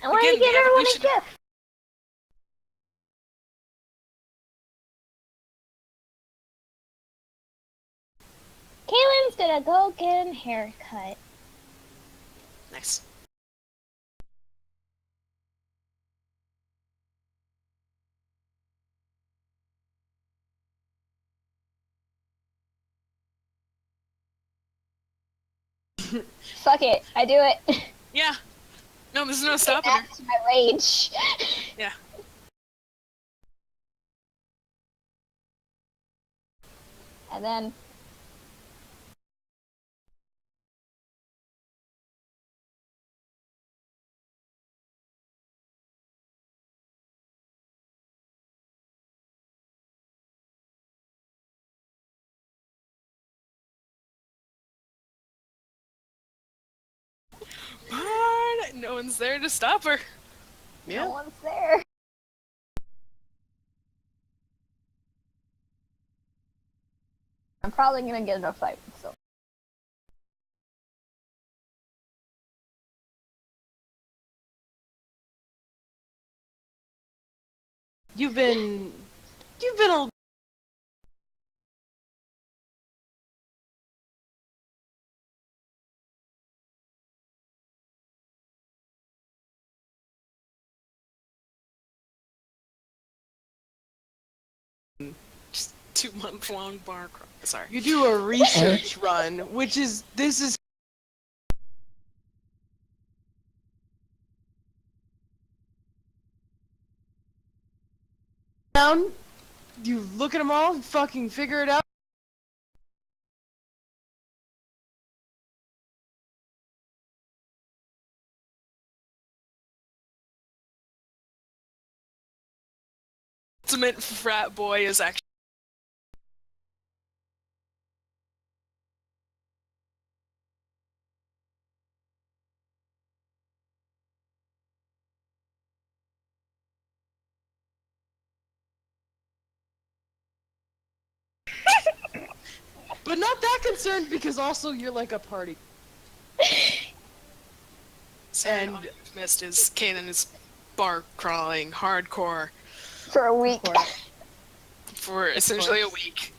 I want Again, to give the everyone a evolution- gift. Someone's gonna go get a haircut. Nice. Fuck it, I do it. Yeah. No, there's no stopping her. That's my rage. Yeah. And then But no one's there to stop her. Yeah. no one's there. I'm probably gonna get in a fight with someone. You've been a Just 2-month-long bar crawl. Sorry. you do a research run, this is down. You look at them all, fucking figure it out. Ultimate frat boy is actually. But not that concerned because also you're like a party. And And- all you've missed is Kaden is bar crawling hardcore For a week. for essentially a week.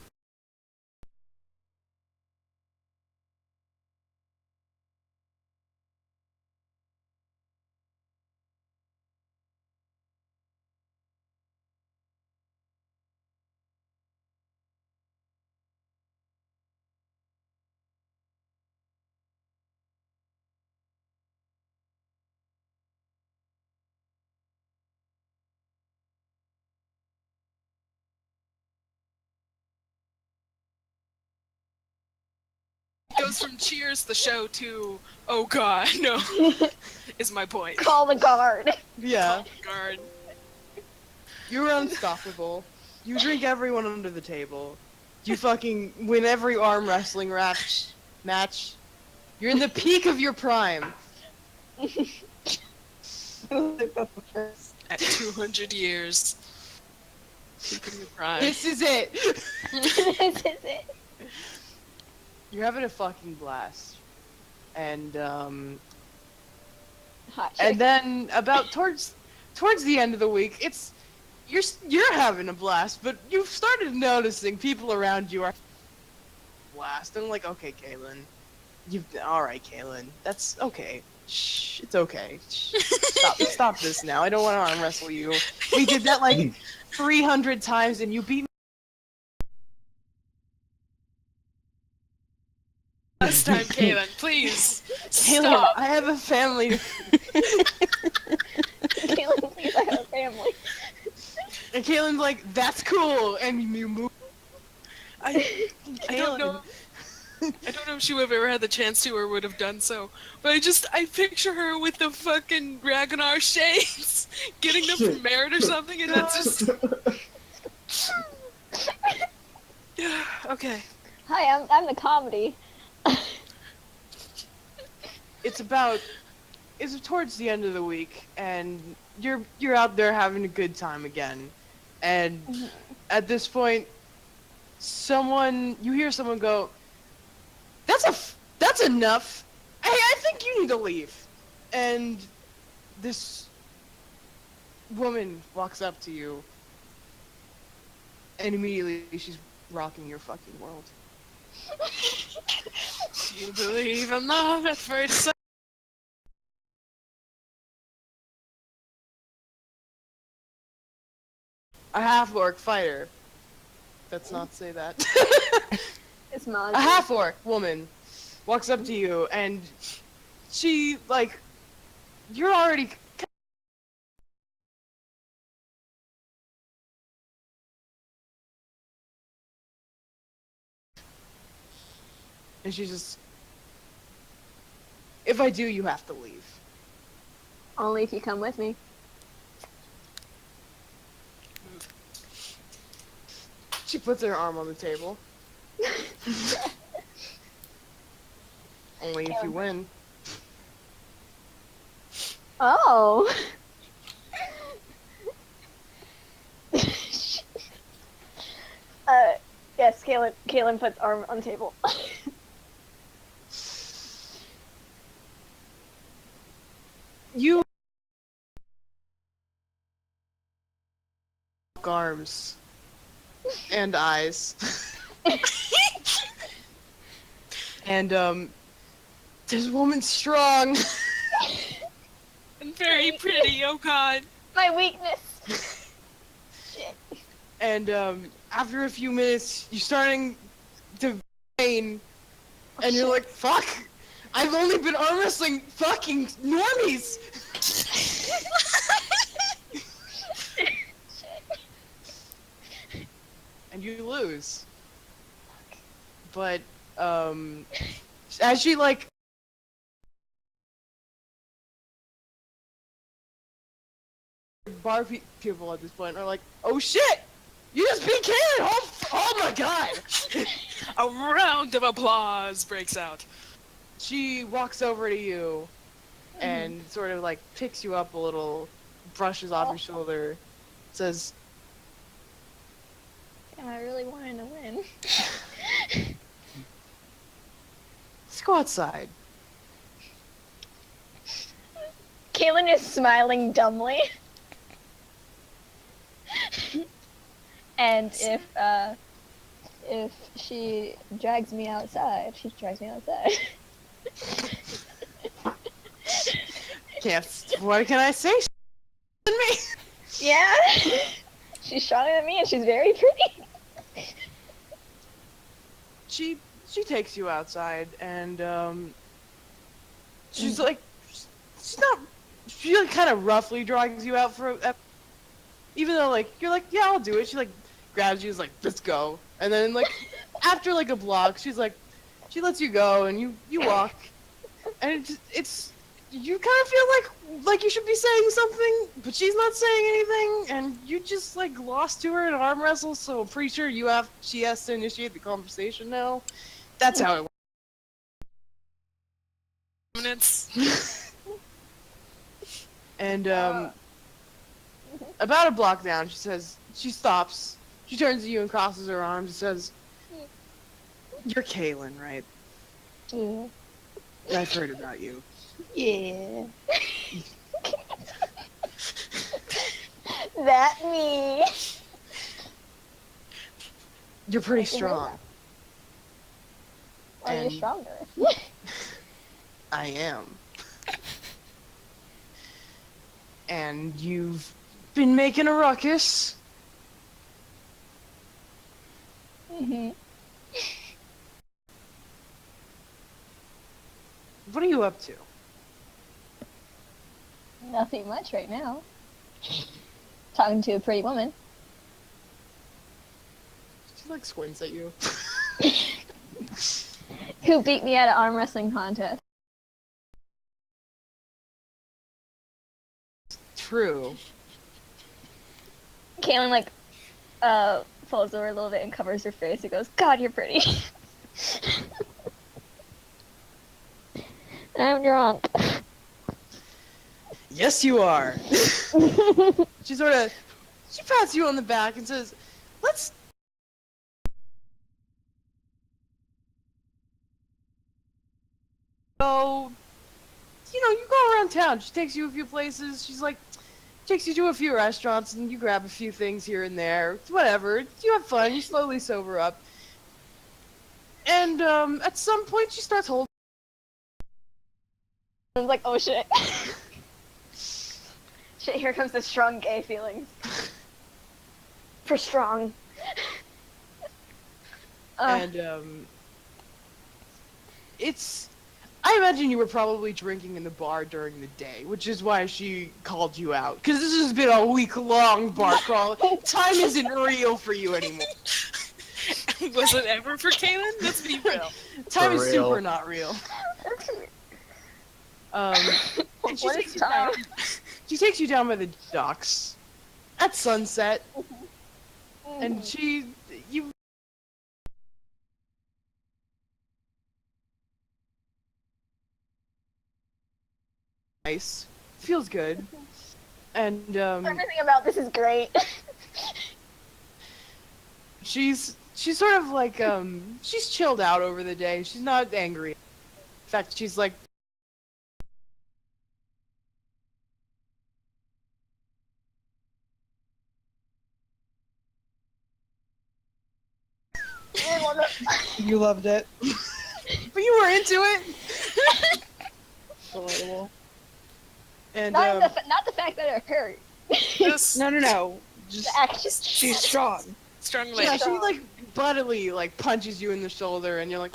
Goes from cheers the show to oh god no is my point. Call the guard. Yeah. Guard. You're unstoppable. You drink everyone under the table. You fucking win every arm wrestling match. You're in the peak of your prime. At 200 years. Keeping your prime. This is it. This is it. You're having a fucking blast. And Hot chick. and then about towards the end of the week, you're having a blast, but you've started noticing people around you are blast. And I'm like, okay, Kaylin, all right, Kaylin, that's okay. Shh, it's okay. Shh. Stop this now. I don't want to arm wrestle you. We did that like 300 times, and you beat me. Last time, Kaylin, please Kaylin, stop. I have a family. Kaylin, please, I have a family. And Kaylin's like, that's cool, and you move. I don't know. I don't know if she would have ever had the chance to or would have done so, but I picture her with the fucking Ragnar shades, getting them from Merit or something, and that's just. Yeah. Okay. Hi, I'm the comedy. It's towards the end of the week, and you're out there having a good time again, and at this point, you hear someone go, "That's enough. Hey, I think you need to leave." And this woman walks up to you, and immediately she's rocking your fucking world. You believe in love at first sight. A half-orc fighter. Let's not say that. It's A Mozzie. half-orc woman walks up to you, and she, like, you're already... And she's just... If I do, you have to leave. Only if you come with me. She puts her arm on the table. Only if you win. Oh. Yes, Kaylin puts arm on table. You... arms. And eyes. And, this woman's strong. And very pretty, oh god. My weakness. Shit. And, after a few minutes, you're starting to pain. And you're like, fuck! I've only been arm wrestling fucking normies! And you lose. But, as she, like... people at this point are like, oh shit! You just beat Kaylin! Oh my god! A round of applause breaks out. She walks over to you and sort of like picks you up a little, brushes off your shoulder, says, Damn, I really wanted to win. let's go outside. Kaylin is smiling dumbly. And if she drags me outside, she drags me outside. What can I say? Than me. Yeah. She's stronger than me and she's very pretty. She takes you outside and she's like, she like kind of roughly drags you out for even though like you're like, yeah, I'll do it. She like grabs you, is like, let's go. And then like after like a block, she lets you go and you walk. And it's you kind of feel like you should be saying something, but she's not saying anything, and you just like lost to her in arm wrestle, so I'm pretty sure she has to initiate the conversation now. That's how it works. Minutes. And about a block down, she stops, she turns to you and crosses her arms and says, "You're Kaylin, right? Yeah. I've heard about you." Yeah. That me. You're pretty strong. Are you And- stronger? I am. And you've been making a ruckus. Mm-hmm. What are you up to? Nothing much right now. Talking to a pretty woman. She like squints at you. Who beat me at an arm wrestling contest. True. Kaylin like falls over a little bit and covers her face and goes, "God, you're pretty." I'm drunk. Yes, you are. She pats you on the back and says, "Let's." So, you go around town. She takes you a few places. She's like, takes you to a few restaurants, and you grab a few things here and there. Whatever. You have fun. You slowly sober up. And at some point, she starts holding. I was like, oh shit. Shit, here comes the strong gay feelings. For strong. And it's. I imagine you were probably drinking in the bar during the day, which is why she called you out. Because this has been a week-long bar crawl. Time isn't real for you anymore. Was it ever for Kaylin? Let's be real. Time For is real. super not real. And she What takes is you time? down. She takes you down by the docks at sunset, and you. Nice, feels good, and Everything about this is great. she's sort of like she's chilled out over the day. She's not angry. In fact, she's like. You loved it. But you were into it. Relatable. And not the fact that it hurt. Just No. Just The action. she's strong. strong lady. yeah, she like bodily like punches you in the shoulder, and you're like.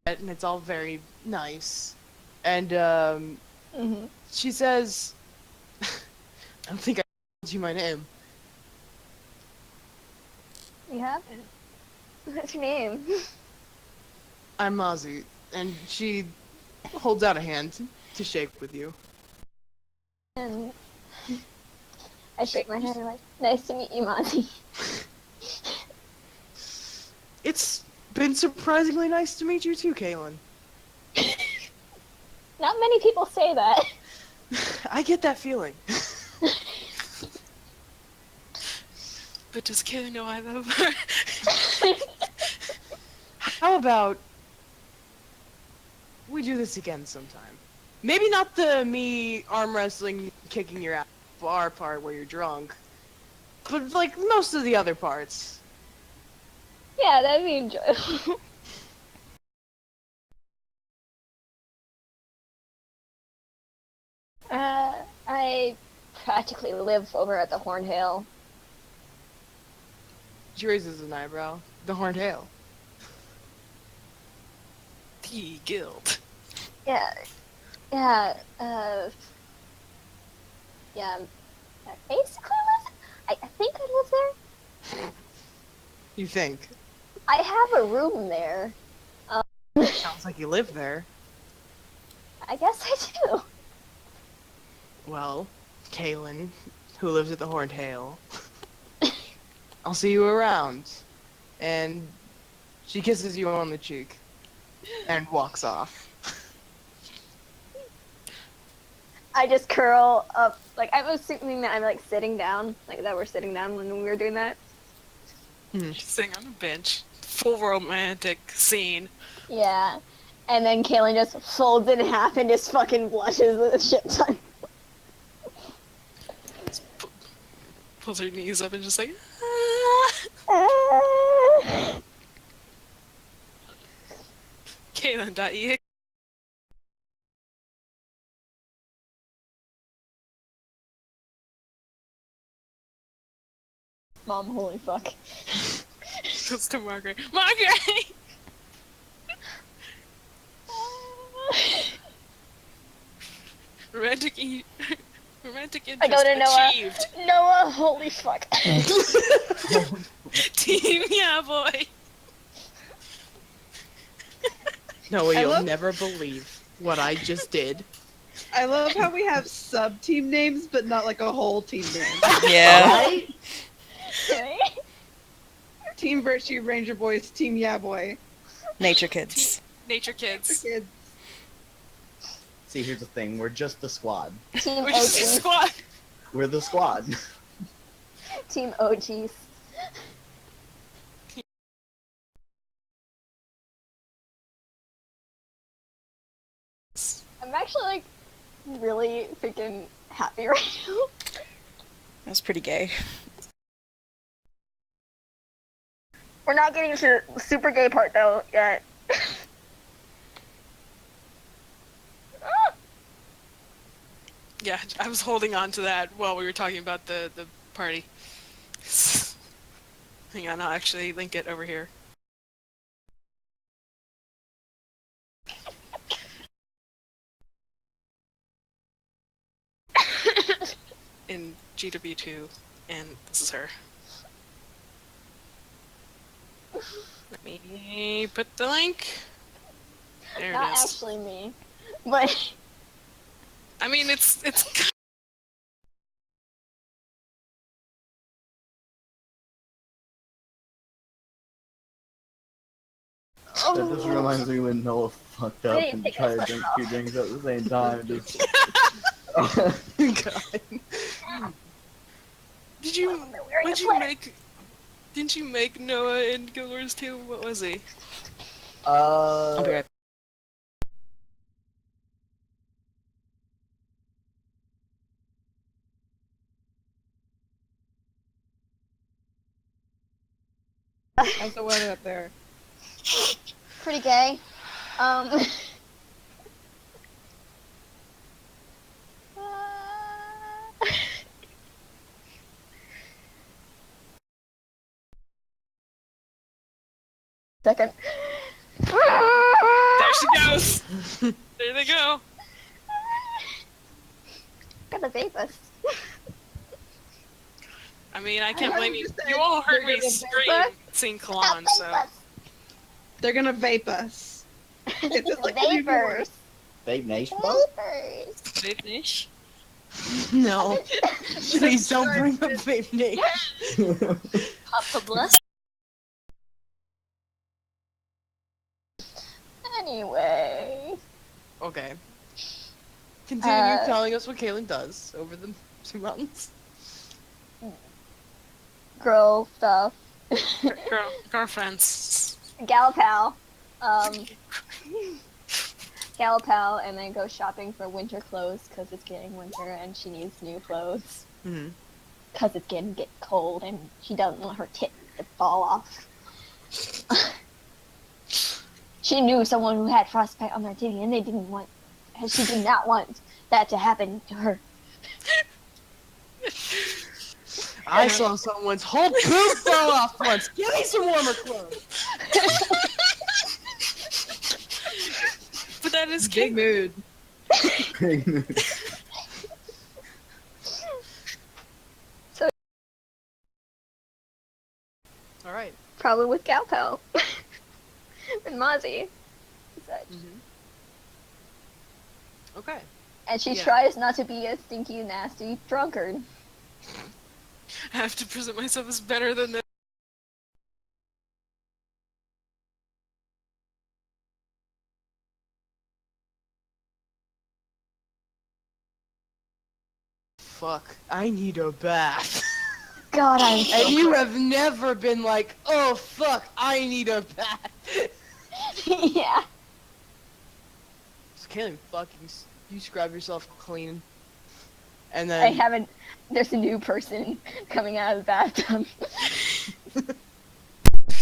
And it's all very nice. And Mm-hmm. she says, I don't think I told you my name. You haven't. What's your name? I'm Mozzie. And she holds out a hand to shake with you. And I shake my hand and I'm like, nice to meet you, Monty. It's been surprisingly nice to meet you too, Kaylin. Not many people say that. I get that feeling. But does Kaylin know I love her? How about we do this again sometime? Maybe not the me arm wrestling, kicking your ass bar part where you're drunk, but like most of the other parts. Yeah, that'd be enjoyable. I practically live over at the Hornhill. She raises an eyebrow. The Horned Hail. The guild. Yeah, yeah, I basically live. I think I live there. You think? I have a room there. Sounds like you live there. I guess I do. Well, Kaylin, who lives at the Horned Hail, I'll see you around. And she kisses you on the cheek and walks off. I just curl up, like, I'm assuming that I'm, like, sitting down, like, that we're sitting down when we were doing that. She's sitting on a bench. Full romantic scene. Yeah. And then Kaylin just folds in half and just fucking blushes a shit ton. Pulls her knees up and just like, Kaylin.exe. Mom, holy fuck. Goes to Margaret. Margaret! Romantic interest I go to Noah. achieved. Noah, holy fuck. Team, yeah, boy. No, I you'll love- never believe what I just did. I love how we have sub-team names, but not like a whole team name. Yeah. Right? Team Virtue, Ranger Boys, Team Yeah Boy. Nature kids. Nature kids. Kids. See, here's the thing. We're just the squad. Team We're just a OGs. squad. We're the squad. Team OGs. I'm actually, like, really freaking happy right now. That's pretty gay. We're not getting to the super gay part though yet. Yeah, I was holding on to that while we were talking about the party. Hang on, I'll actually link it over here. In GW2, and this is her. Let me put the link. There Not it is. actually me, but I mean, it's That just reminds me when Noah fucked up I didn't and think tried I to drink saw 2 drinks at the same time. Just... God. Did you? wearing a What'd you sweater. make? Didn't you make Noah in Guild Wars 2? What was he? I'll be right. How's the weather up there? pretty gay. Second. There she goes. There they go. Gonna vape us. I mean, I can't I blame you. just said You all heard they're me gonna scream vape seeing Not Kalan, vape so. us. They're gonna vape us. It's just like Vapors. Fake Nation? Vapors. Vape niche? No. Please don't bring up Vape Nation. Papa bless. Anyway. Okay. Continue Uh, telling us what Kaylin does over the 2 mountains. Girl stuff. Girlfriends. Gal pal. Gal pal, and then go shopping for winter clothes because it's getting winter and she needs new clothes. Mm-hmm. Because it's getting cold and she doesn't want her tits to fall off. She knew someone who had frostbite on their titty and she did not want that to happen to her. I saw someone's whole boob fall off once. Give me some warmer clothes. But that is big cute. mood. All right. Probably with Gal pal. And Mozzie. And such. Mm-hmm. Okay. And she Yeah. tries not to be a stinky, nasty drunkard. I have to present myself as better than this. Fuck. I need a bath. God, I'm so And you have never been like, oh fuck, I need a bath. yeah. So Kaylin, you scrub yourself clean. And I then haven't. There's a new person coming out of the bathtub.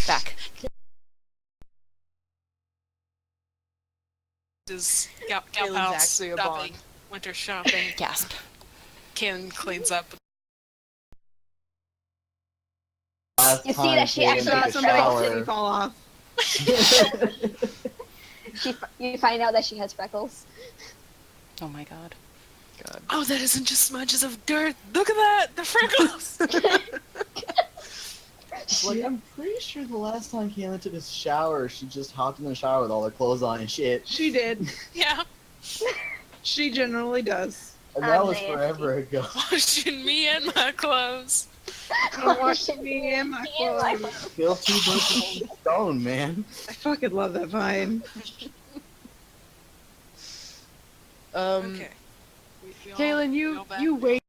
Back. Is Gal Kaylin's Pal actually a stopping Bond. winter shopping. Gasp. Kaylin cleans up. You see that she actually Saw has somebody's freckles. titty fall off. You find out that she has freckles. Oh my god. God. Oh, that isn't just smudges of dirt. Look at that! The freckles! Like, I'm pretty sure the last time Kaylin took a shower, she just hopped in the shower with all her clothes on and shit. She did. Yeah. She generally does. And that I'm was nasty. forever ago. Washing me and my clothes. Washing me in my clothes. Kill 2 birds with 1 stone, man. I fucking love that vine. Okay. We all- Kaylin, we you all back? wait.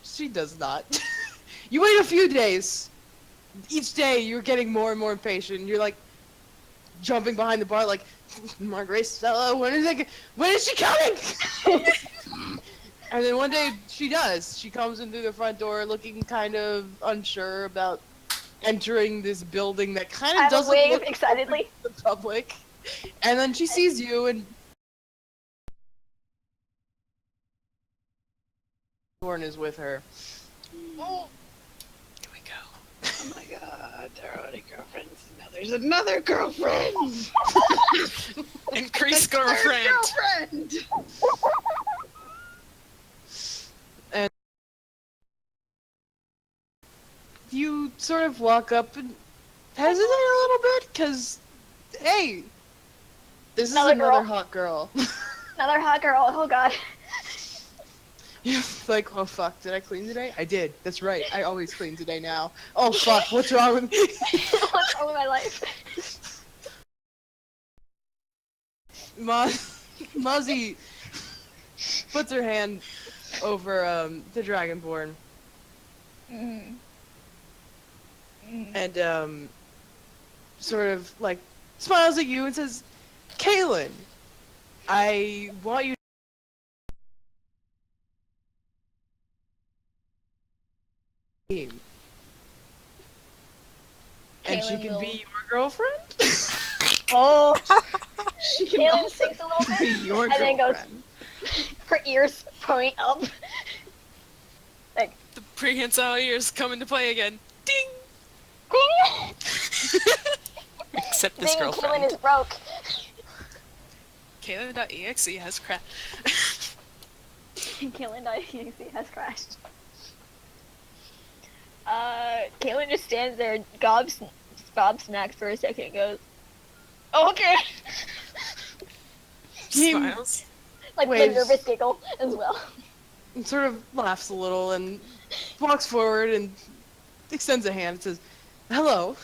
She does not. You wait a few days. Each day, you're getting more and more impatient. You're like jumping behind the bar, like, Margaret Stella, when is she coming? And then one day she does. She comes in through the front door looking kind of unsure about entering this building that kind of I doesn't wave look excitedly. open to the public. And then she sees you and Thorn is with her. Here we go. Oh my god, they're already girlfriends. Now there's another girlfriend! Increased Third girlfriend. girlfriend! You sort of walk up and hesitate a little bit, because, hey, this is Another another girl. hot girl. Another hot girl. Oh god. You're like, oh fuck, did I clean today? I did. That's right. I always clean today now. Oh fuck, what's wrong with me? What's wrong with my life? Muzzy puts her hand over the Dragonborn and sort of like smiles at you and says, Kaylin, I want you to and she Kaylin can will- be your girlfriend? Oh. She can Kaylin also sings a little be bit, your and then goes, girlfriend. her ears point up. The prehensile ears come into play again. Ding! Except this Dang, Kaylin girlfriend. is broke. Kaylin.exe has crashed. Kaylin.exe has crashed. Kaylin just stands there, gobsmacked for a second, and goes, oh, okay. Smiles. Like the Waves. nervous giggle as well. And sort of laughs a little and walks forward and extends a hand and says, hello.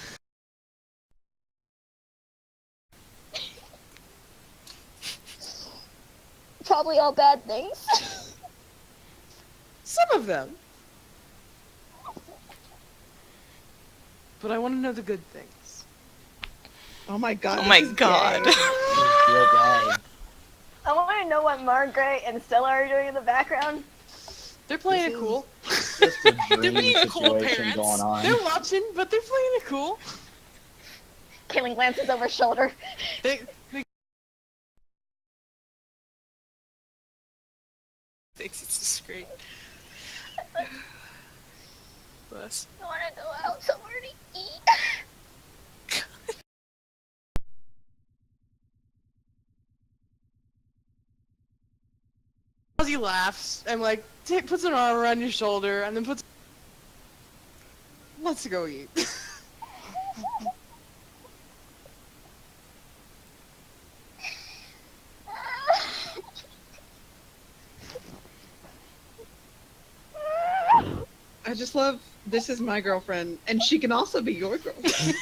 Probably all bad things. Some of them. But I want to know the good things. Oh my god. Oh this my is god. gay. Real guy. I want to know what Margaret and Stella are doing in the background. They're playing This it is- cool. Just a dream being cool situation parents. going on. They're watching, but they're playing it cool. Kaylin glances over her shoulder. They Thinks it's just great. Bless. I want to go out somewhere to eat. Ozzy laughs and like puts an arm around your shoulder and then puts. Let's go eat. I just love, this is my girlfriend, and she can also be your girlfriend.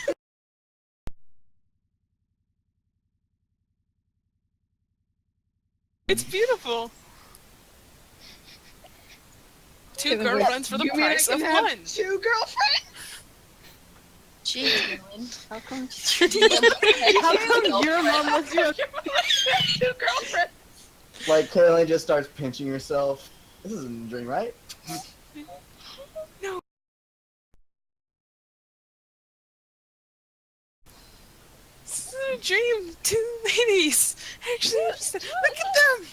It's beautiful. Two Okay, then girlfriends for the you mean I price can of have one. 2 girlfriends? Gee, Kaylin, how come How come your mom lets you? 2 girlfriends. Like, Kaylin just starts pinching herself. This isn't a dream, right? This is a dream. 2 ladies. Actually, look at them.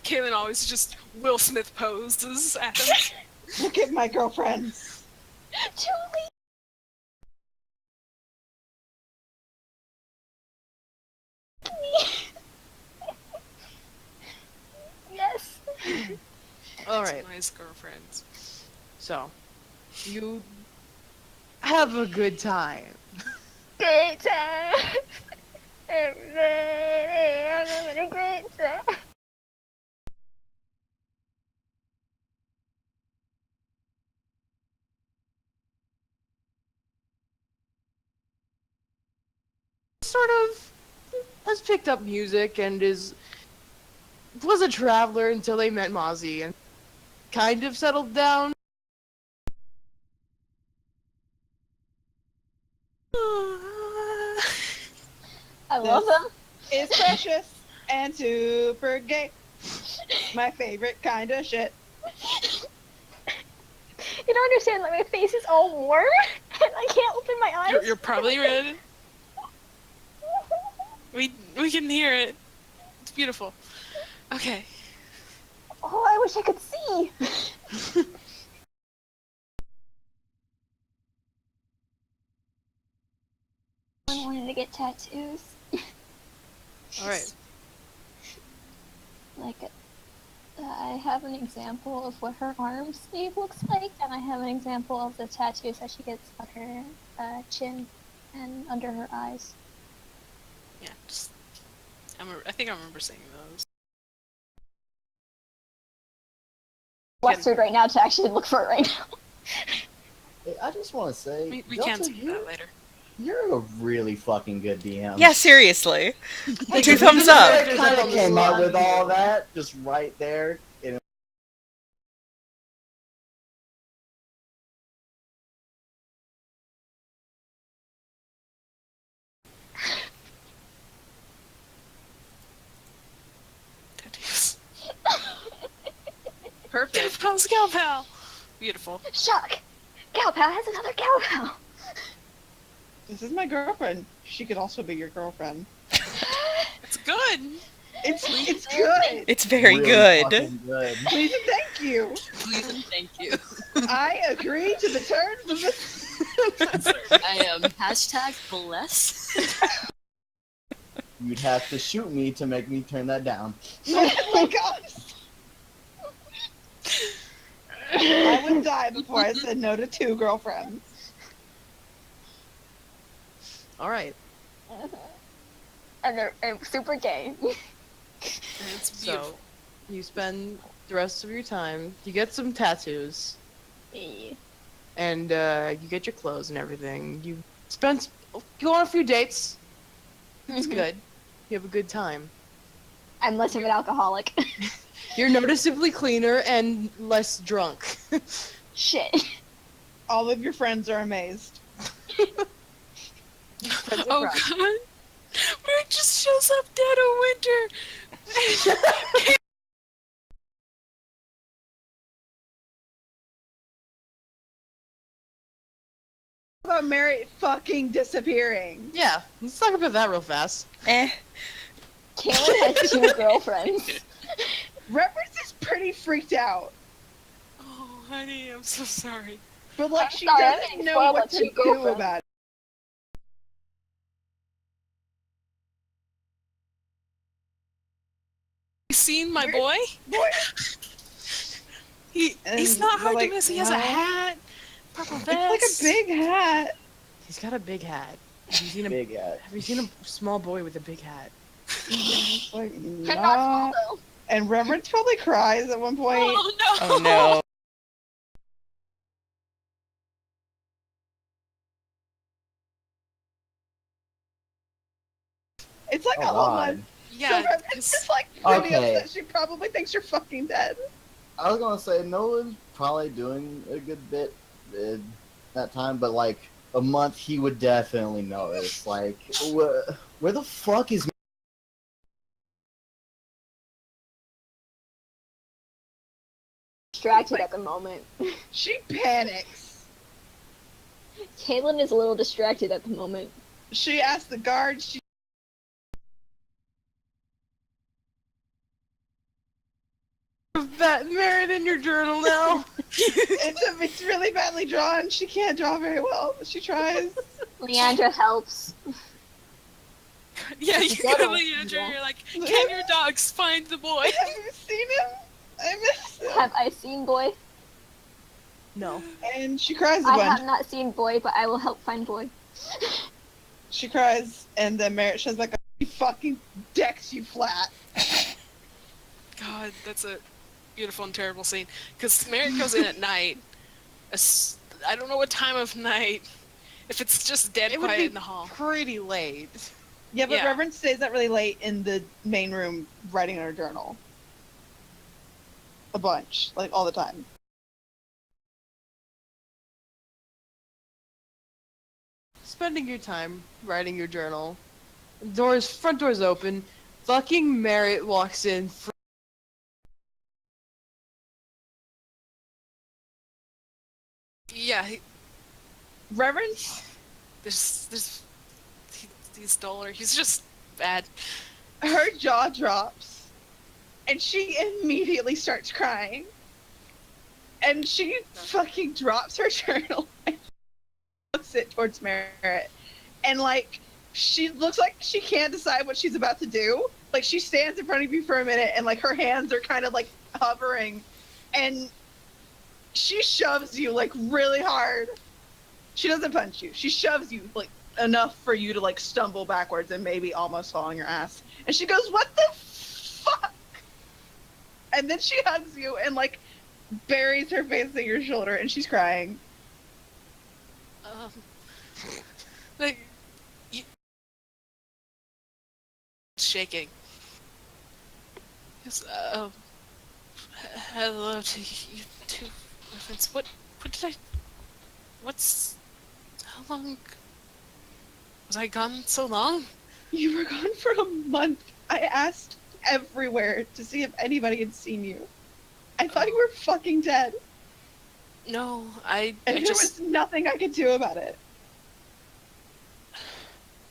Kaylin always just Will Smith poses at them. Look at my girlfriends. Julie. Yes. All right. Nice girlfriends. So, you have a good time. Great time. I'm having a great time. Sort of has picked up music and was a traveler until they met Mozzie and kind of settled down. I love them. Is precious and super gay. My favorite kind of shit. You don't understand, like, my face is all warm, and I can't open my eyes. You're probably red. We can hear it. It's beautiful. Okay. Oh, I wish I could see. I wanted to get tattoos. Alright. Like, I have an example of what her arm sleeve looks like, and I have an example of the tattoos that she gets on her chin and under her eyes. Yeah. I think I remember seeing those. Flustered right now to actually look for it right now. Hey, I just want to say, We Delta, can speak that later. you're a really fucking good DM. Yeah, seriously. Like, 2 thumbs up. You kind of came up with all that just right there. In Tattoos. Perfect. Gal pal. Beautiful. Shock! Gal Pal has another Gal Pal! This is my girlfriend. She could also be your girlfriend. It's good. It's good. It's very really good. fucking good. Please and thank you. Please and thank you. I agree to the terms of the. I am #bless. You'd have to shoot me to make me turn that down. Oh my god. I would die before I said no to 2 girlfriends. Alright. And they're super gay. It's beautiful. So, you spend the rest of your time, you get some tattoos, and you get your clothes and everything. You go on a few dates. It's good. You have a good time. I'm less of an alcoholic. You're noticeably cleaner and less drunk. Shit. All of your friends are amazed. Oh god. Merrick just shows up dead of winter. How about Mary fucking disappearing? Yeah, let's talk about that real fast. Kaylin has 2 girlfriends. Reverence is pretty freaked out. Oh, honey, I'm so sorry. But like I'm she sorry, I'm doesn't getting know spoiled what by to 2 do girlfriends. about it. You seen my boy? Boy, He's And not hard like, to miss. He has a hat, purple it's vest. like a big hat. He's got a big hat. Have you seen a Big ass. Have you seen a small boy with a big hat? Like, They're not small, though. And Reverence probably cries at one point. Oh no! Oh no. It's like Oh, a whole God. month. Yeah, So Reverence 'cause- is like pretty Okay. upset. She probably thinks you're fucking dead. I was gonna say Nolan's probably doing a good bit that time, but like a month he would definitely notice. Like, where the fuck is? Distracted at the moment. She panics. Kaylin is a little distracted at the moment. She asks the guard. She That merit in your journal now. it's really badly drawn. She can't draw very well, but she tries. Leandra helps. yeah, you Together. go to Leandra and you're like, can your dogs find the boy? Have you seen him? I miss him. Have I seen Boy? No. And she cries a I bunch. have not seen Boy, but I will help find Boy. She cries, and then Merritt shows like, he fucking decks you flat. God, that's a beautiful and terrible scene. Because Merrick goes in at night. I don't know what time of night. If it's just dead It would quiet be in the hall. pretty late. Yeah, but Yeah. Reverend stays up really late in the main room writing in her journal. A bunch, like all the time. Spending your time writing your journal. Front door's open. Fucking Merritt walks in. Yeah, Reverend, he's duller. He's just bad. her jaw drops, and she immediately starts crying. And she fucking drops her journal and looks it towards Merritt. And, like, she looks like she can't decide what she's about to do. Like, she stands in front of you for a minute, and, like, her hands are kind of, like, hovering. And she shoves you, like, really hard. She doesn't punch you. She shoves you, like, enough for you to, like, stumble backwards and maybe almost fall on your ass. And she goes, "What the fuck?" And then she hugs you and, like, buries her face in your shoulder, and she's crying. Like, shaking. Yes, hello to you two reference. What did I, how long, was I gone so long? You were gone for a month. I asked everywhere to see if anybody had seen you. I thought you were fucking dead. No, I And there just... was nothing I could do about it.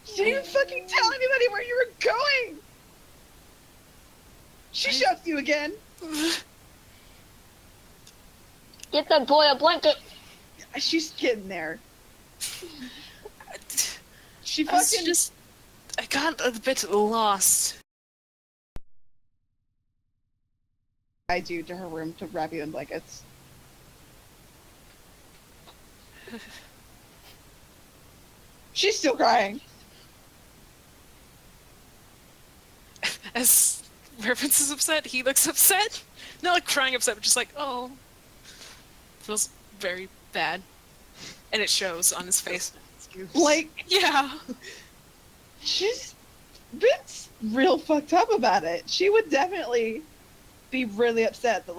You didn't even fucking tell anybody where you were going! She shoves you again. Get that boy a blanket. She's getting there. She I was fucking... just... I got a bit lost. guide you to her room to wrap you in blankets. She's still crying. As Reference is upset, he looks upset. Not like crying upset, but just like, oh. Feels very bad. And it shows on his face. Like, Yeah. she's been real fucked up about it. She would definitely be really upset that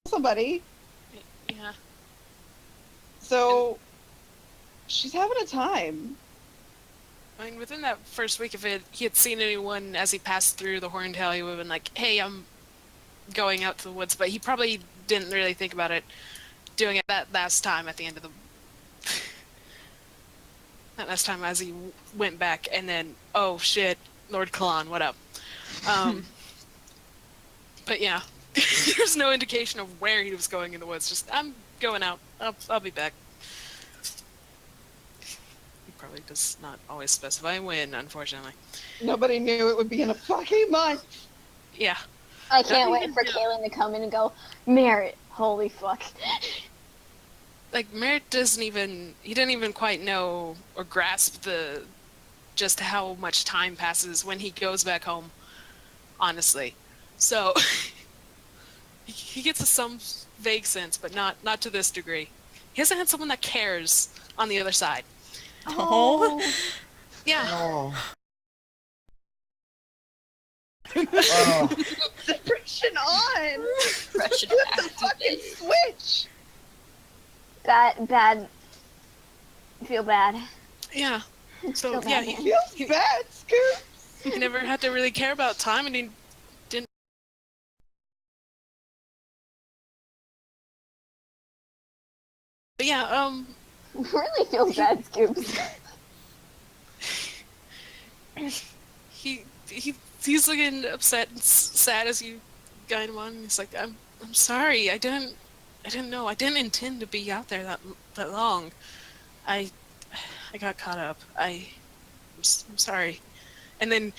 somebody. Yeah. So she's having a time. I mean, within that first week, if he had seen anyone as he passed through the Horntail, he would have been like, hey, I'm going out to the woods. But he probably didn't really think about it doing it that last time at the end of the... that last time as he went back, and then, oh shit, Lord Kalan, what up? But yeah, there's no indication of where he was going in the woods. Just, I'm going out. I'll be back. He probably does not always specify when, unfortunately. Nobody knew it would be in a fucking month. Yeah. I can't wait for Kaylin to come in and go, Merritt, holy fuck. Like, Merritt didn't even quite know or grasp just how much time passes when he goes back home, honestly. So, he gets some vague sense, but not to this degree. He hasn't had someone that cares on the other side. Oh. Yeah. Oh. Oh. Depression on. Depression Flip the fucking activated. switch. Bad. Feel bad. Yeah. So, Feel yeah, bad, man. Feels bad, Scoop. he never had to really care about time, and he didn't. But yeah, Really feels bad, Scoops. he's looking upset and sad as you guide him on. He's like, I'm sorry. I didn't know. I didn't intend to be out there that long. I got caught up. I'm sorry. And then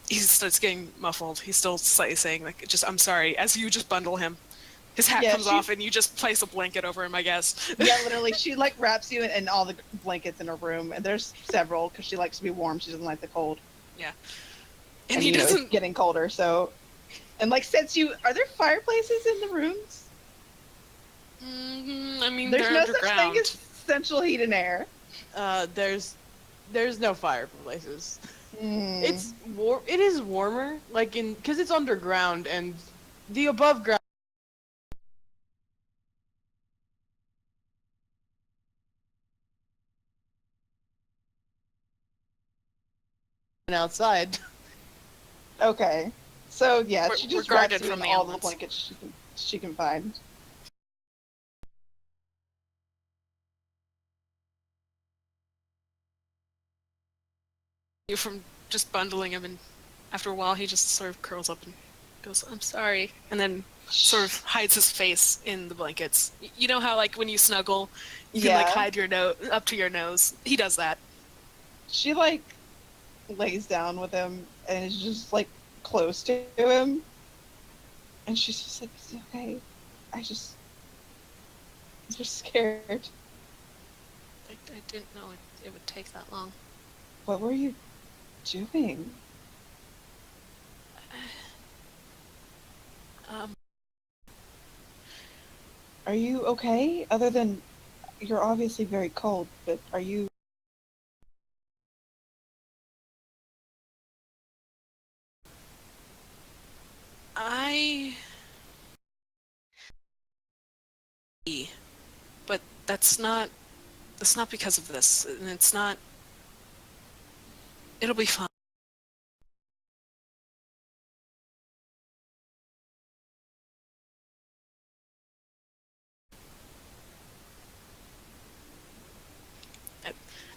he starts getting muffled. He's still slightly saying, like, just, I'm sorry, as you just bundle him. His hat comes off and you just place a blanket over him, I guess. Yeah, literally, she, like, wraps you in all the blankets in her room, and there's several, because she likes to be warm, she doesn't like the cold. Yeah. And he you know, doesn't... it's getting colder, so... And, like, since you... Are there fireplaces in the rooms? I mean, There's they're no underground. such thing as central heat and air. There's no fireplaces. Mm. It's it is warmer, like because it's underground and the above ground. outside. Okay. So yeah, We're- she we're just wraps guarded you from in the all the elements. blankets she can find. You from just bundling him, and after a while, he just sort of curls up and goes, "I'm sorry," and then sort of hides his face in the blankets. You know how, like, when you snuggle, you can like Yeah. hide your nose up to your nose. He does that. She like lays down with him and is just like close to him, and she's just like, "Is he okay? I'm just scared. I didn't know it would take that long. What were you doing? Um, Are you okay? Other than you're obviously very cold, but are you?" I. But that's not because of this, and it's not. It'll be fine.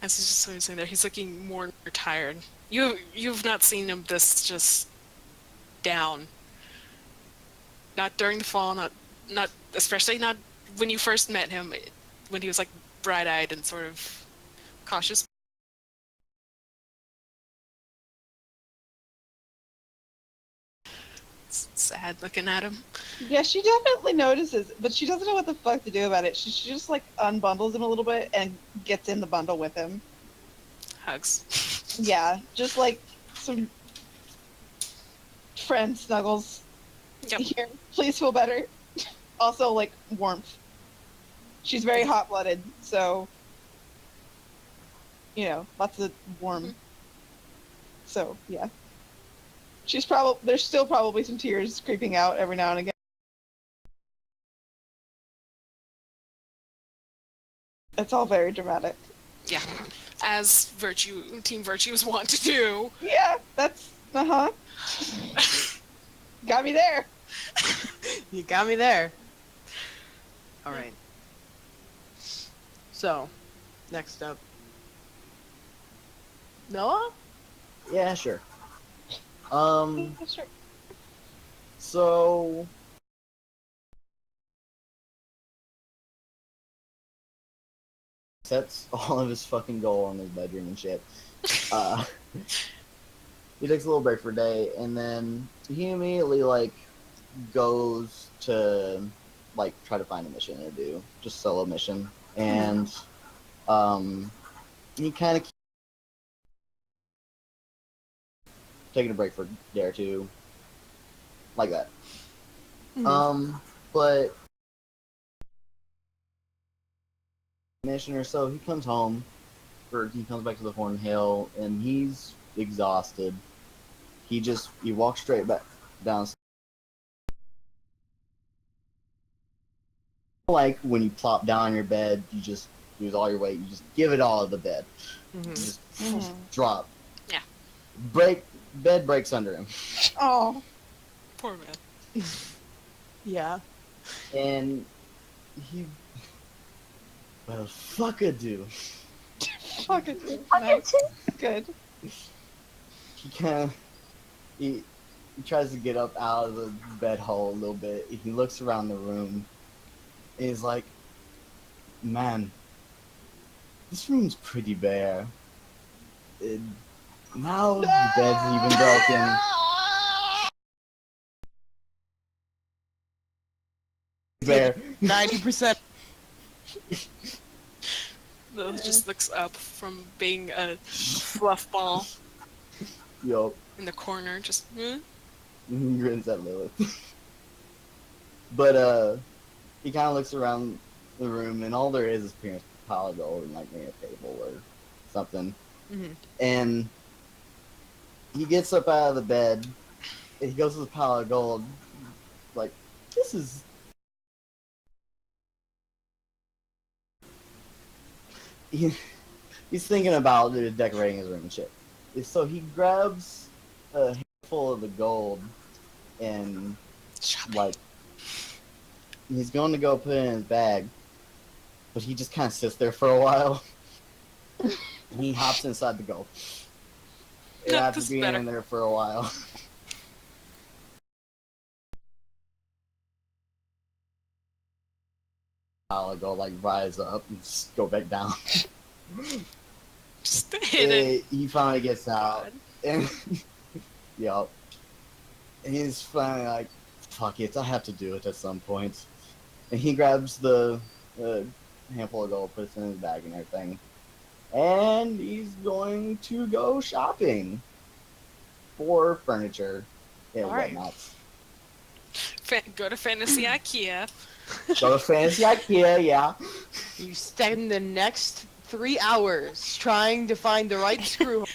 As he's just sort of sitting there, he's looking more tired. You've not seen him this just down. Not during the fall, not especially not when you first met him, when he was like bright-eyed and sort of cautious. Sad looking at him. Yeah, she definitely notices, but she doesn't know what the fuck to do about it. She just like unbundles him a little bit and gets in the bundle with him. Hugs. Yeah, just like some friend snuggles. Yep. Here, please feel better. Also, like warmth. She's very hot-blooded, so you know, lots of warm. Mhm. So yeah, she's probably there's still probably some tears creeping out every now and again. It's all very dramatic. Yeah. As Team Virtue is wont to do. Yeah, that's got me there. You got me there. Alright. So, next up. Noah? Yeah, sure. Sure. So sets all of his fucking goal in his bedroom and shit. He takes a little break for a day, and then he immediately like goes to like try to find a mission to do, just solo mission, and he kind of taking a break for a day or two, like that. But mission or so, he comes home, or he comes back to the Horn Hill, and he's exhausted. He walks straight back down. Like when you plop down on your bed, you just use all your weight, you just give it all to the bed. You just drop. Yeah. Bed breaks under him. Oh, Poor man. Yeah. And he well fuckadoo. fuck it. Nice. Good. He kinda he tries to get up out of the bed hole a little bit. He looks around the room and he's like, man, this room's pretty bare. Now the bed's even broken. Bare. 90%. Lilith just looks up from being a fluff ball Yup. in the corner, just He grins at Lilith. But he kind of looks around the room, and all there is a pile of gold and like maybe a table or something. And he gets up out of the bed. And he goes to the pile of gold. Like, this is. He's thinking about decorating his room and shit. So he grabs a handful of the gold and like he's going to go put it in his bag, but he just kind of sits there for a while. He hops inside the gold. No, After this is being better. in there for a while. I'll go like rise up and just go back down. Just hit it. He finally gets out, and yup. And he's finally like, "Fuck it, I have to do it at some point." And he grabs the handful of gold, puts it in his bag and everything, and he's going to go shopping for furniture and Alright. whatnot. Go to Fantasy IKEA. Go to Fantasy IKEA, yeah. You spend the next 3 hours trying to find the right screw.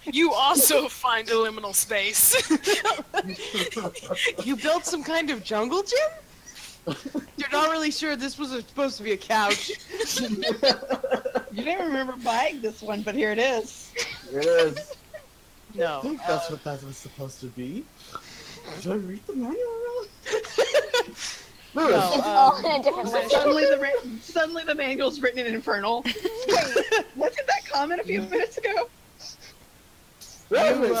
You also find a liminal space. You built some kind of jungle gym? You're not really sure this was supposed to be a couch. You didn't remember buying this one, but here it is. Here it is. I No. think that's what that was supposed to be. Did I read the manual wrong? No, It's all in a different language. Suddenly the manual's written in Infernal. Wait, wasn't that comment a few minutes ago? You,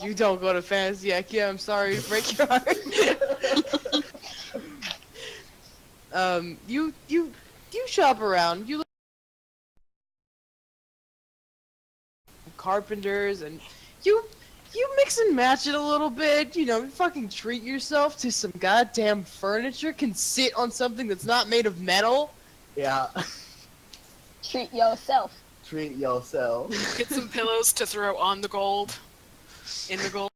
you don't go to Fantasy IKEA, I'm sorry to break your heart. You shop around, you look at carpenters, and you mix and match it a little bit, you know, you fucking treat yourself to some goddamn furniture, can sit on something that's not made of metal. Yeah. Treat yourself. Treat yourself. Get some pillows to throw on the gold. In the gold.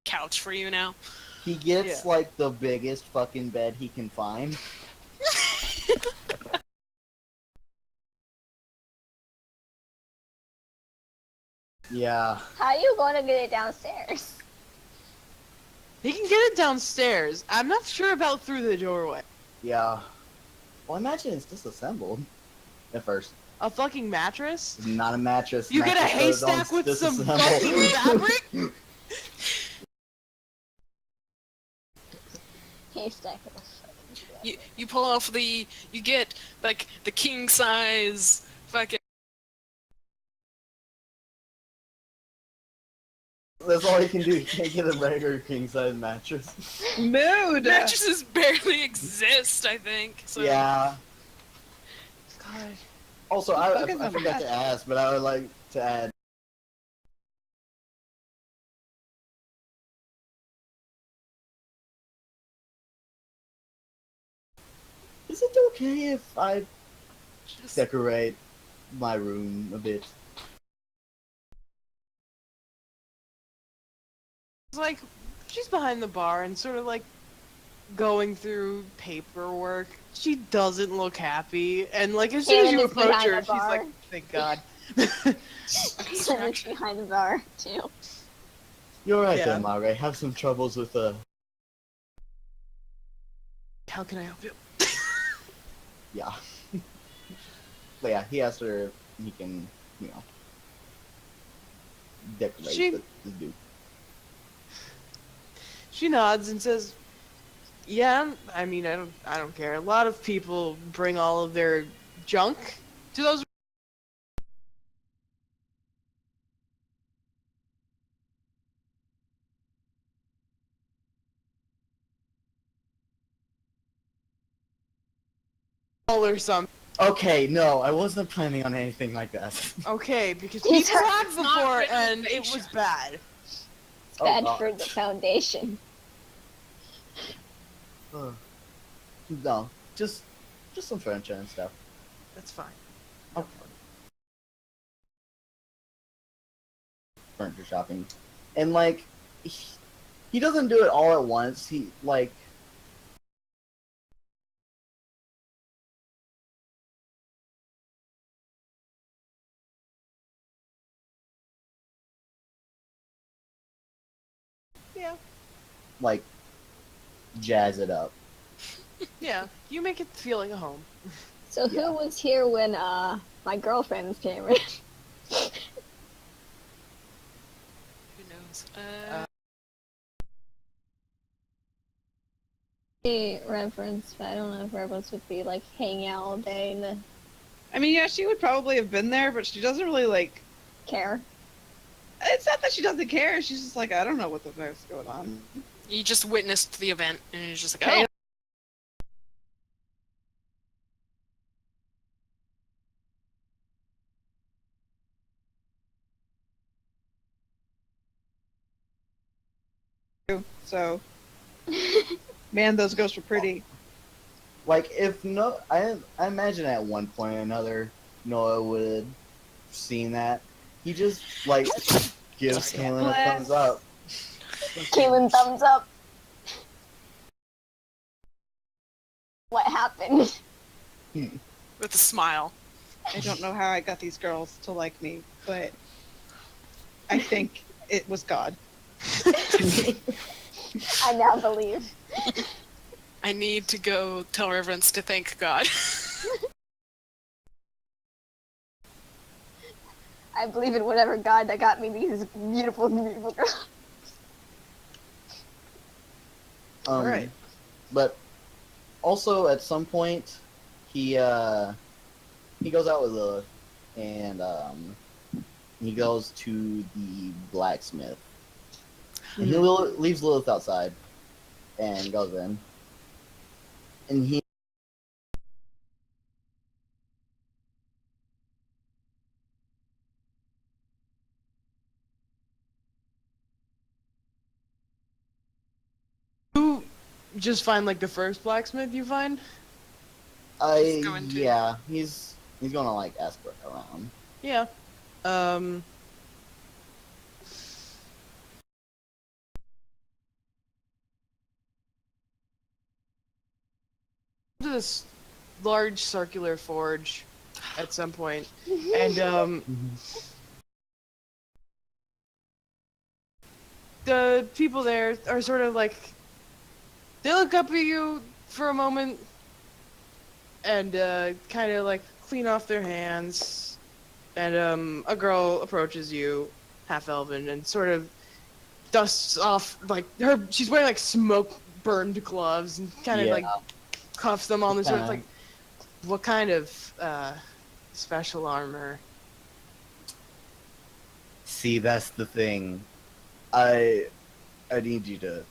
Couch for you now. He gets Yeah. like the biggest fucking bed he can find. Yeah. How are you going to get it downstairs? He can get it downstairs. I'm not sure about through the doorway. Yeah. Well, imagine it's disassembled at first. A fucking mattress? It's not a mattress. You get a Mattress goes on haystack with some disassembled. fucking fabric? Haystack of a fucking You pull off you get like the king size fucking. That's all he can do. He can't get a regular king size mattress. Mood! Mattresses barely exist, I think. So. Yeah. God. Also, I Fuck is a forgot to ask, but I would like to add. Is it okay if I Just, decorate my room a bit? It's like, she's behind the bar and sort of like going through paperwork. She doesn't look happy, and like as soon as Karen you is approach behind her, the she's bar. like, thank God. Someone's behind the bar, too. You're right Yeah. there, Margaret. Have some troubles with How can I help you? yeah. But yeah, he asked her if he can, you know, decorate She- this dude. She nods and says, "Yeah, I mean, I don't care. A lot of people bring all of their junk to those." Or something. Okay, no, I wasn't planning on anything like that. Okay, because These people are- have It's not before written and it foundation. was bad. It's bad God. for the foundation. No, just some furniture and stuff. That's fine. Okay. Furniture shopping, and like, he doesn't do it all at once. He like. Yeah. Like, jazz it up. Yeah, you make it feel like a home. So Yeah. who was here when my girlfriends came in? Who knows? The reference, but I don't know if reference would be like hanging out all day and I mean, yeah, she would probably have been there, but she doesn't really like. care. It's not that she doesn't care. She's just like, I don't know what the fuck's going on. You just witnessed the event, and you're just like, Hey, oh. So, man, those ghosts were pretty. Like, if no, I imagine at one point or another, Noah would have seen that. He just, like, gives Kaylin a thumbs up. Kaylin, thumbs up. What happened? With a smile. I don't know how I got these girls to like me, but I think it was God. I now believe. I need to go tell Reverence to thank God. I believe in whatever God that got me these beautiful, beautiful girls. Alright. But also at some point, he goes out with Lilith, and he goes to the blacksmith. And he leaves Lilith outside, and goes in, and he. You just find like the first blacksmith you find? going to- Yeah, he's gonna like ask around. Yeah. To this large circular forge at some point, and the people there are sort of like, they look up at you for a moment and kind of like clean off their hands, and a girl approaches you, half elven, and sort of dusts off like she's wearing like smoke burned gloves and kind of like cuffs them on the sort of like, what kind of special armor? See, that's the thing. I need you to.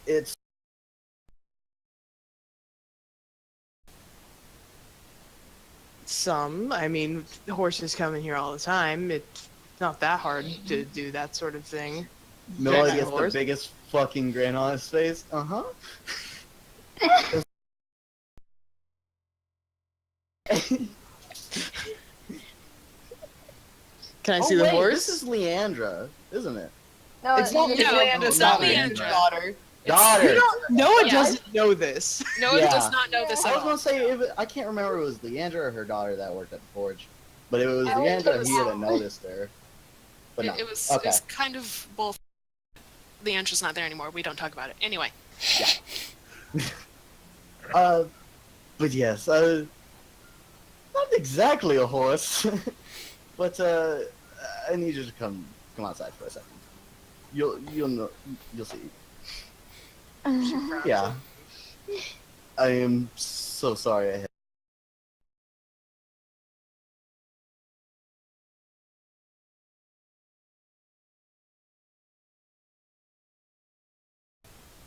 It's Some. I mean, horses come in here all the time. It's not that hard to do that sort of thing. Noah Jack gets the horse. biggest fucking grin on his face. Can I Oh see the wait, horse? this is Leandra, isn't it? No, It's not No, Leandra's it's not daughter. Leandra. Daughter. Daughter. Noah Yeah. doesn't know this. No one Yeah. does not know this I at was all. gonna say I can't remember if it was Leandra or her daughter that worked at the forge, but if it was I think Leandra, it was- he would have noticed her. But no. It was Okay. it's kind of both. Leandra's not there anymore. We don't talk about it. Anyway. But yes, not exactly a horse, but I need you to come outside for a second. You'll know, you'll see. Yeah. I am so sorry. I had...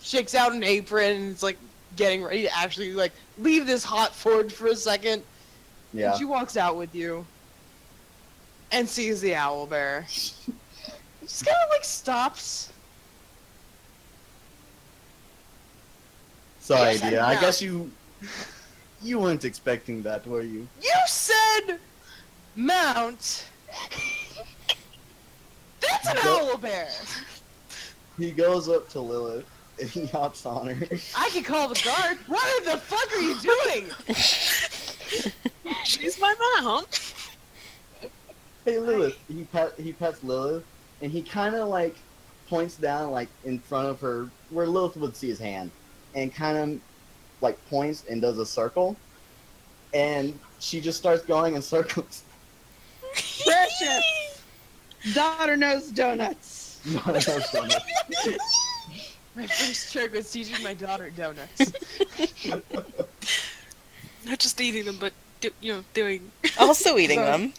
Shakes out an apron and it's like getting ready to actually like leave this hot forge for a second. Yeah. And she walks out with you and sees the owl bear. Just kind of like stops. Sorry, Yes, dear. I yeah. guess you weren't expecting that, were you? You said mount. That's an owl bear. He goes up to Lilith and he hops on her. I can call the guard. What the fuck are you doing? She's my mom. Hey Lilith, he pets Lilith, and he kind of like points down like in front of her where Lilith would see his hand, and kind of like points and does a circle, and she just starts going in circles. Precious! Daughter knows donuts. Not enough donuts. My first trick was teaching my daughter donuts. Not just eating them, but doing Also eating them.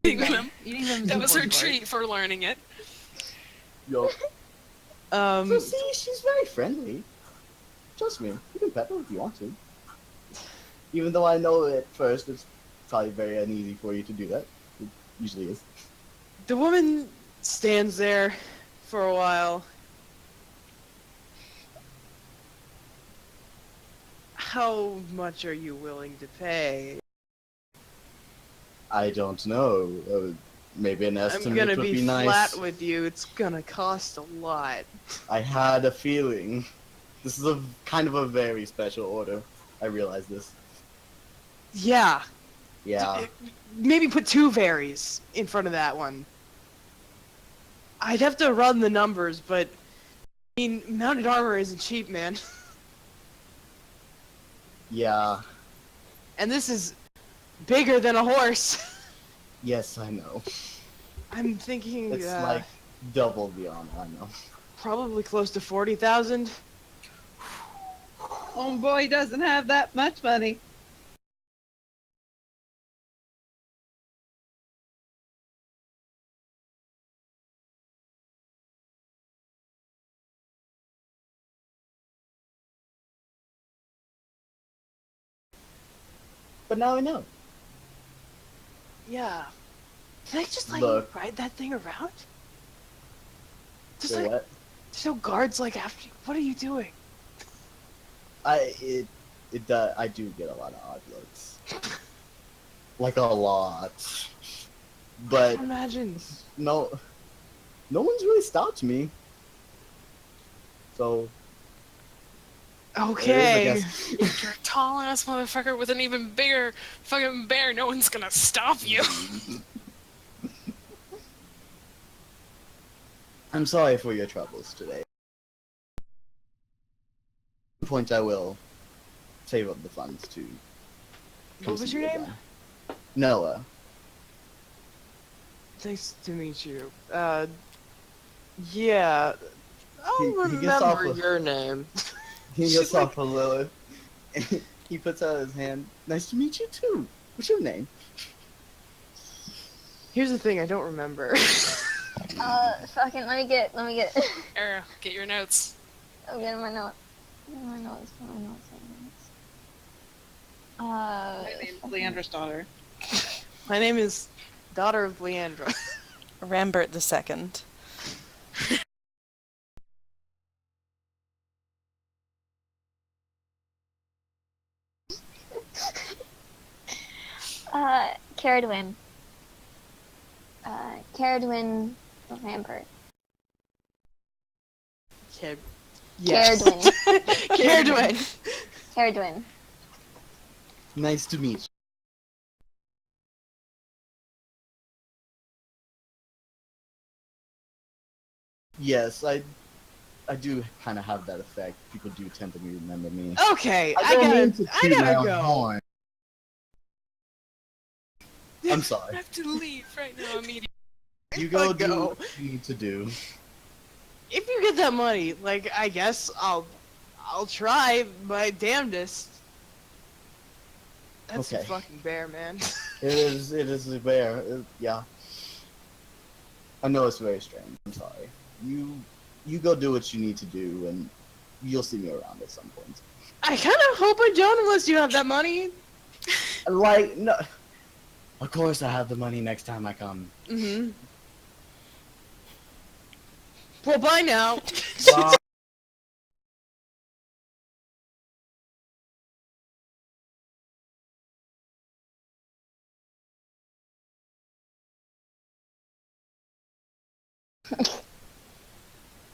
them. Eating them. That was her treat for learning it. Yo. So Um, see, she's very friendly. Trust me, you can pet her if you want to. Even though I know at first it's probably very uneasy for you to do that. It usually is. the woman stands there for a while. How much are you willing to pay? I don't know. Maybe an I'm estimate gonna would be be nice. flat with you. It's gonna cost a lot. I had a feeling. This is a kind of a very special order. I realize this. Yeah. Yeah. Maybe put 2 varies in front of that one. I'd have to run the numbers, but I mean, mounted armor isn't cheap, man. Yeah. And this is bigger than a horse. Yes, I know. I'm thinking It's like double beyond, I know. probably close to 40,000. Homeboy doesn't have that much money. But now I know. Yeah. Can I just Look. ride that thing around? Just Say what? there's no guards after you. What are you doing? I do get a lot of odd looks. Like a lot. But Imagine. no one's really stopped me. So Okay. it is, I guess. If you're a tall ass motherfucker with an even bigger fucking bear, no one's gonna stop you. I'm sorry for your troubles today. At some point I will save up the funds to. What was your name? Noah. Nice to meet you. Yeah. I'll He gets off remember of- your name. He She's gets off a Lilith. He puts out his hand. Nice to meet you too. What's your name? Here's the thing, I don't remember. Fucking, let me get Era, get your notes. I'm getting my notes. My notes. My name's Leandra's daughter. My name is Daughter of Leandra. Rambert the Second. Caradwin. Caradwin Lambert. Caradwin. Caradwin. Caradwin. Nice to meet you. Yes, I do kind of have that effect. People do tend to remember me. Okay, I don't mean to I toot my gotta own go. horn. I'm I sorry. have to leave right now immediately. You go gotta do go. what you need to do. If you get that money, I guess I'll try my damnedest. That's a Okay. fucking bear, man. It is a bear. Yeah. I know it's very strange. I'm sorry. You go do what you need to do, and you'll see me around at some point. I kind of hope I don't unless you have that money. Like, no. Of course I have the money next time I come. Mm-hmm. Well, bye now. Bye.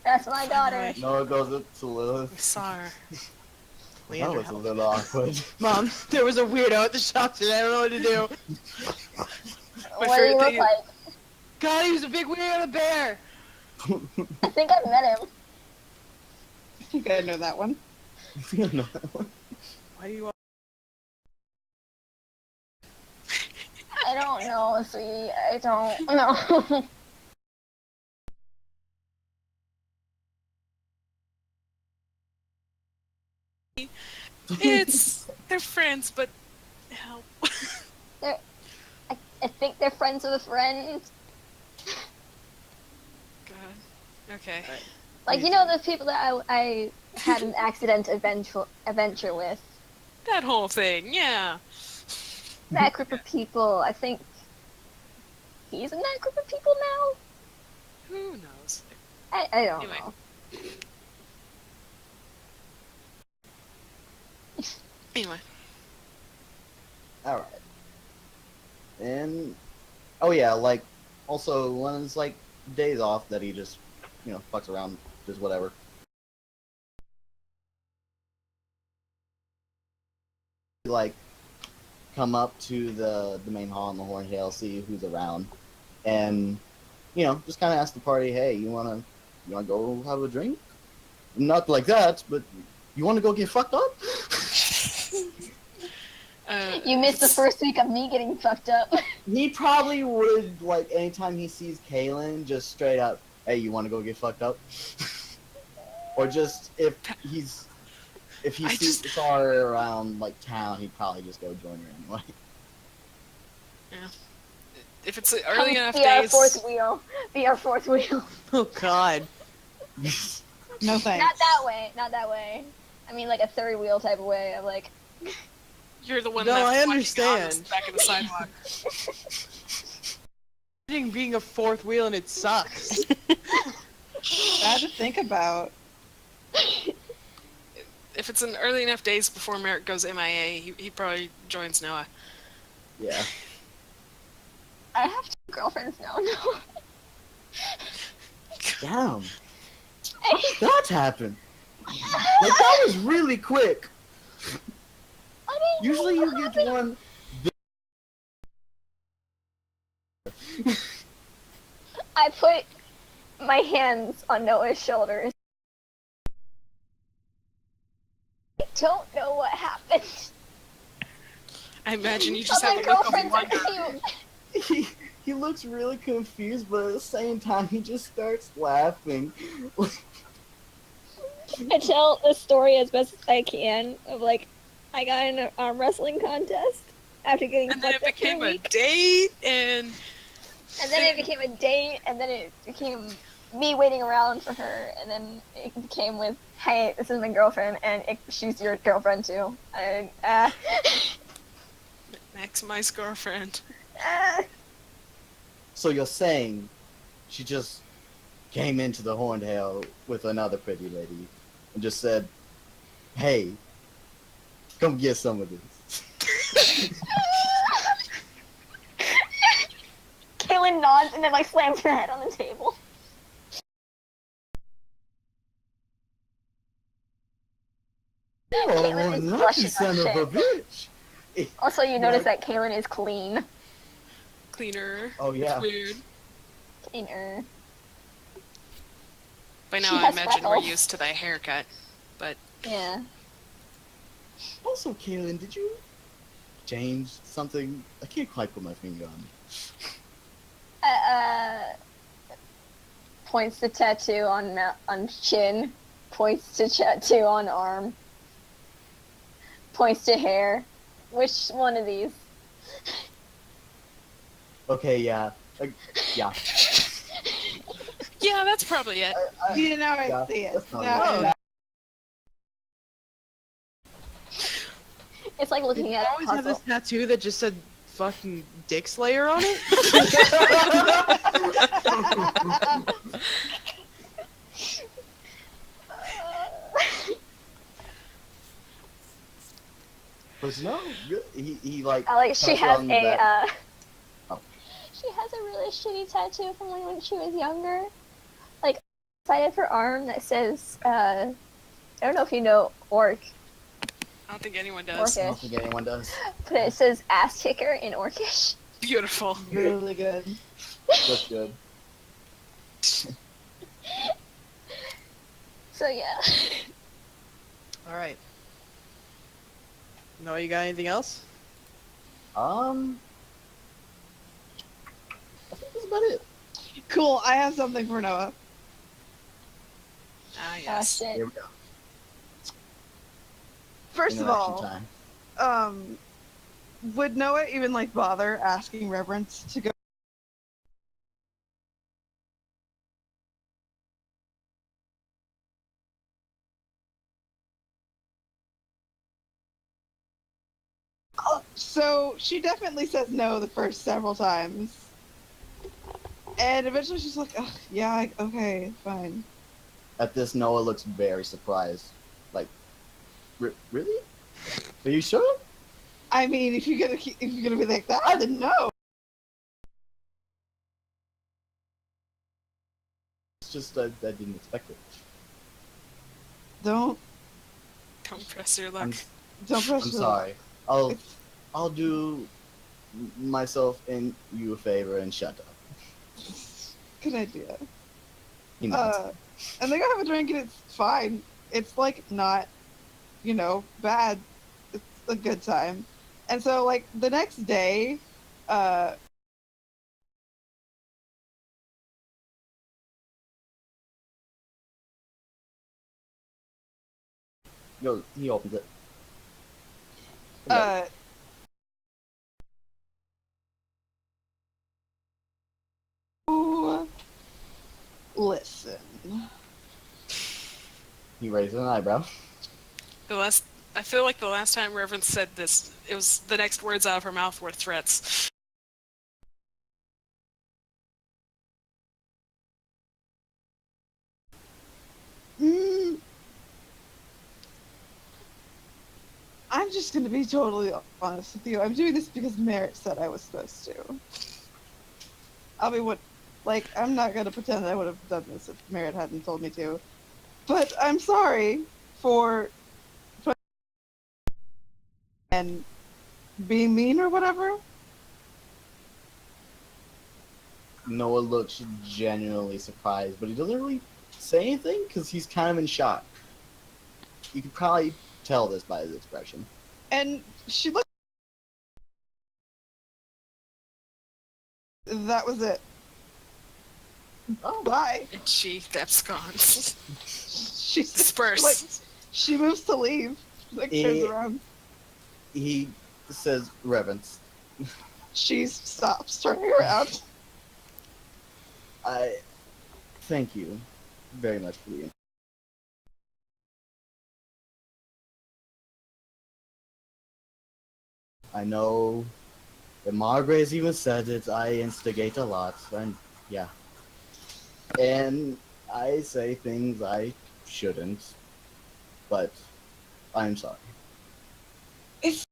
That's my daughter. Noah goes up to Lilith. Sorry. That was a little awkward. Mom, there was a weirdo at the shop today. I don't know what to do. My What do you favorite look thing- like? God, he was a big weirdo bear. I think I've met him. I think I know that one. You know that one? Why do you want? I don't know, sweetie. I don't know. They're friends, but help. I think they're friends with friends. God. Okay. Like, you know, the people that I had an accident adventure with. That whole thing, yeah. That group of people, I think he's in that group of people now? Who knows? I don't Anyway. know. Anyway. Alright. And, oh yeah, like, also, when it's, like, days off that he just, you know, fucks around, just whatever. Like, come up to the main hall in the Horntail, see who's around, and, you know, just kind of ask the party, hey, you wanna go have a drink? Not like that, but you wanna go get fucked up? You missed the first week of me getting fucked up. He probably would, like, anytime he sees Kaylin, just straight up, hey, you wanna go get fucked up? Or just, if he saw her around, like, town, he'd probably just go join her anyway. Yeah. If it's early enough be our days... fourth wheel. Be our fourth wheel. Oh God. No thanks. Not that way. I mean, like a third wheel type of way of like. You're the one No, that's I walking on understand. the back of the sidewalk. Being a fourth wheel and it sucks. Bad to think about. If it's in early enough days before Merrick goes MIA, he probably joins Noah. Yeah. I have two girlfriends now. No. Damn. How did that happen? Like, that was really quick. I didn't know Usually you what get happened. one... I put my hands on Noah's shoulders. I don't know what happened. I imagine you just But have my a look of girlfriends are wonder. cute. He looks really confused, but at the same time he just starts laughing. I tell the story as best as I can of like, I got in an arm wrestling contest after getting And then it fucked up for a became a week. date, and And then it became a date, and then it became me waiting around for her, and then it became with, hey, this is my girlfriend, and she's your girlfriend too. And, maximize girlfriend. So you're saying she just came into the Horntail with another pretty lady and just said, hey, come get some of this. Kaylin nods and then like slams her head on the table. Kaylin is lucky blushing son like of a shit. bitch. Also, you notice that Kaylin is clean. Cleaner. Oh, yeah. It's weird. Cleaner. By She now I has imagine we're freckles. used to that haircut, but Yeah. Also, Kaylin, did you change something? I can't quite put my finger on it. Points to tattoo on chin. Points to tattoo on arm. Points to hair. Which one of these? Okay, yeah. Yeah. yeah, that's probably it. You know, I Yeah, see it. that's not No. it. It's like Did looking you at a always have this puzzle. tattoo that just said fucking Dick Slayer on it? But no, he like. She touched has on that- a Oh. she has a really shitty tattoo from when she was younger. Like side of her arm that says I don't know if you know Orc. I don't think anyone does. I don't think anyone does. But it says ass kicker in Orcish. Beautiful. Really good. That's good. So yeah. All right. No, you got anything else? I think that's about it. Cool. I have something for Noah. Ah, Oh yes. shit. Here we go. First of Interaction all, time. would Noah even like bother asking Reverence to go? So she definitely says no the first several times, and eventually she's like, "Ugh, yeah, okay, fine." At this, Noah looks very surprised. Like, really? Are you sure? I mean, if you're gonna be like that, then no. It's just I didn't expect it. Don't Don't press your luck. I'm, don't press. I'm your- sorry. I'll do myself and you a favor and shut up. Good idea. He nods. And they go have a drink and it's fine. It's like not, bad. It's a good time. And so like the next day, He opens it. uh, ooh, listen. He raises an eyebrow. I feel like the last time Reverence said this, it was the next words out of her mouth were threats. Mm, I'm just gonna be totally honest with you. I'm doing this because Merritt said I was supposed to. I'm not gonna pretend that I would have done this if Merritt hadn't told me to. But I'm sorry for and being mean or whatever. Noah looks genuinely surprised, but he doesn't really say anything because he's kind of in shock. You could probably tell this by his expression. And she looked. That was it. Oh, Bye. And she absconds. She Disperse. like she moves to leave. Like turns around. he says reverence. She stops turning around. I thank you very much for the. I know that Margaret's even said it. I instigate a lot, and yeah. And I say things I shouldn't, but I'm sorry. It's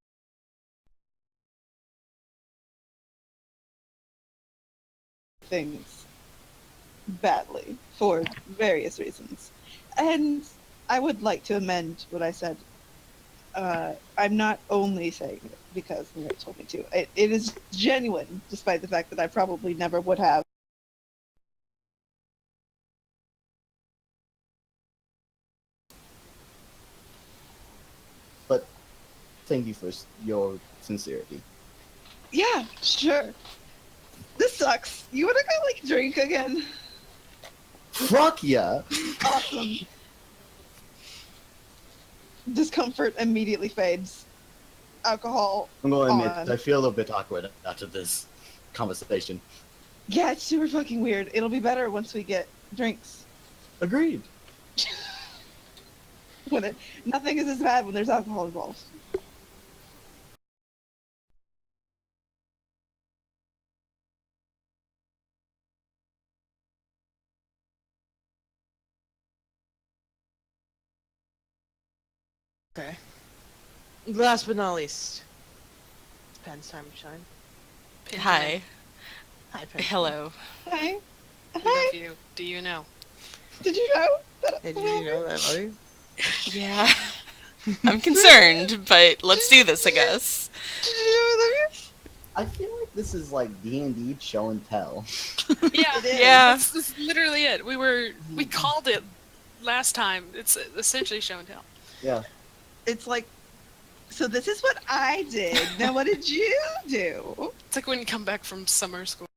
things badly for various reasons. And I would like to amend what I said. I'm not only saying it because Mary told me to. It is genuine, despite the fact that I probably never would have. But thank you for your sincerity. Yeah, sure. This sucks. You wanna go like drink again? Fuck yeah! Awesome. Discomfort immediately fades. Alcohol. I'm going to admit, on. I feel a bit awkward after this conversation. Yeah, it's super fucking weird. It'll be better once we get drinks. Agreed. Nothing is as bad when there's alcohol involved. Okay. Last but not least, it's Pen's time to shine. Pin Hi. time. Hi, Pen. Hello. Hi. Who Hi. of you do you know? Did you know that? Hey, did you know that, buddy? Yeah. I'm concerned, but let's do this, I guess. Did you know that? I feel like this is like D&D show and tell. Yeah, It is. Yeah. that's literally it. We called it last time. It's essentially show and tell. Yeah. it's like, so this is what I did. Now what did you do? It's like when you come back from summer school.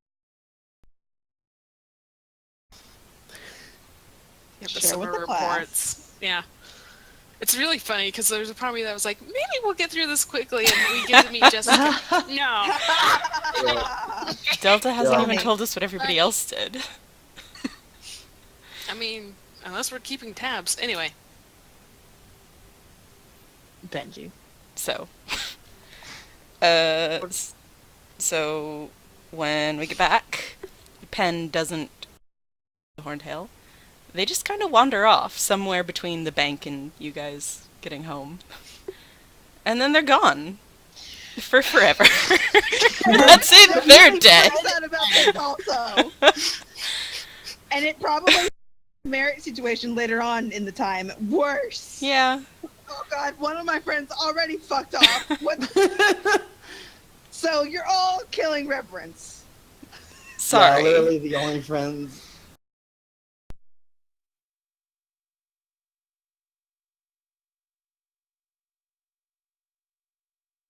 Yeah, the Share summer with the reports. class. Yeah. It's really funny because there's a part of me that was like, maybe we'll get through this quickly, and we get to meet Jessica. No. Delta hasn't Yeah. even told us what everybody else did. I mean, unless we're keeping tabs. Anyway. Benji. So, so when we get back, Pen doesn't Horntail. They just kind of wander off somewhere between the bank and you guys getting home, and then they're gone for forever. That's it. They're dead. That about this also. And it probably merit situation later on in the time worse. Yeah. Oh god, one of my friends already fucked off. What? So you're all killing Reverence. Sorry. Yeah, literally the only friends.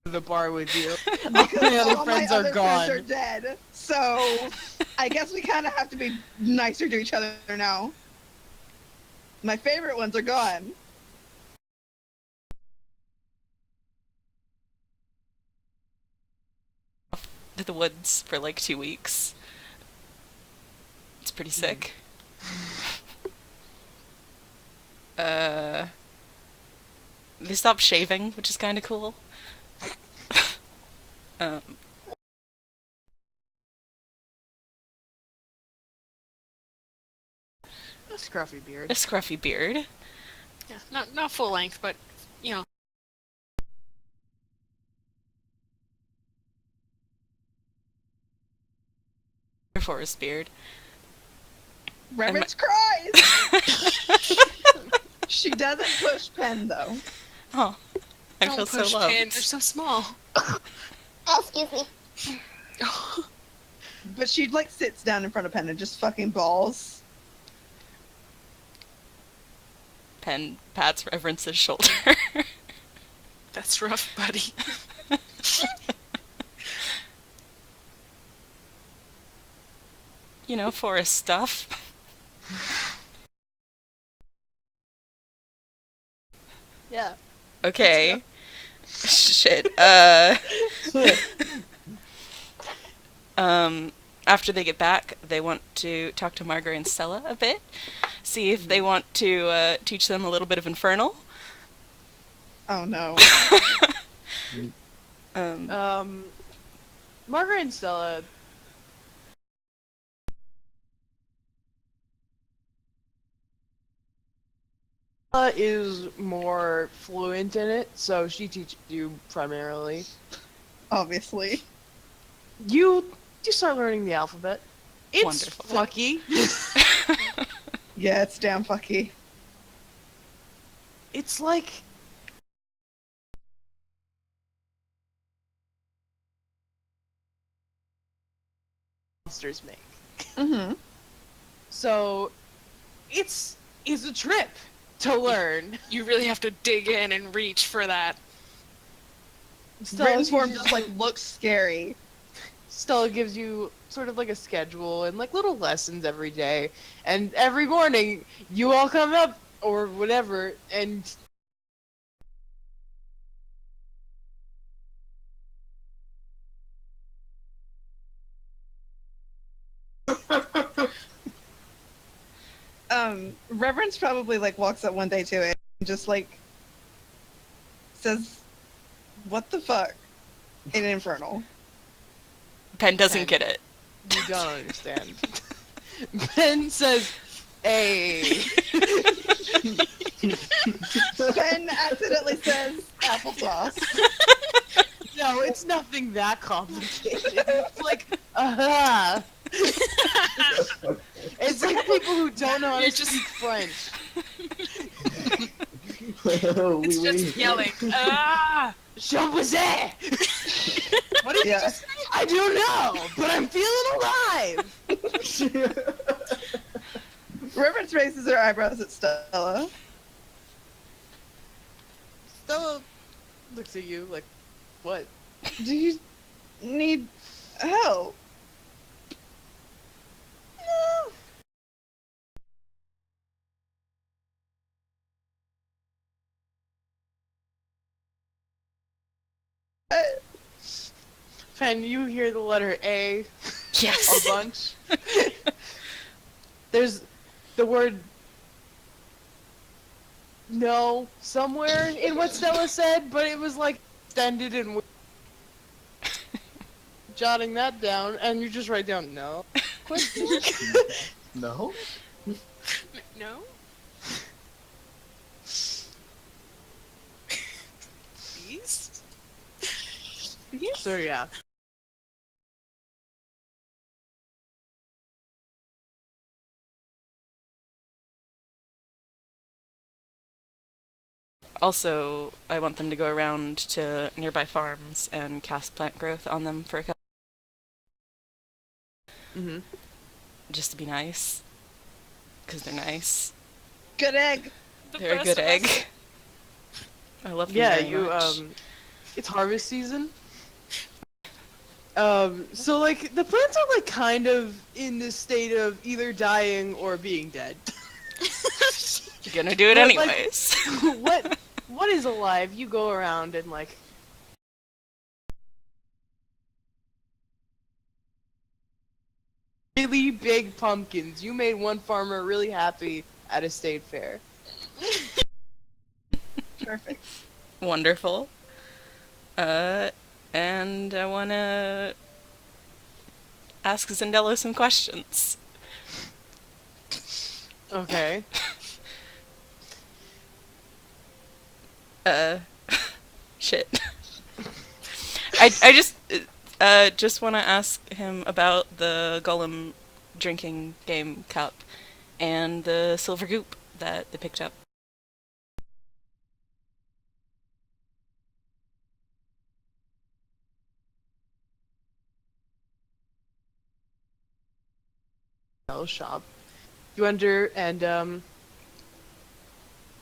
The bar with you. Because My other all friends my are other gone. friends are dead. So I guess we kind of have to be nicer to each other now. My favorite ones are gone. To the woods for like 2 weeks. It's pretty sick. They stopped shaving, which is kind of cool. um, A scruffy beard. a scruffy beard. Yeah, not full length, but, you know. A forest beard. Reverence cries. She doesn't push Pen though. Oh, I Don't feel so push loved. Pen, they're so small. Oh, excuse me. But she like sits down in front of Pen and just fucking bawls. Pen pats Reverence's shoulder. That's rough, buddy. You know, forest stuff. Yeah. Okay. Shit. After they get back, they want to talk to Margaret and Stella a bit. See if they want to teach them a little bit of Infernal. Oh no. Margaret and Stella. Stella is more fluent in it, so she teaches you primarily. Obviously. You start learning the alphabet. It's Wonderful. fucky. Yeah, it's damn fucky. It's like monsters make. Mm-hmm. So it's a trip to learn. You really have to dig in and reach for that. Written form teaches just like looks scary. Stella gives you sort of like a schedule and like little lessons every day, and every morning you all come up or whatever and Reverence probably like walks up one day to it and just like says, "What the fuck?" in Infernal. Pen doesn't get it. you don't understand. Ben says, "Hey." Pen accidentally says applesauce. No, it's nothing that complicated. It's like, aha. It's like people who don't know how to speak French. It's just yelling. Ah! Jean was there. What did you Yeah. just say? I don't know, but I'm feeling alive. Reverence raises her eyebrows at Stella. Stella looks at you like, what? Do you need help? No. Pen, you hear the letter A Yes. a bunch. There's the word no somewhere in what Stella said, but it was like extended and jotting that down, and you just write down no. Question mark. No? No? Beast? So yeah. Also, I want them to go around to nearby farms and cast plant growth on them for a couple, Mhm. just to be nice. Because they're nice. Good egg. The They're a best good of egg. us. I love them Yeah, very you much. it's harvest season. So like the plants are like kind of in this state of either dying or being dead. You're gonna do it But, like, anyways. what is alive? You go around and like really big pumpkins. You made one farmer really happy at a state fair. Perfect. Wonderful. And I wanna ask Zendello some questions. Okay. Shit. I just want to ask him about the Golem drinking game cup and the silver goop that they picked up. Shop. You enter and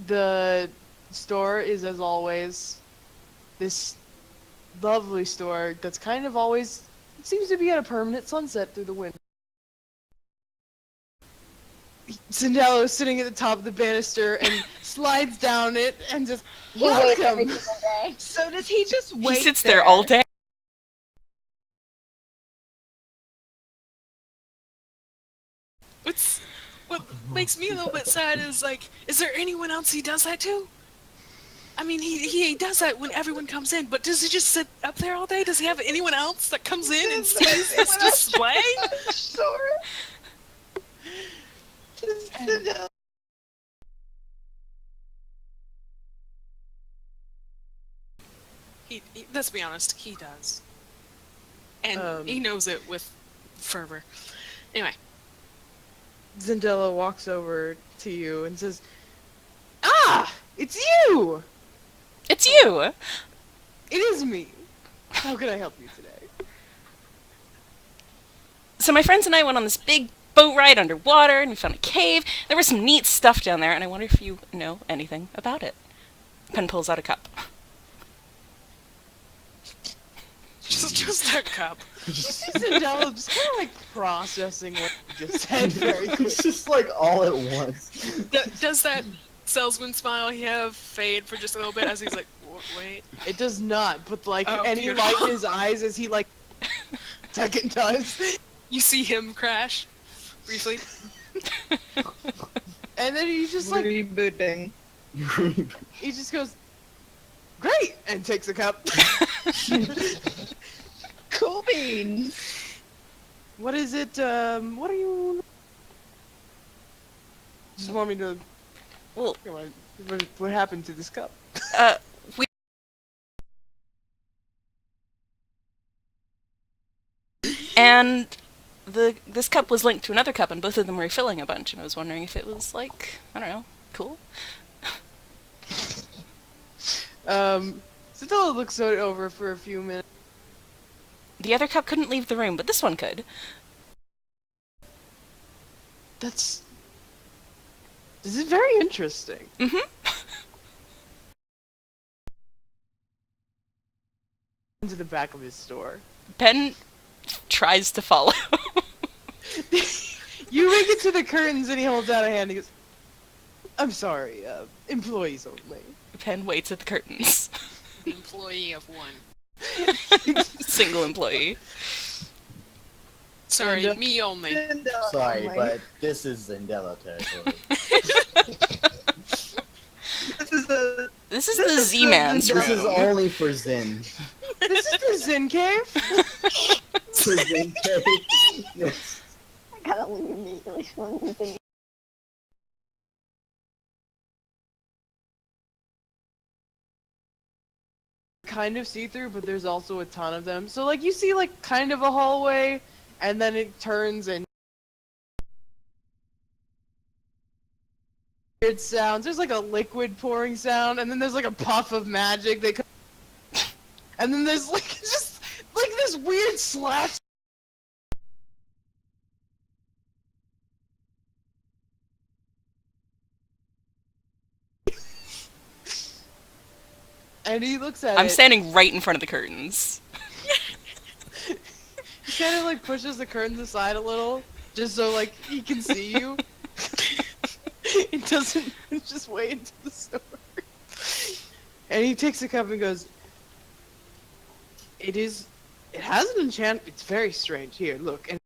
the store is as always this lovely store that's kind of always it seems to be at a permanent sunset through the window. Cinderella is sitting at the top of the banister and slides down it and just He waits every welcome. single day. So does he just wait He sits there all day. What makes me a little bit sad is like, is there anyone else he does that to? I mean, he does that when everyone comes in, but does he just sit up there all day? Does he have anyone else that comes in and sees this display? Sure. Let's be honest, he does. And he knows it with fervor. Anyway. Zendella walks over to you and says, "Ah, it's you! It's you! It is me. How can I help you today?" So my friends and I went on this big boat ride underwater, and we found a cave. There was some neat stuff down there, and I wonder if you know anything about it. Pen pulls out a cup. Just a cup. Zendella just kind of like processing what you just said very quickly. It's just like all at once. Does that salesman smile he have fade for just a little bit as he's like, wait? It does not, but like Oh, any beautiful. light in his eyes as he like second does. You see him crash briefly. And then he just like Rebooting. he just goes, "Great!" and takes a cup. Cool beans. What is it? What are you? Just want me to? Well, Come on. What happened to this cup? we... And this cup was linked to another cup, and both of them were refilling a bunch, and I was wondering if it was, like, I don't know, cool? Zendella looks it over for a few minutes. The other cup couldn't leave the room, but this one could. This is very interesting. Mm-hmm. into the back of his store. Pen tries to follow. You make it to the curtains and he holds out a hand and he goes, I'm sorry, employees only. Pen waits at the curtains. The employee of one. Single employee. Sorry, And, me only. Sorry, but this is Zendela territory. This is the Z-Man's This is room. only for Zen. This is the Zen cave? For Zen cave. Yes. I gotta leave immediately from the thing. Kind of see-through, but there's also a ton of them. So, like, you see, like, kind of a hallway, and then it turns and weird sounds. There's, like, a liquid pouring sound, and then there's, like, a puff of magic that and then there's, like, just, like, this weird slash. And he looks at I'm it. standing right in front of the curtains. He kind of like pushes the curtains aside a little, just so like he can see you. It doesn't just wait into the store. And he takes the cup and goes, it has an enchant, it's very strange. Here, look. And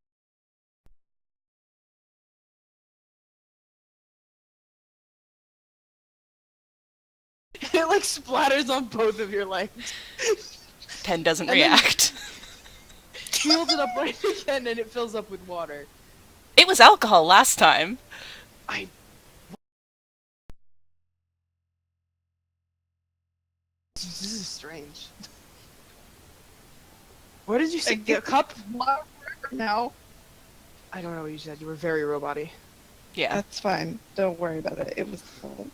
it like splatters on both of your legs. Pen doesn't And then- react. He holds it up right again and it fills up with water. It was alcohol last time. This is strange. What did you say? Like, The cup? No, I don't know what you said. You were very robot-y. Yeah. that's fine. Don't worry about it. It was cold.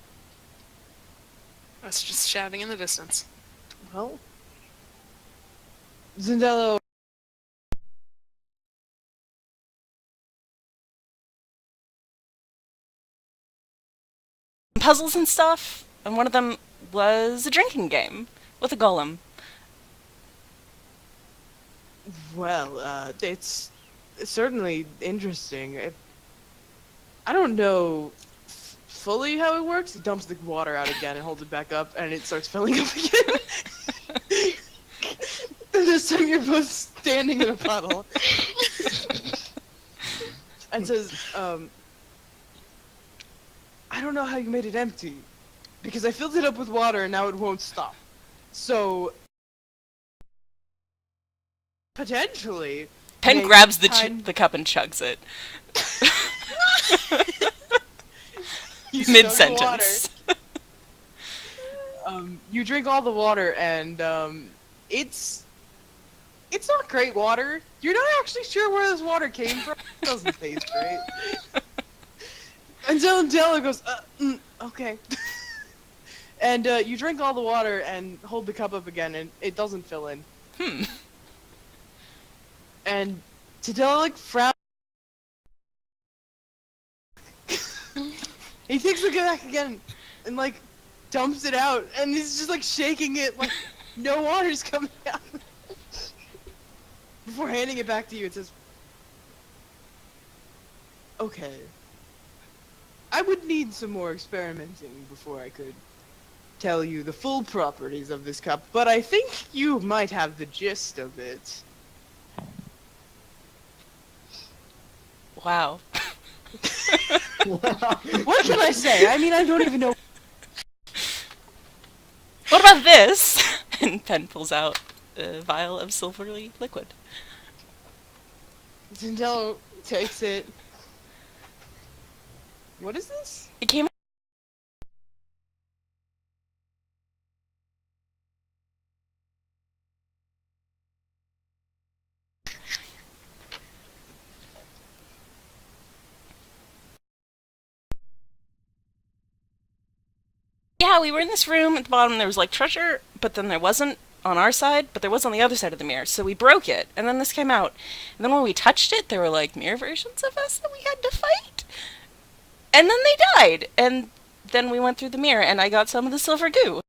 I was just shouting in the distance. Well, Zendello. Puzzles and stuff, and one of them was a drinking game with a golem. Well, it's certainly interesting. I don't know fully how it works. He dumps the water out again and holds it back up, and it starts filling up again. And this time you're both standing in a puddle. And says, I don't know how you made it empty, because I filled it up with water and now it won't stop. So, potentially, Pen make grabs the cup and chugs it. you chug Mid-sentence. the water. You drink all the water, and it's not great water. You're not actually sure where this water came from. It doesn't taste great. Until Della goes, okay. And you drink all the water and hold the cup up again, and it doesn't fill in. And Tadella, like, frowns. He takes the back again and, like, dumps it out, and he's just, like, shaking it like no water's coming out. Before handing it back to you, it says, okay. I would need some more experimenting before I could tell you the full properties of this cup, but I think you might have the gist of it. Wow. What can I say? I mean, I don't even know. What about this? And Pen pulls out a vial of silvery liquid. Zendello takes it. What is this? It came. Yeah, we were in this room at the bottom. There was like treasure, but then there wasn't on our side, but there was on the other side of the mirror. So we broke it, and then this came out. And then when we touched it, there were like mirror versions of us that we had to fight. And then they died. And then we went through the mirror, and I got some of the silver goo.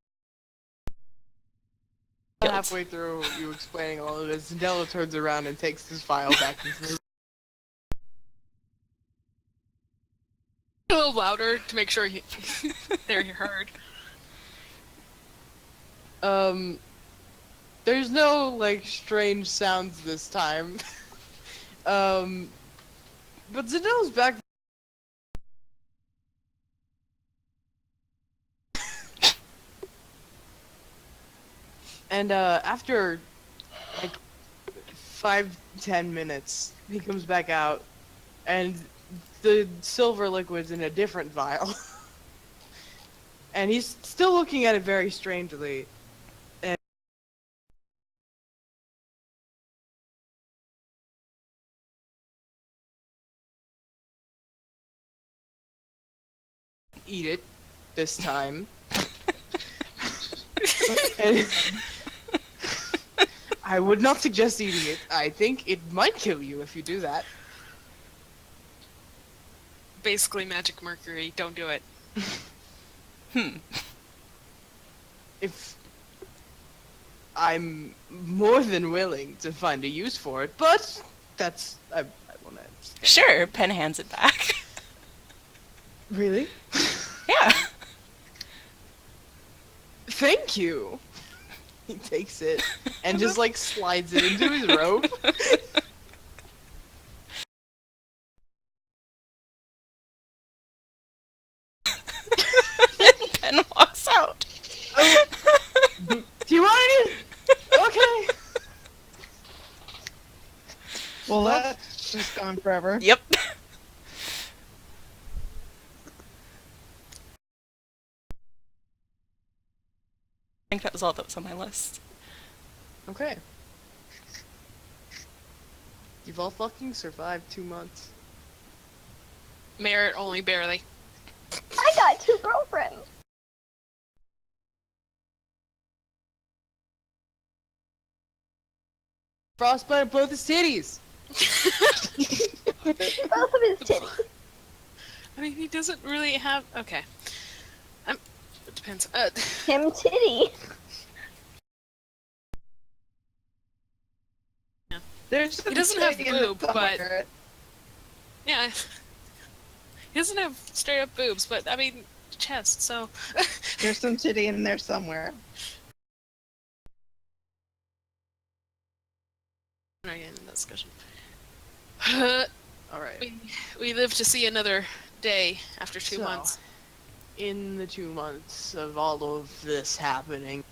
Guilt. Halfway through you explaining all of this, Zendella turns around and takes his file back into the A little louder to make sure they're heard. There's no, like, strange sounds this time. But Zenella's back. And, after, like, 5-10 minutes, he comes back out, and the silver liquid's in a different vial. And he's still looking at it very strangely. And eat it this time. And I would not suggest eating it. I think it might kill you if you do that. Basically magic mercury, don't do it. If I'm more than willing to find a use for it, but that's I won't understand. Sure, Pen hands it back. Really? Yeah. Thank you. He takes it and just like slides it into his robe. Pen walks out. Do you want it? Okay. Well, that's just gone forever. Yep. I think that was all that was on my list. Okay. You've all fucking survived 2 months. Merit only barely. I got 2 girlfriends. Frostbite both his titties. Both of his titties. I mean, he doesn't really have. Okay. It depends. Him titty. There's He doesn't have titty in the boob, but stomach. yeah, he doesn't have straight up boobs, but I mean chest. So There's some titty in there somewhere. not getting into that discussion. All right. We live to see another day after 2 So, months. In the 2 months of all of this happening,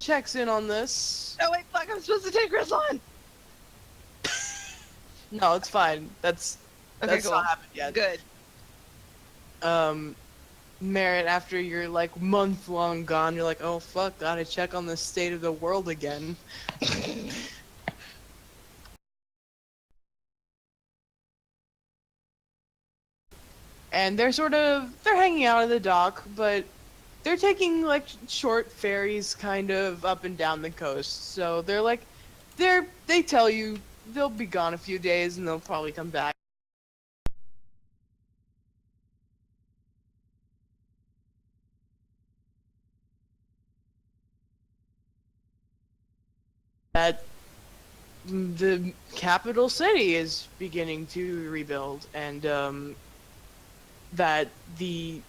checks in on this. Oh wait, fuck! I'm supposed to take Chris on. No, it's fine. That's Okay, cool. not happened yet. Good. Merritt, after you're like month long gone, you're like, oh fuck, gotta check on the state of the world again. And they're hanging out at the dock, but they're taking like short ferries kind of up and down the coast. So they're like, they tell you they'll be gone a few days and they'll probably come back. That the capital city is beginning to rebuild, and that the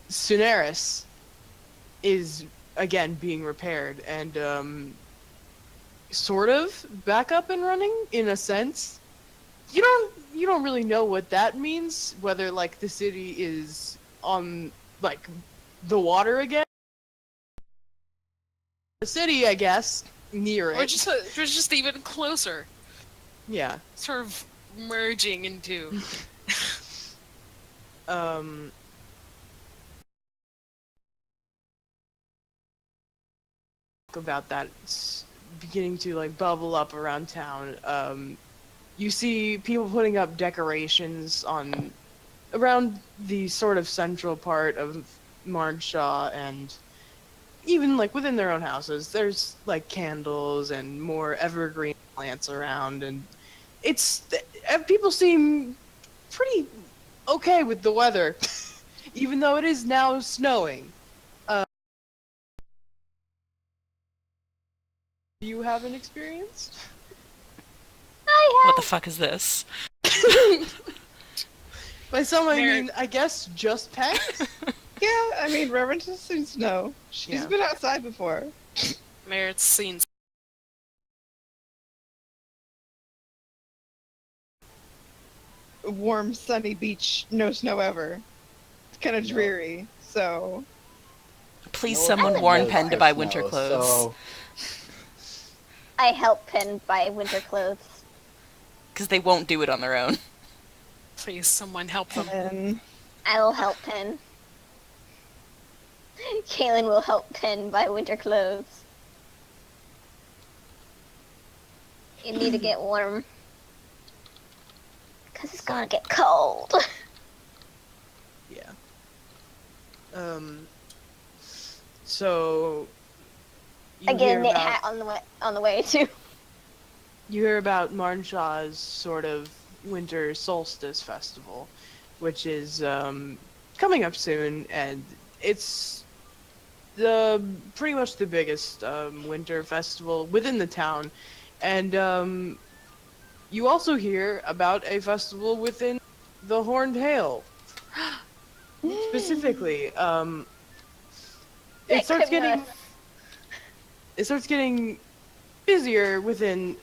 Suneris is again being repaired and sort of back up and running in a sense. You don't really know what that means, whether like the city is on like the water again. The city, I guess, near it. Or just even closer. Yeah. Sort of merging into. About that, it's beginning to like bubble up around town. You see people putting up decorations around the sort of central part of Mardshaw, and even like within their own houses, there's like candles and more evergreen plants around, and people seem pretty okay with the weather, even though it is now snowing. You haven't experienced? What the fuck is this? By some I Mary- mean, I guess just Pen? Yeah, I mean, Reverend has seen snow. She's Yeah. been outside before. Merritt's seen. Warm, sunny beach, no snow ever. It's kind of No. dreary, so... Please No someone one warn knows Pen to there's buy snow, winter clothes. So I help Pin buy winter clothes. Because they won't do it on their own. Please, someone help them. And I will help Pin. Kaylin will help Pin buy winter clothes. You need to get warm. Because it's gonna get cold. Yeah. So you I get hear a knit about, hat on the way too. you hear about Marnshaw's sort of winter solstice festival, which is coming up soon, and it's pretty much the biggest winter festival within the town. And you also hear about a festival within the Horned Hail. Specifically, it starts getting busier within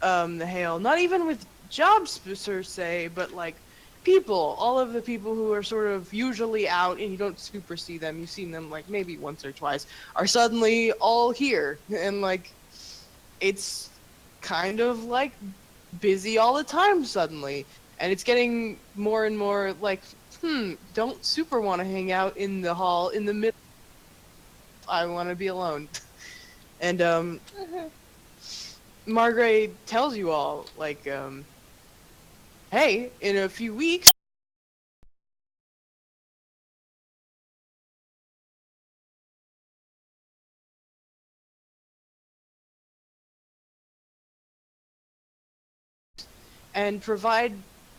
the Hail. Not even with jobs per se, but like people. All of the people who are sort of usually out and you don't super see them. You've seen them like maybe once or twice. Are suddenly all here, and like it's kind of like busy all the time suddenly, and it's getting more and more like, don't super want to hang out in the hall in the middle. I want to be alone. And Margaret tells you all like, hey, in a few weeks and provide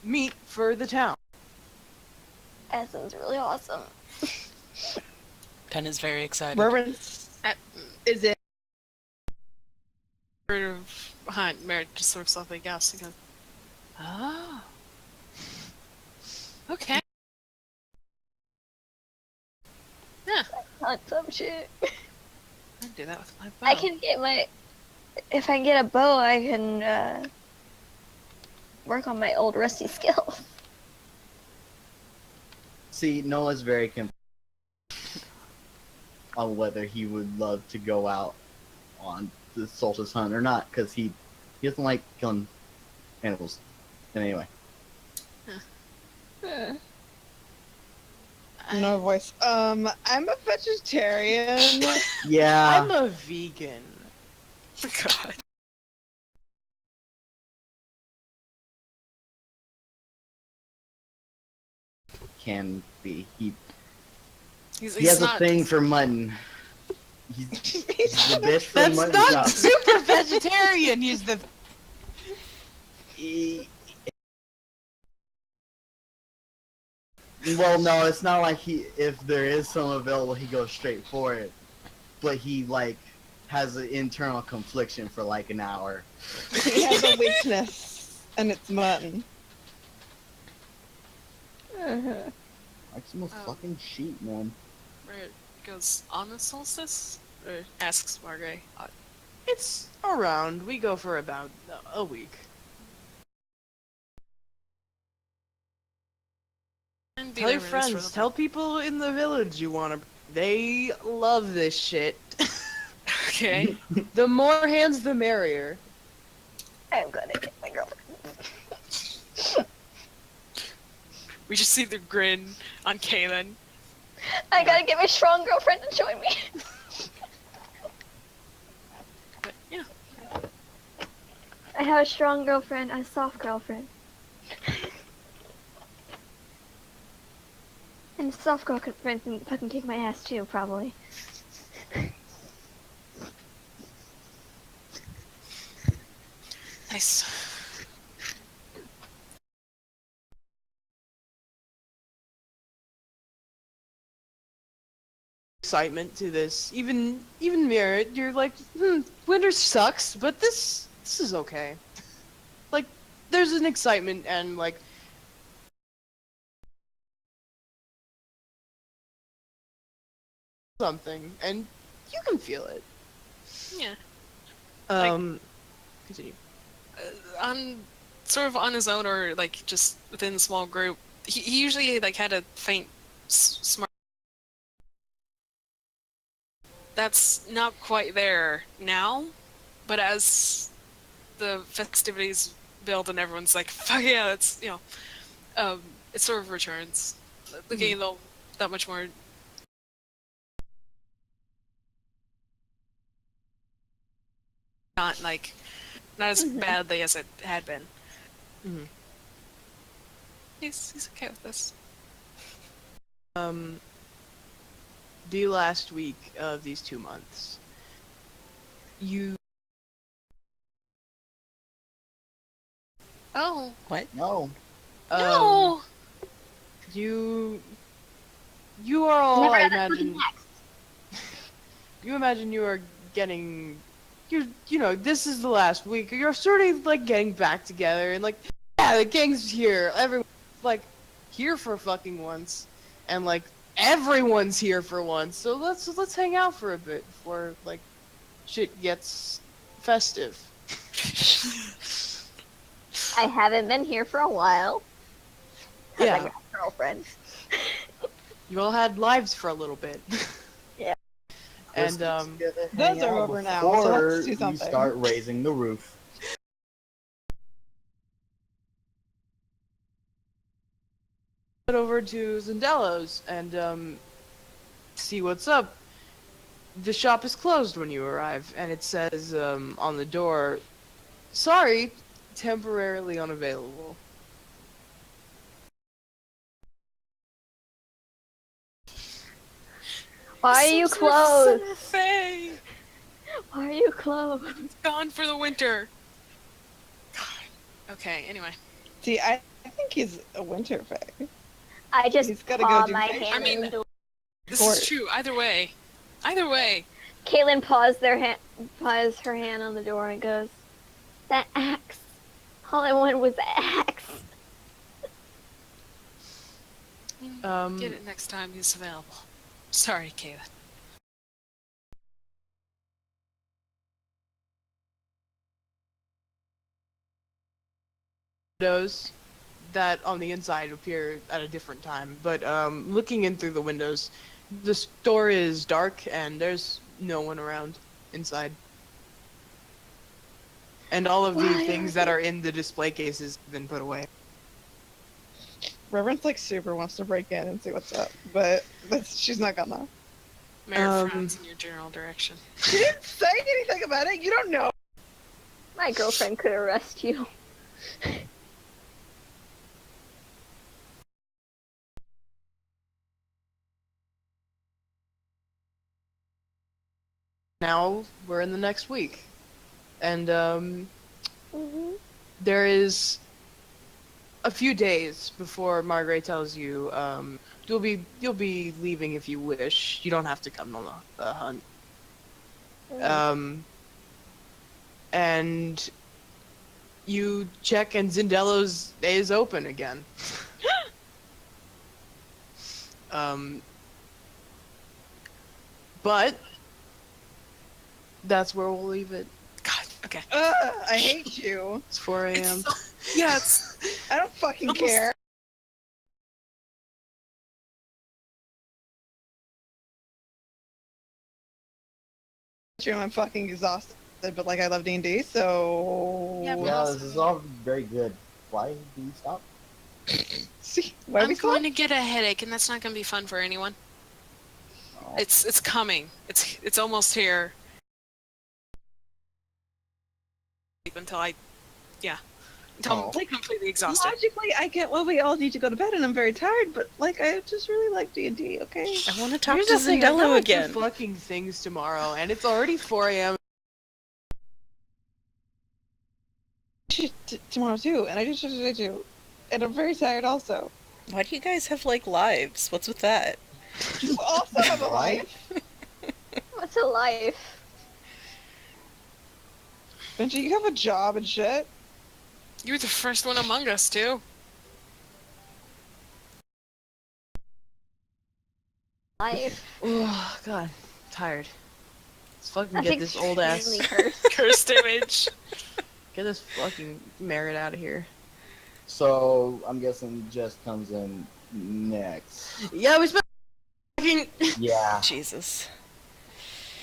meat for the town. That sounds really awesome. Pen is very excited. Reverend is it? Bird of Hunt, Merritt just sort of softly gasps and goes, oh. Okay. Yeah, Hunt some shit. I can do that with my bow. I can get if I get a bow, I can work on my old rusty skills. see, Noah's very on whether he would love to go out on the solstice hunt or not, because he doesn't like killing animals. And anyway, No voice. I'm a vegetarian. yeah, I'm a vegan. God. can be. He He's has not, a thing for mutton. He's the best for That's mutton not chop. super vegetarian. He's the Well, no, it's not like if there is some available, he goes straight for it. But he, like, has an internal confliction for, like, an hour. He has a weakness, and it's mutton. Like some fucking sheep, man. Merritt goes, on the solstice? Or asks Margaret. It's around. We go for about a week. And be Tell your there when it's friends. Tell people in the village you want to. They love this shit. Okay. The more hands, the merrier. I'm gonna get my girlfriend. We just see the grin on Kaylin. I gotta get my strong girlfriend to join me. But yeah. I have a strong girlfriend, a soft girlfriend. And a soft girlfriend can fucking kick my ass too, probably. Nice. excitement to this. Even Mirror, you're like, winter sucks, but this is okay. Like, there's an excitement and like something, and you can feel it. Yeah. Continue. On sort of on his own or like just within a small group, he usually like had a faint smart. That's not quite there now, but as the festivities build and everyone's like, fuck yeah, it's, you know, it sort of returns. Looking a little that much more. Not as badly as it had been. He's okay with this. The last week of these 2 months, you Oh What? No. no! you are all, Never I had that imagine. You imagine you are getting, you know, this is the last week. You're sort of like getting back together and like, yeah, the gang's here. Everyone's like here for fucking once, and like everyone's here for once. So let's hang out for a bit before like shit gets festive. I haven't been here for a while. 'Cause Yeah. I got a girlfriend. You all had lives for a little bit. Yeah. And Those are over now, so before let's do you something. start raising the roof. head over to Zandello's and see what's up. The shop is closed when you arrive, and it says on the door, "Sorry, temporarily unavailable." Why are you Some sort of closed? summer fae. Why are you closed? It's gone for the winter. God. Okay, anyway. See, I think he's a winter fae. I just He's gotta go paw do my facial. hand I mean- in the door. This Court. is true. Either way. Either way. Caitlin paws her hand on the door and goes, "That axe. All I wanted was the axe." Get it next time he's available. Sorry, Kayla. Windows that on the inside appear at a different time, but looking in through the windows, the store is dark and there's no one around inside. And all of the Why things are that are in the display cases have been put away. Reverend's like super wants to break in and see what's up, but she's not gonna. Mare frowns in your general direction. She didn't say anything about it. You don't know. My girlfriend could arrest you. Now we're in the next week, and there is a few days before Margaret tells you you'll be leaving if you wish. You don't have to come on the hunt. And you check, and Zindello's is open again. But that's where we'll leave it. God, okay. I hate you. It's 4 a.m. It's so, yeah, it's I don't fucking Almost- care. True, I'm fucking exhausted, but like I love D&D, so Yeah, but Yeah, also- this is all very good. Why do you stop? see why I'm we going to get a headache, and that's not going to be fun for anyone. Oh. It's coming. It's almost here. Until I'm Oh. completely exhausted. Logically, I get why we all need to go to bed, and I'm very tired. But like, I just really like D&D. Okay. I want to talk Here's to the thing, I Zendello gotta again. do fucking things tomorrow, and it's already 4 a.m. Tomorrow too, and I just today too, and I'm very tired also. Why do you guys have like lives? What's with that? You also have a life. to life. Benji, you have a job and shit. You were the first one among us, too. Life. Oh god, tired. Let's fucking That's get this old ass. extremely cursed. Cursed image. Get this fucking merit out of here. So I'm guessing Jess comes in next. Yeah, we spent fucking. Yeah. Jesus.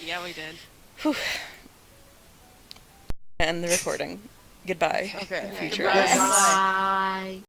Yeah, we did. Whew. End the recording. Goodbye. Okay. Future Goodbye. us. Bye.